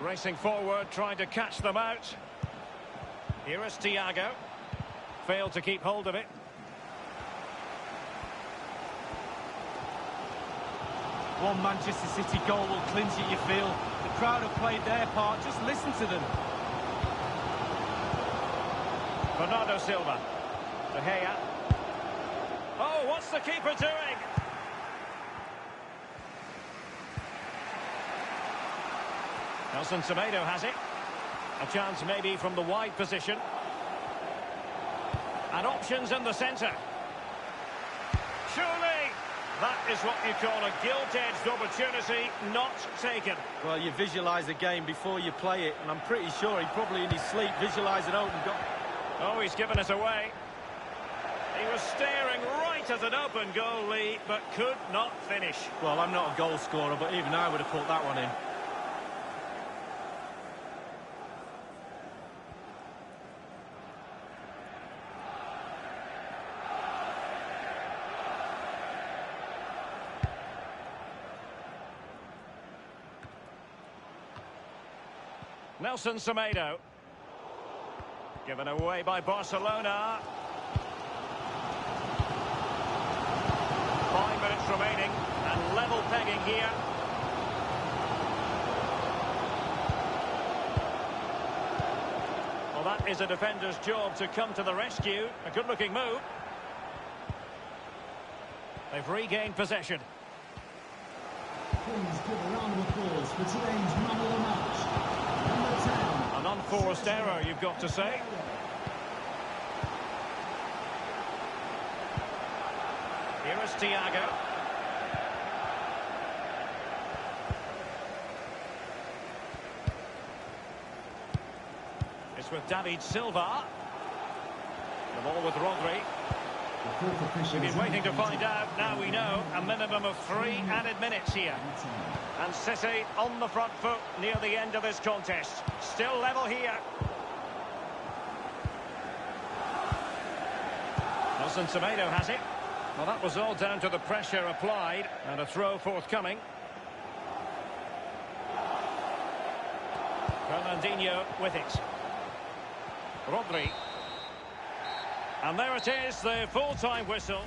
Racing forward, trying to catch them out. Here is Thiago. Failed to keep hold of it. One Manchester City goal will clinch it, you feel. The crowd have played their part. Just listen to them. Bernardo Silva. De Gea. Oh, what's the keeper doing? Nelson Semedo has it. A chance maybe from the wide position. And options in the centre. Surely, that is what you call a gilt-edged opportunity not taken. Well, you visualise the game before you play it, and I'm pretty sure he probably in his sleep visualised it out and got... Oh, he's given it away. He was staring right at an open goalie, but could not finish. Well, I'm not a goal scorer, but even I would have put that one in. Nelson Semedo. Given away by Barcelona. 5 minutes remaining and level pegging here. Well, that is a defender's job to come to the rescue. A good-looking move. They've regained possession. Please give a round of applause for today's man of the match. Number 10. An unforced error, you've got to say. Here is Thiago. It's It's with David Silva. The ball with Rodri. We've been waiting to find out. Now we know a minimum of 3 added minutes here. And City on the front foot near the end of this contest. Still level here. Nelson Semedo has it. Well, that was all down to the pressure applied. And a throw forthcoming. Fernandinho with it. Rodri. And there it is, the full-time whistle.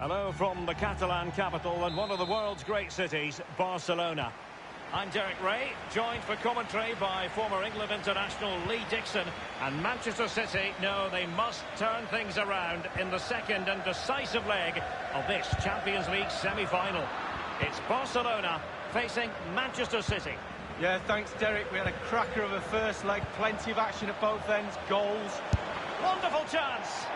Hello from the Catalan capital and one of the world's great cities, Barcelona. I'm Derek Ray, joined for commentary by former England international Lee Dixon. And Manchester City know they must turn things around in the second and decisive leg of this Champions League semi-final. It's Barcelona facing Manchester City. Yeah, thanks, Derek. We had a cracker of a first leg, plenty of action at both ends, goals. Wonderful chance!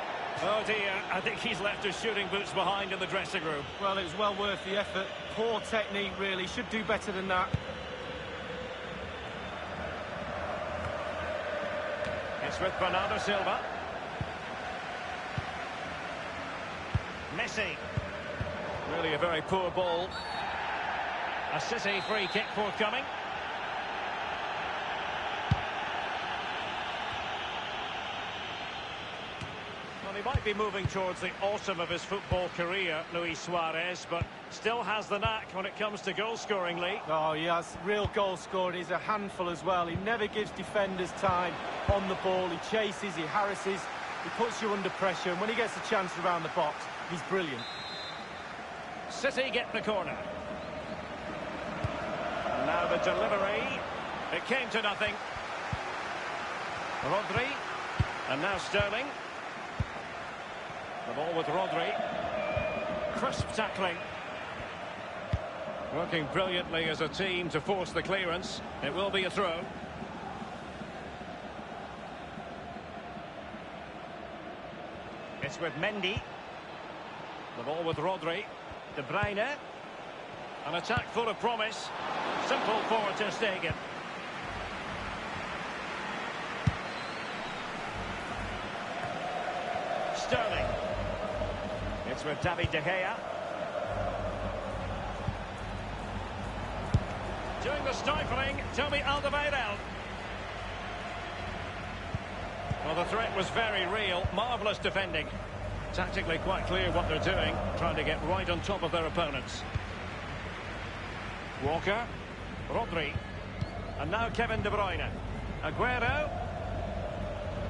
Oh dear, I think he's left his shooting boots behind in the dressing room. Well, it was well worth the effort. Poor technique, really. Should do better than that. It's with Bernardo Silva. Messi. Really a very poor ball. A City free kick forthcoming. He might be moving towards the autumn of his football career, Luis Suarez, but still has the knack when it comes to goal-scoring, Lee. Oh, he has real goal-scoring. He's a handful as well. He never gives defenders time on the ball. He chases, he harasses, he puts you under pressure, and when he gets a chance around the box, he's brilliant. City get the corner. And now the delivery. It came to nothing. Rodri. And now Sterling. The ball with Rodri. Crisp tackling. Working brilliantly as a team to force the clearance. It will be a throw. It's with Mendy. The ball with Rodri. De Bruyne. An attack full of promise. Simple for Ter Stegen. Sterling. It's with David De Gea. Doing the stifling, Toby Alderweireld. Well, the threat was very real. Marvellous defending. Tactically quite clear what they're doing, trying to get right on top of their opponents. Walker. Rodri. And now Kevin De Bruyne. Aguero.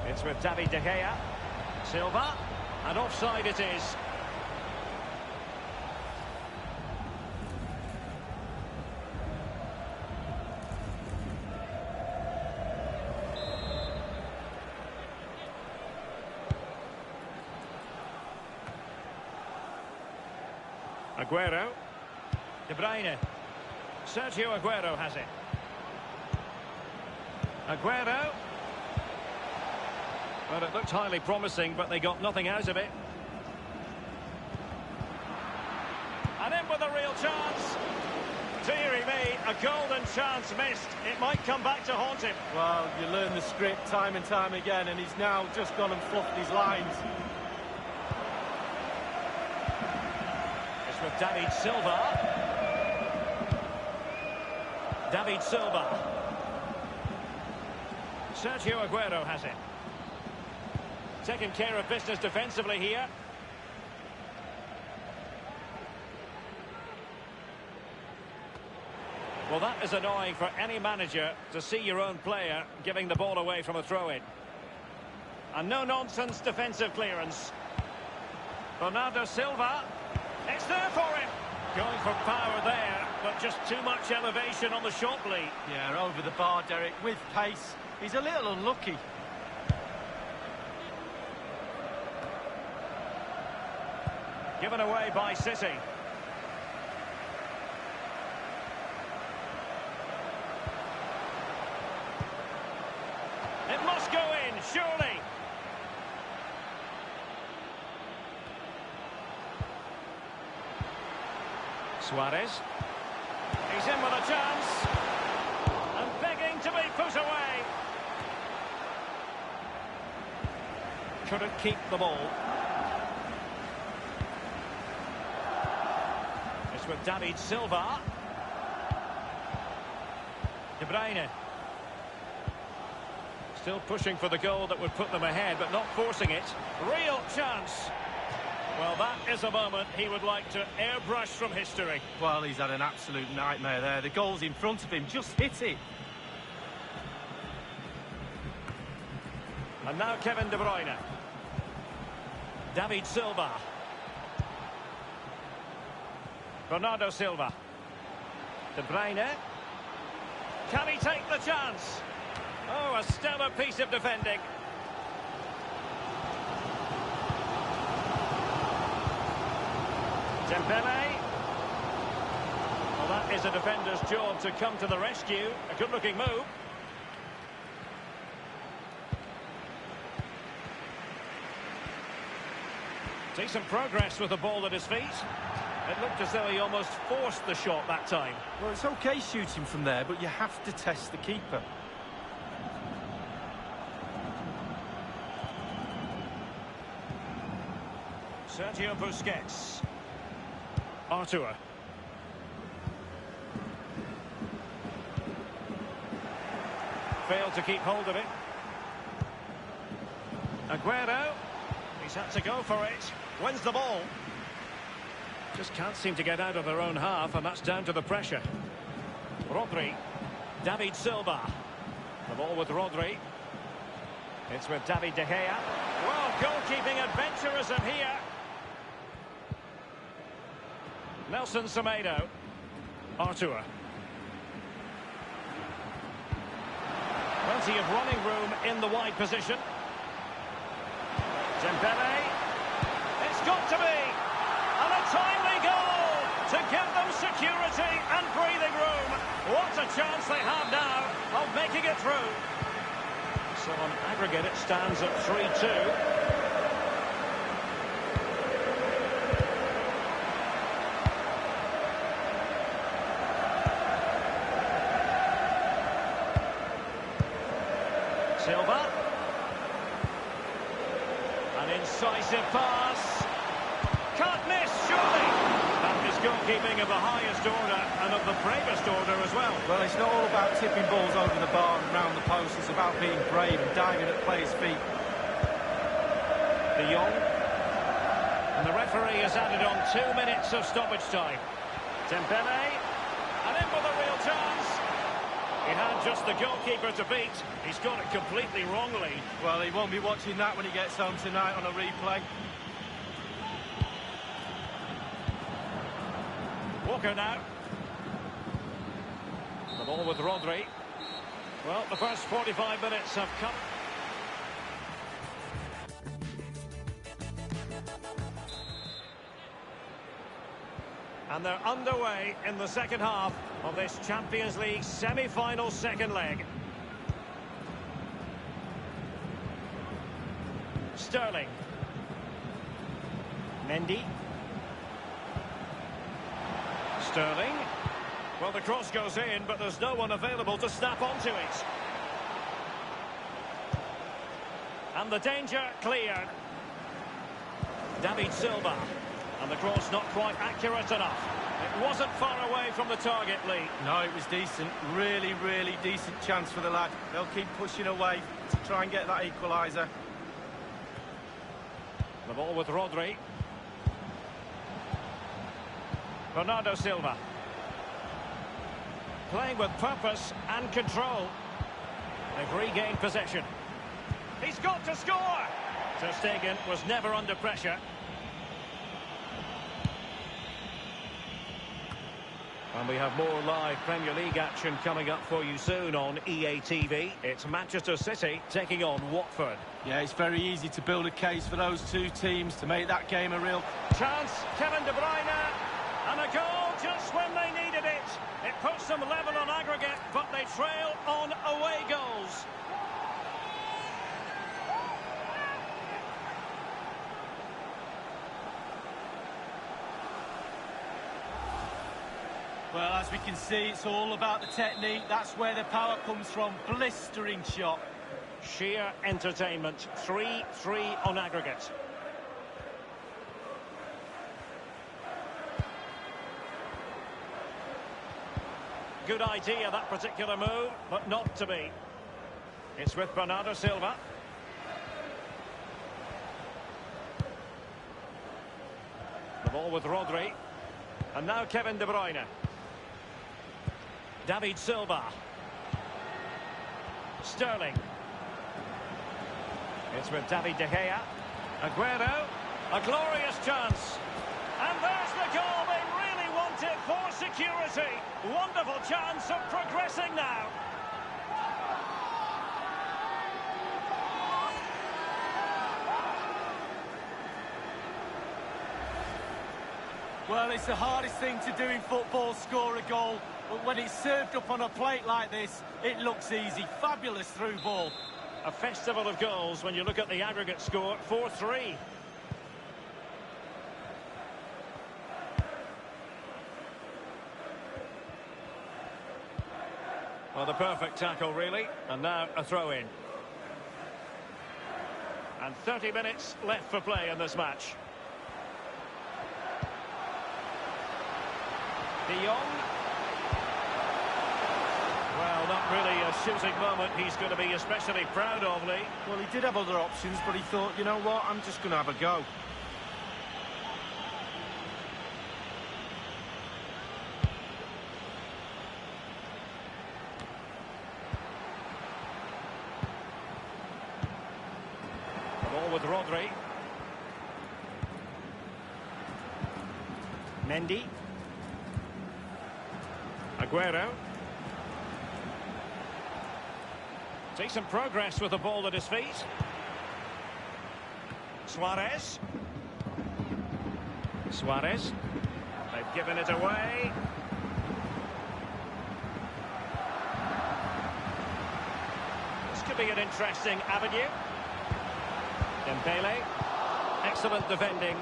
It's with David De Gea. Silva. And offside it is. Aguero. De Bruyne. Sergio Aguero has it. Aguero. Well, it looked highly promising, but they got nothing out of it. And in with a real chance. Deary me, a golden chance missed. It might come back to haunt him. Well, you learn the script time and time again, and he's now just gone and fluffed his lines. It's with David Silva. David Silva. Sergio Aguero has it. Taking care of business defensively here. Well, that is annoying for any manager to see your own player giving the ball away from a throw-in. And no-nonsense defensive clearance. Bernardo Silva. It's there for him. Going for power there, but just too much elevation on the short lead. Yeah, over the bar, Derek, with pace. He's a little unlucky. Given away by City. It must go in, surely. Suarez. He's in with a chance. And begging to be put away. Couldn't keep the ball. It's with David Silva. De Bruyne. Still pushing for the goal that would put them ahead, but not forcing it. Real chance. Well, that is a moment he would like to airbrush from history. Well, he's had an absolute nightmare there. The goal's in front of him, just hit it. And now Kevin De Bruyne. David Silva. Bernardo Silva. De Bruyne. Can he take the chance? Oh, a stellar piece of defending. Dembele. Well, that is a defender's job to come to the rescue. A good-looking move. Decent progress with the ball at his feet. It looked as though he almost forced the shot that time. Well, it's okay shooting from there, but you have to test the keeper. Sergio Busquets. Artur. Failed to keep hold of it. Aguero. He's had to go for it. Wins the ball. Just can't seem to get out of their own half, and that's down to the pressure. Rodri. David Silva. The ball with Rodri. It's with David De Gea. Well, goalkeeping adventurism here. Nelson Semedo. Artur. Plenty of running room in the wide position. Dembele. It's got to be. And a timely goal to give them security and breathing room. What a chance they have now of making it through. So on aggregate it stands at 3-2. Silva. An incisive pass. Can't miss, surely. That is goalkeeping of the highest order and of the bravest order as well. Well, it's not all about tipping balls over the bar and round the post. It's about being brave and diving at players' feet. De Jong. And the referee has added on 2 minutes of stoppage time. Dembele. And in with a real chance. He had just the goalkeeper to beat. He's got it completely wrongly. Well, he won't be watching that when he gets home tonight on a replay. Walker now. The ball with Rodri. Well, the first 45 minutes have come. And they're underway in the second half of this Champions League semi-final second leg. Sterling. Mendy. Sterling. Well, the cross goes in, but there's no one available to snap onto it. And the danger cleared. David Silva. And the cross not quite accurate enough. It wasn't far away from the target, Lee. No, it was decent. Really, really decent chance for the lad. They'll keep pushing away to try and get that equaliser. The ball with Rodri. Bernardo Silva. Playing with purpose and control. They've regained possession. He's got to score! Ter Stegen was never under pressure. And we have more live Premier League action coming up for you soon on EA TV. It's Manchester City taking on Watford. Yeah, it's very easy to build a case for those two teams to make that game a real chance. Kevin De Bruyne. And a goal just when they needed it. It puts them level on aggregate, but they trail on away goals. Well, as we can see, it's all about the technique. That's where the power comes from. Blistering shot. Sheer entertainment. 3-3 on aggregate. Good idea, that particular move, but not to be. It's with Bernardo Silva. The ball with Rodri. And now Kevin De Bruyne. David Silva. Sterling. It's with David De Gea. Aguero. A glorious chance. And there's the goal they really wanted for security. Wonderful chance of progressing now. Well, it's the hardest thing to do in football, score a goal. But when it's served up on a plate like this, it looks easy. Fabulous through ball. A festival of goals when you look at the aggregate score, 4-3. Well, the perfect tackle, really. And now a throw-in. And 30 minutes left for play in this match. De Jong. Well, not really a shooting moment he's going to be especially proud of, Lee. Well, he did have other options, but he thought, you know what, I'm just going to have a go. The ball with Rodri. Mendy. Aguero. Decent progress with the ball at his feet. Suarez. Suarez. They've given it away. This could be an interesting avenue. Dembele. Excellent defending.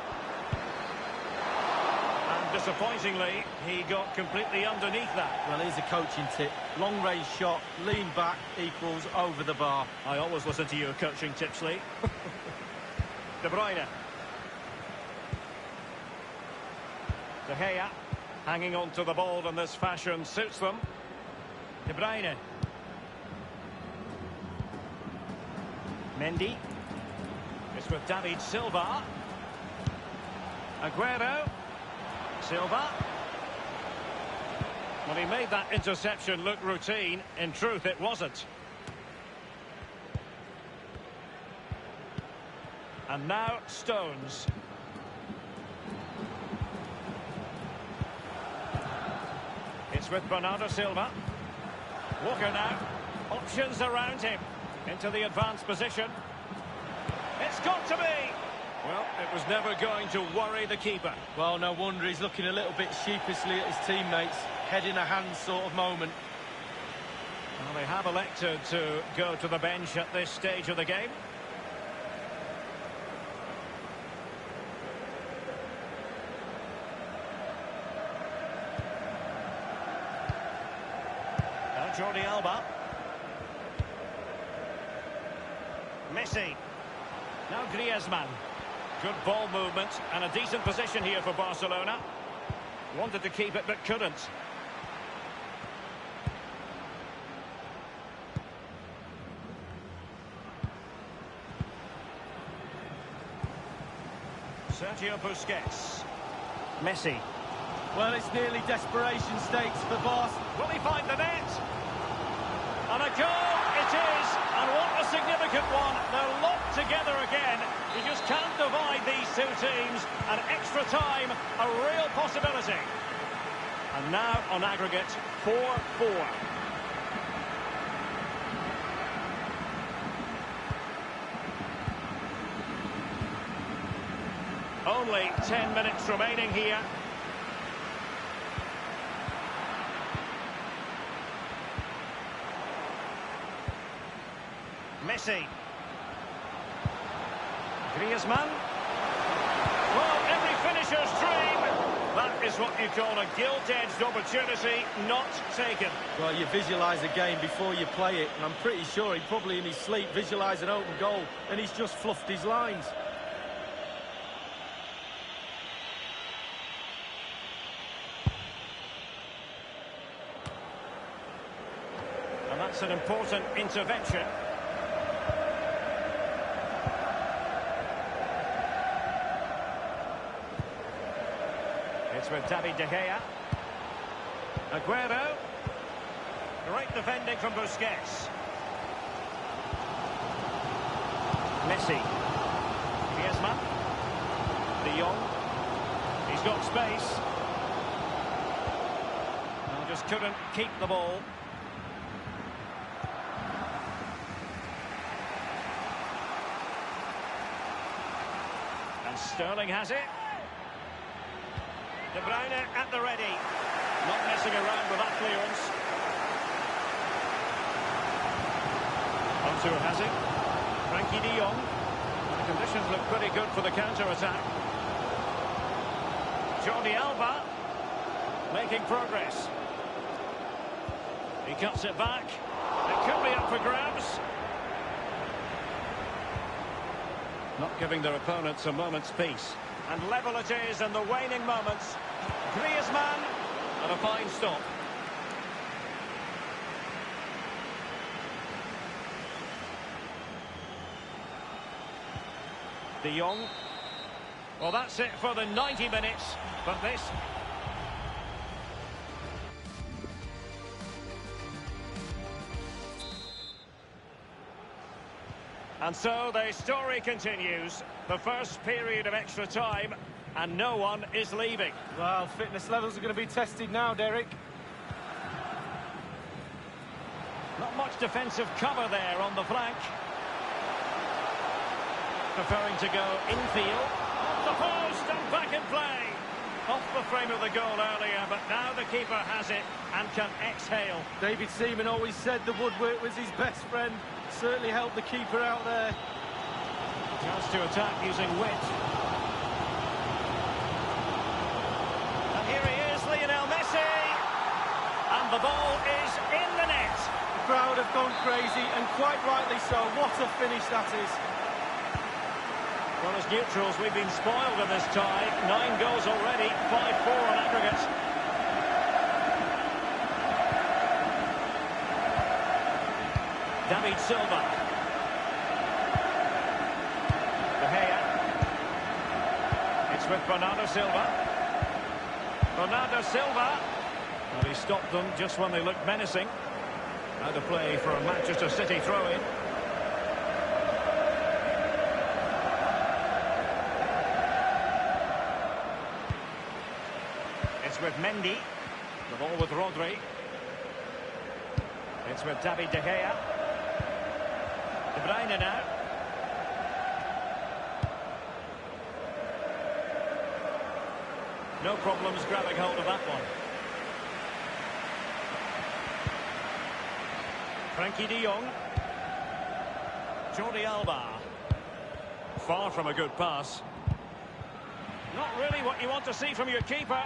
Disappointingly, he got completely underneath that. Well, here's a coaching tip. Long range shot, lean back equals over the bar. I always listen to your coaching tips, Lee. De Bruyne. De Gea hanging on to the ball in this fashion suits them. De Bruyne. Mendy. It's with David Silva. Aguero. Silva. Well, he made that interception look routine. In truth, it wasn't. And now Stones. It's with Bernardo Silva. Walker now. Options around him. Into the advanced position. It's got to be. Well, it was never going to worry the keeper. Well, no wonder he's looking a little bit sheepishly at his teammates. Head in a hand sort of moment. Well, they have elected to go to the bench at this stage of the game. Now Jordi Alba. Messi. Now Griezmann. Good ball movement and a decent position here for Barcelona. Wanted to keep it but couldn't. Sergio Busquets. Messi. Well, it's nearly desperation stakes for Barca. Will he find the net? And a goal it is, and what a significant one. They're locked together again. You just can't divide these two teams. And extra time, a real possibility. And now on aggregate, 4-4. Only 10 minutes remaining here. Messi. Griezmann. Well, every finisher's dream. That is what you call a gilt-edged opportunity not taken. Well, you visualise a game before you play it, and I'm pretty sure he probably in his sleep visualised an open goal, and he's just fluffed his lines. And that's an important intervention. It's with David De Gea. Aguero. Great defending from Busquets. Messi. Griezmann. De Jong. He's got space. Well, just couldn't keep the ball. And Sterling has it. De Bruyne at the ready. Not messing around with that clearance. Onto has it. Frankie de Jong. The conditions look pretty good for the counter-attack. Jordi Alba making progress. He cuts it back. It could be up for grabs. Not giving their opponents a moment's peace. And level it is in the waning moments. Griezmann, and a fine stop. De Jong. Well, that's it for the 90 minutes. But this... And so the story continues. The first period of extra time, and no one is leaving. Well, fitness levels are going to be tested now, Derek. Not much defensive cover there on the flank. Preferring to go infield. Off the post and back in play. Off the frame of the goal earlier, but now the keeper has it and can exhale. David Seaman always said the woodwork was his best friend. Certainly helped the keeper out there. Chance to attack using wit. And here he is, Lionel Messi. And the ball is in the net. The crowd have gone crazy, and quite rightly so. What a finish that is. Well, as neutrals, we've been spoiled in this tie. 9 goals already, 5-4 on aggregate. David Silva. De Gea. It's with Bernardo Silva. Bernardo Silva. Well, he stopped them just when they looked menacing. Now to play for a Manchester City throw-in. It's with Mendy. The ball with Rodri. It's with David De Gea. De Bruyne now. No problems grabbing hold of that one. Frankie de Jong. Jordi Alba. Far from a good pass. Not really what you want to see from your keeper.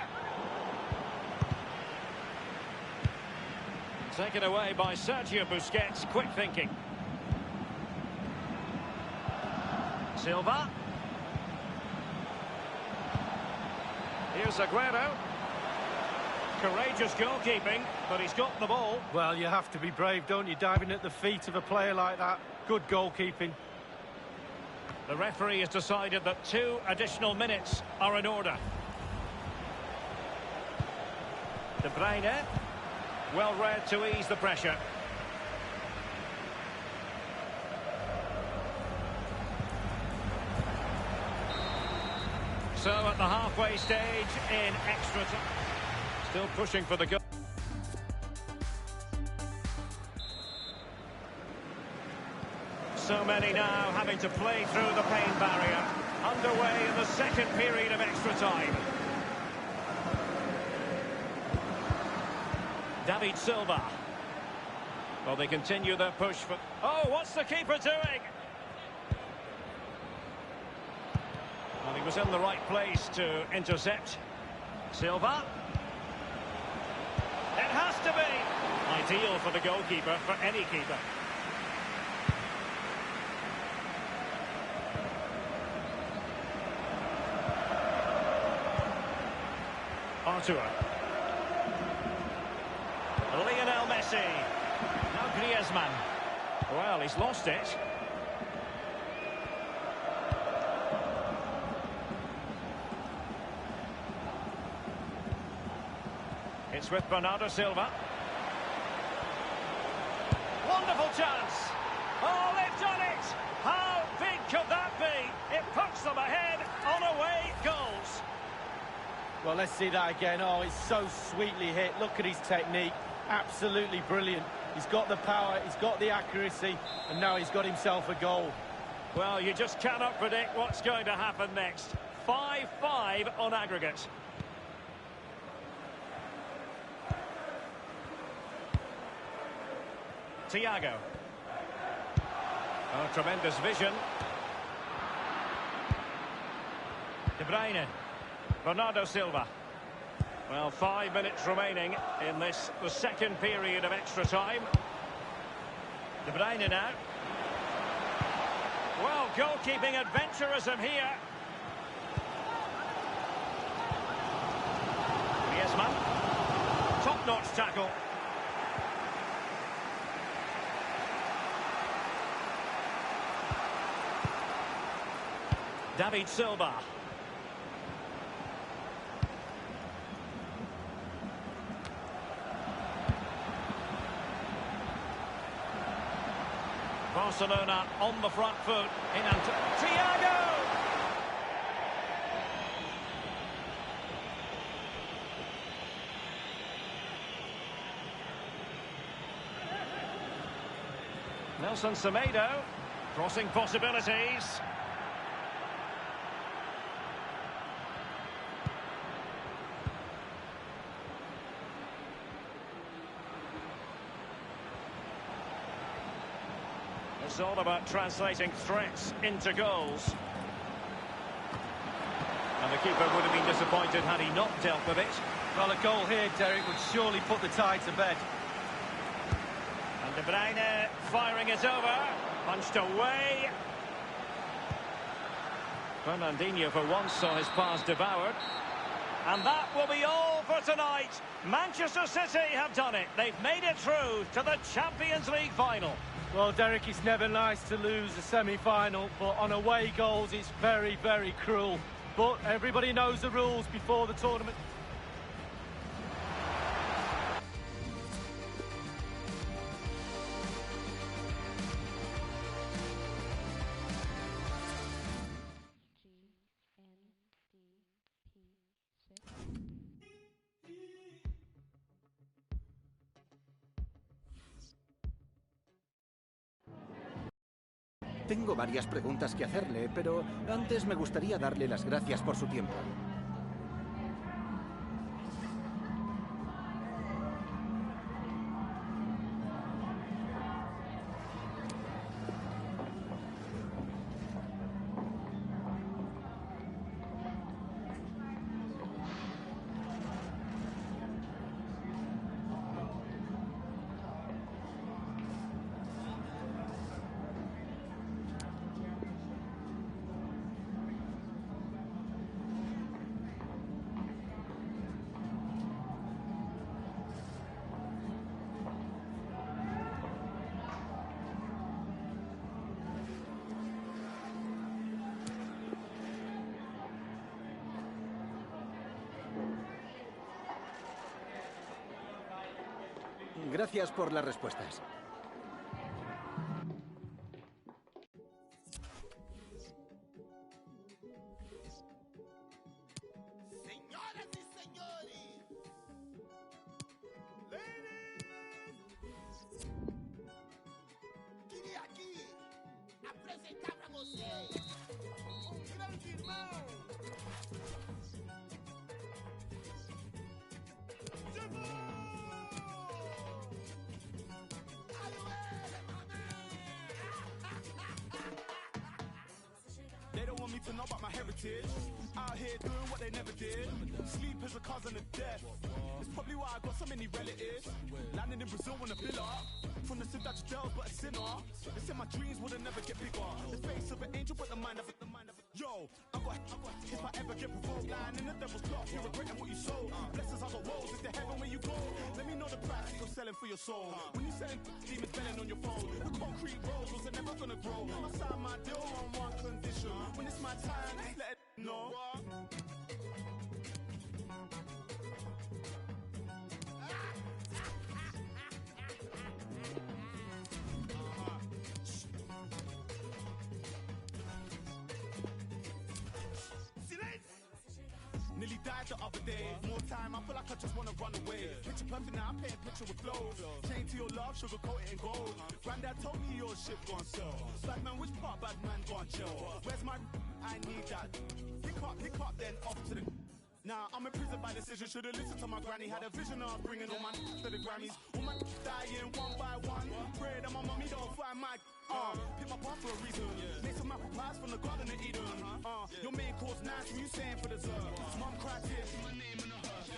Taken away by Sergio Busquets. Quick thinking. Silva. Here's Aguero. Courageous goalkeeping, but he's got the ball. Well, you have to be brave, don't you, diving at the feet of a player like that. Good goalkeeping. The referee has decided that 2 additional minutes are in order. De Bruyne. Well read to ease the pressure. So at the halfway stage in extra time. Still pushing for the goal. So many now having to play through the pain barrier. Underway in the second period of extra time. David Silva. Well, they continue their push for... Oh, what's the keeper doing? Well, he was in the right place to intercept. Silva. It has to be. Ideal for the goalkeeper, for any keeper. Artur. Lionel Messi. Now Griezmann. Well, he's lost it. It's with Bernardo Silva. Wonderful chance. Oh, they've done it. How big could that be? It puts them ahead on away goals. Well, let's see that again. Oh, it's so sweetly hit. Look at his technique. Absolutely brilliant. He's got the power, he's got the accuracy, and now he's got himself a goal. Well, you just cannot predict what's going to happen next. 5-5 on aggregate. Thiago. Oh, tremendous vision. De Bruyne. Bernardo Silva. Well, 5 minutes remaining in this, the second period of extra time. De Bruyne now. Well, goalkeeping adventurism here. Griezmann. Top-notch tackle. David Silva. Barcelona on the front foot in Thiago! Nelson Semedo, crossing possibilities. It's all about translating threats into goals. And the keeper would have been disappointed had he not dealt with it. Well, a goal here, Derek, would surely put the tie to bed. And De Bruyne firing it over. Punched away. Fernandinho for once saw his pass devoured. And that will be all for tonight. Manchester City have done it. They've made it through to the Champions League final. Well, Derek, it's never nice to lose a semi-final, but on away goals, it's very, very cruel. But everybody knows the rules before the tournament. Tengo varias preguntas que hacerle, pero antes me gustaría darle las gracias por su tiempo. Gracias por las respuestas. Señoras y señores, queria aqui apresentar pra vocês um grande irmão. They don't want me to know about my heritage. Out here doing what they never did. Sleep is a cousin of death. It's probably why I got so many relatives. Landing in Brazil on a villa. From the Dutch girls, but a sinner. They said my dreams would never get bigger. The face of an angel, but the mind of a yo. I got if I ever get provoked, lying in the devil's clock, you're regretting what you sold. Blessings are the woes, it's the heaven where you go. Let me know the price that you're selling for your soul. When you selling demons belling on your phone, the concrete roads was never gonna grow. I signed my deal on one condition. When it's my time, let it know. Nearly died the other day. More time, I feel like I just wanna run away. Picture perfect now, I'm painting picture with flow. Chain to your love, sugarcoat it in gold. Granddad told me your shit gone sell. Bad man, which part bad man gone chill? Where's my? I need that. Pick up, then off to the. Nah, I'm in prison by decision. Should've listened to my granny. Had a vision of bringing all my to the Grammys. All my dying one by one. Pray that my mommy don't find my. Pick my part for a reason. Make some apple pies from the Garden of Eden. Your main course nice, what you saying for dessert? Mom cried tears, see my name in the hearse.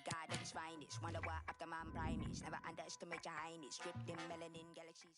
God at his finest, wonder what after man prime is. Never underestimate your highness, stripped in melanin galaxies.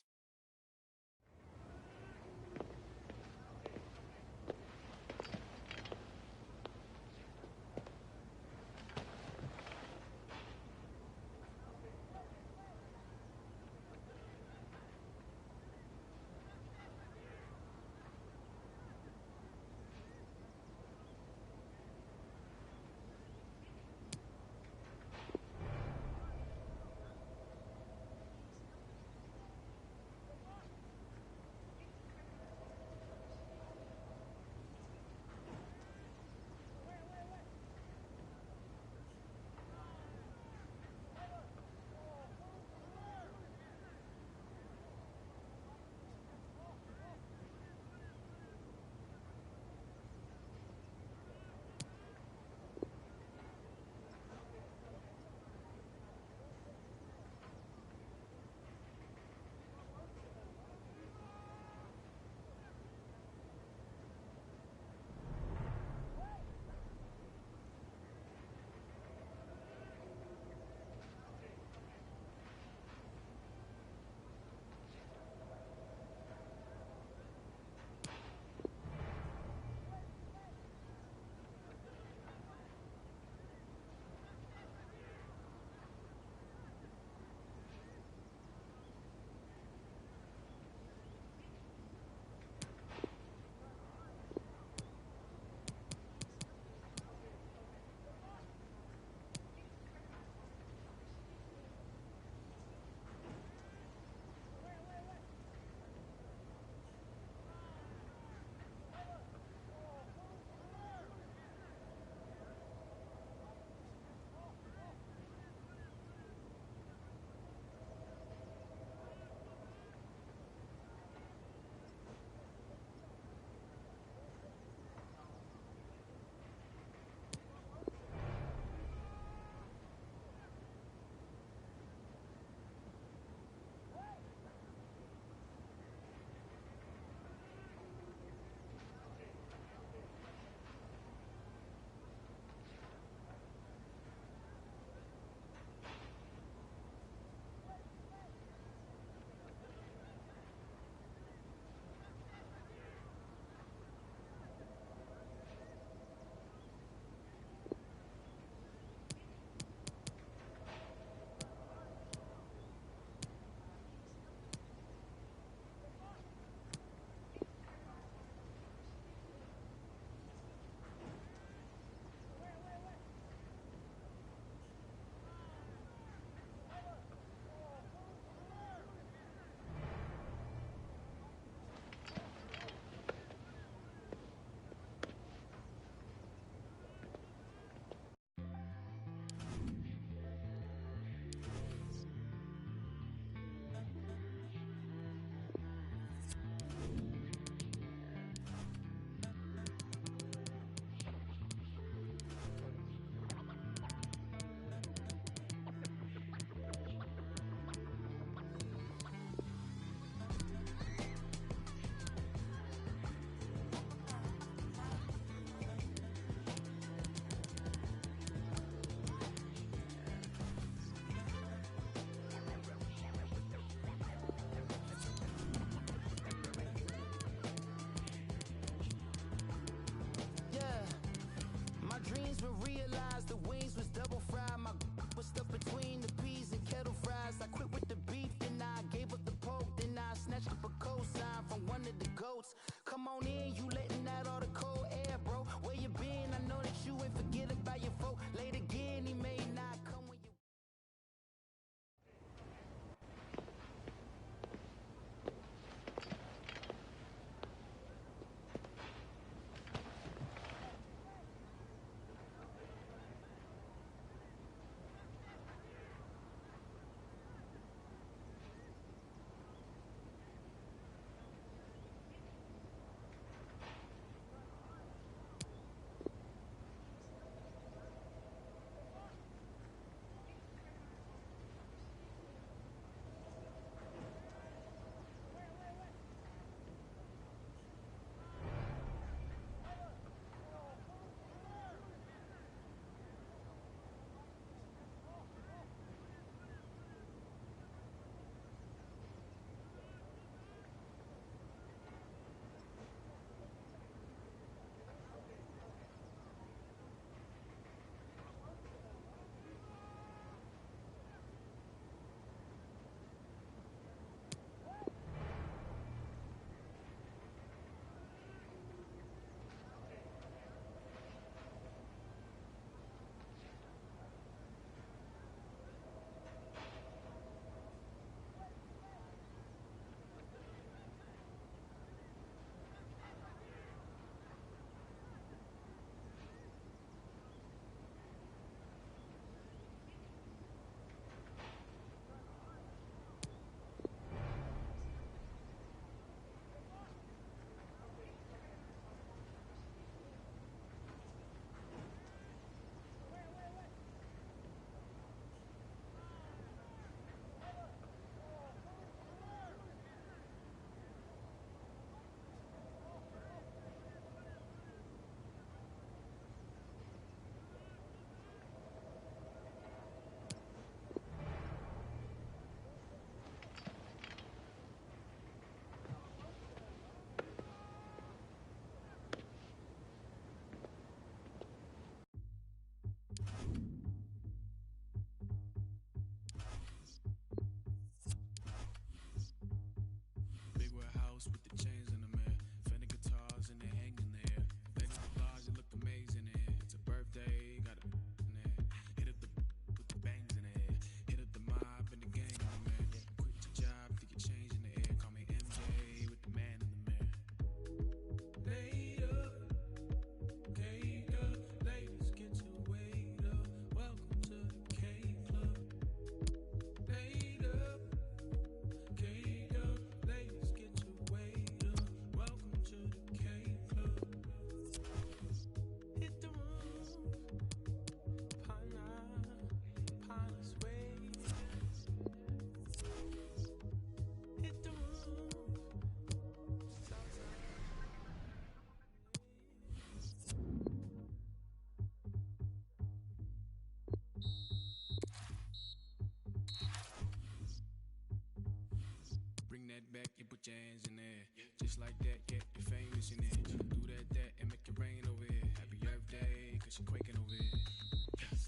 back, you put your hands in there. Just like that, yeah, you're famous in it. Do that, and make it rain over here. Happy Earth Day, cause you're quaking over here.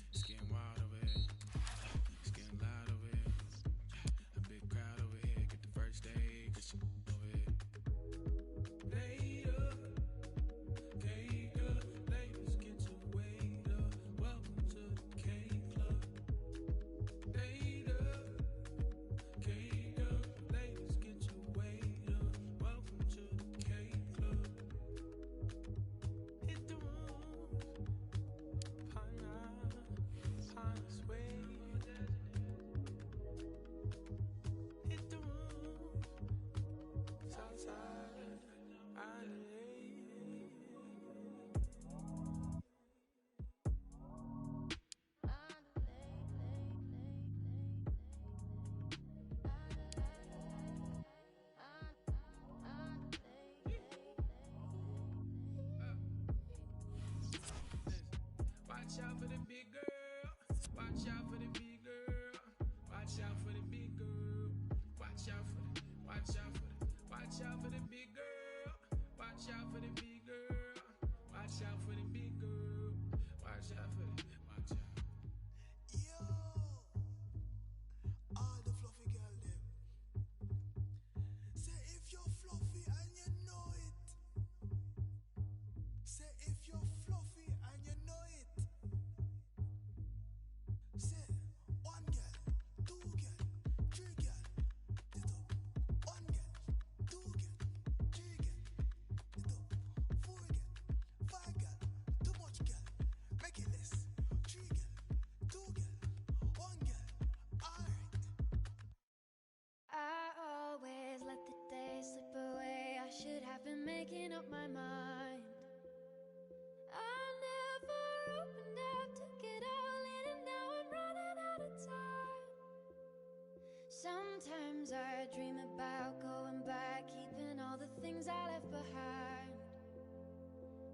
It's getting wild over here. It's getting loud over here. A big crowd over here. Get the first day, cause you're over here. Later, cake up, ladies, get your weight up. Welcome to the K Club. Later, cake up, ladies, get your weight up. Welcome to the K Club. Hit the room, Pana sway. Hit the room, Southside, watch out for the big girl. Watch out for the big girl. Watch out for the big girl. Watch out for the, watch out for the, watch out for the big girl. Watch out for the big girl. Watch out for the big girl. Watch out for the, watch out. All the fluffy girl them. Say if you're fluffy and you know it. Say if you're fluffy and you know it. Say 1 girl, 2 girl, 3 girl. It up. 1 girl, 2 girl, 3 girl. It up. 4 girl, 5 girl. Too much girl. Make it less. 3 girl, 2 girl, 1 girl. Alright. I always let the day slip away. I should have been making up my mind. I never opened up, took it all in, and now I'm running out of time. Sometimes I dream about going back, keeping all the things I left behind.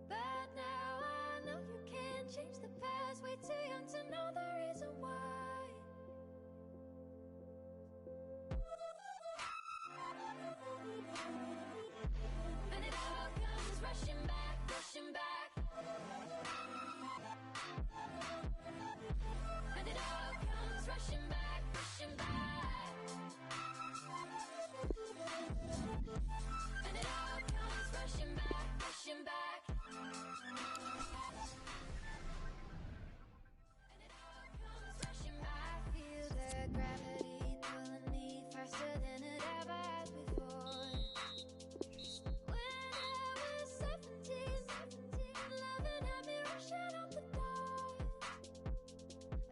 But now I know you can't change the past. Way too young to know the reason why. And it all comes rushing back, rushing back. And it all comes rushing back, rushing back. And it all comes rushing back, rushing back. And it all comes rushing back. I feel the gravity pulling me faster than it ever has before. When I was 17, loving had me rushing out the door.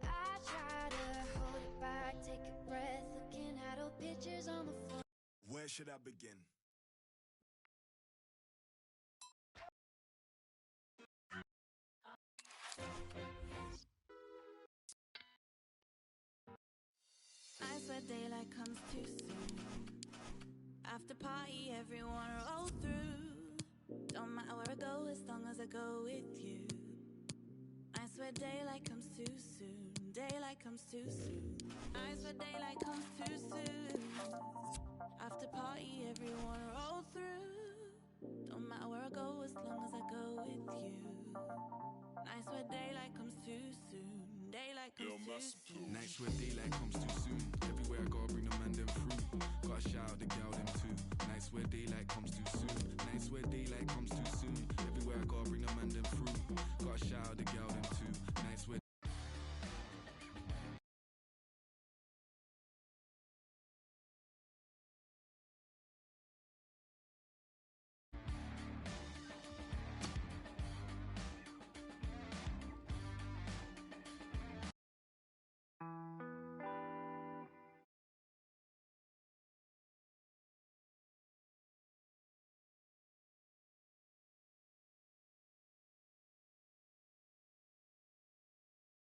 I try to hold it back, take a breath, looking at old pictures on the floor. Where should I begin? I swear daylight comes too soon. After party, everyone roll through. Don't matter where I go, as long as I go with you. I swear daylight comes too soon. Daylight comes too soon. I swear daylight comes too soon. After party, everyone roll through. Don't matter where I go, as long as I go with you. I swear daylight comes too soon. Daylight comes too soon. Nights where daylight comes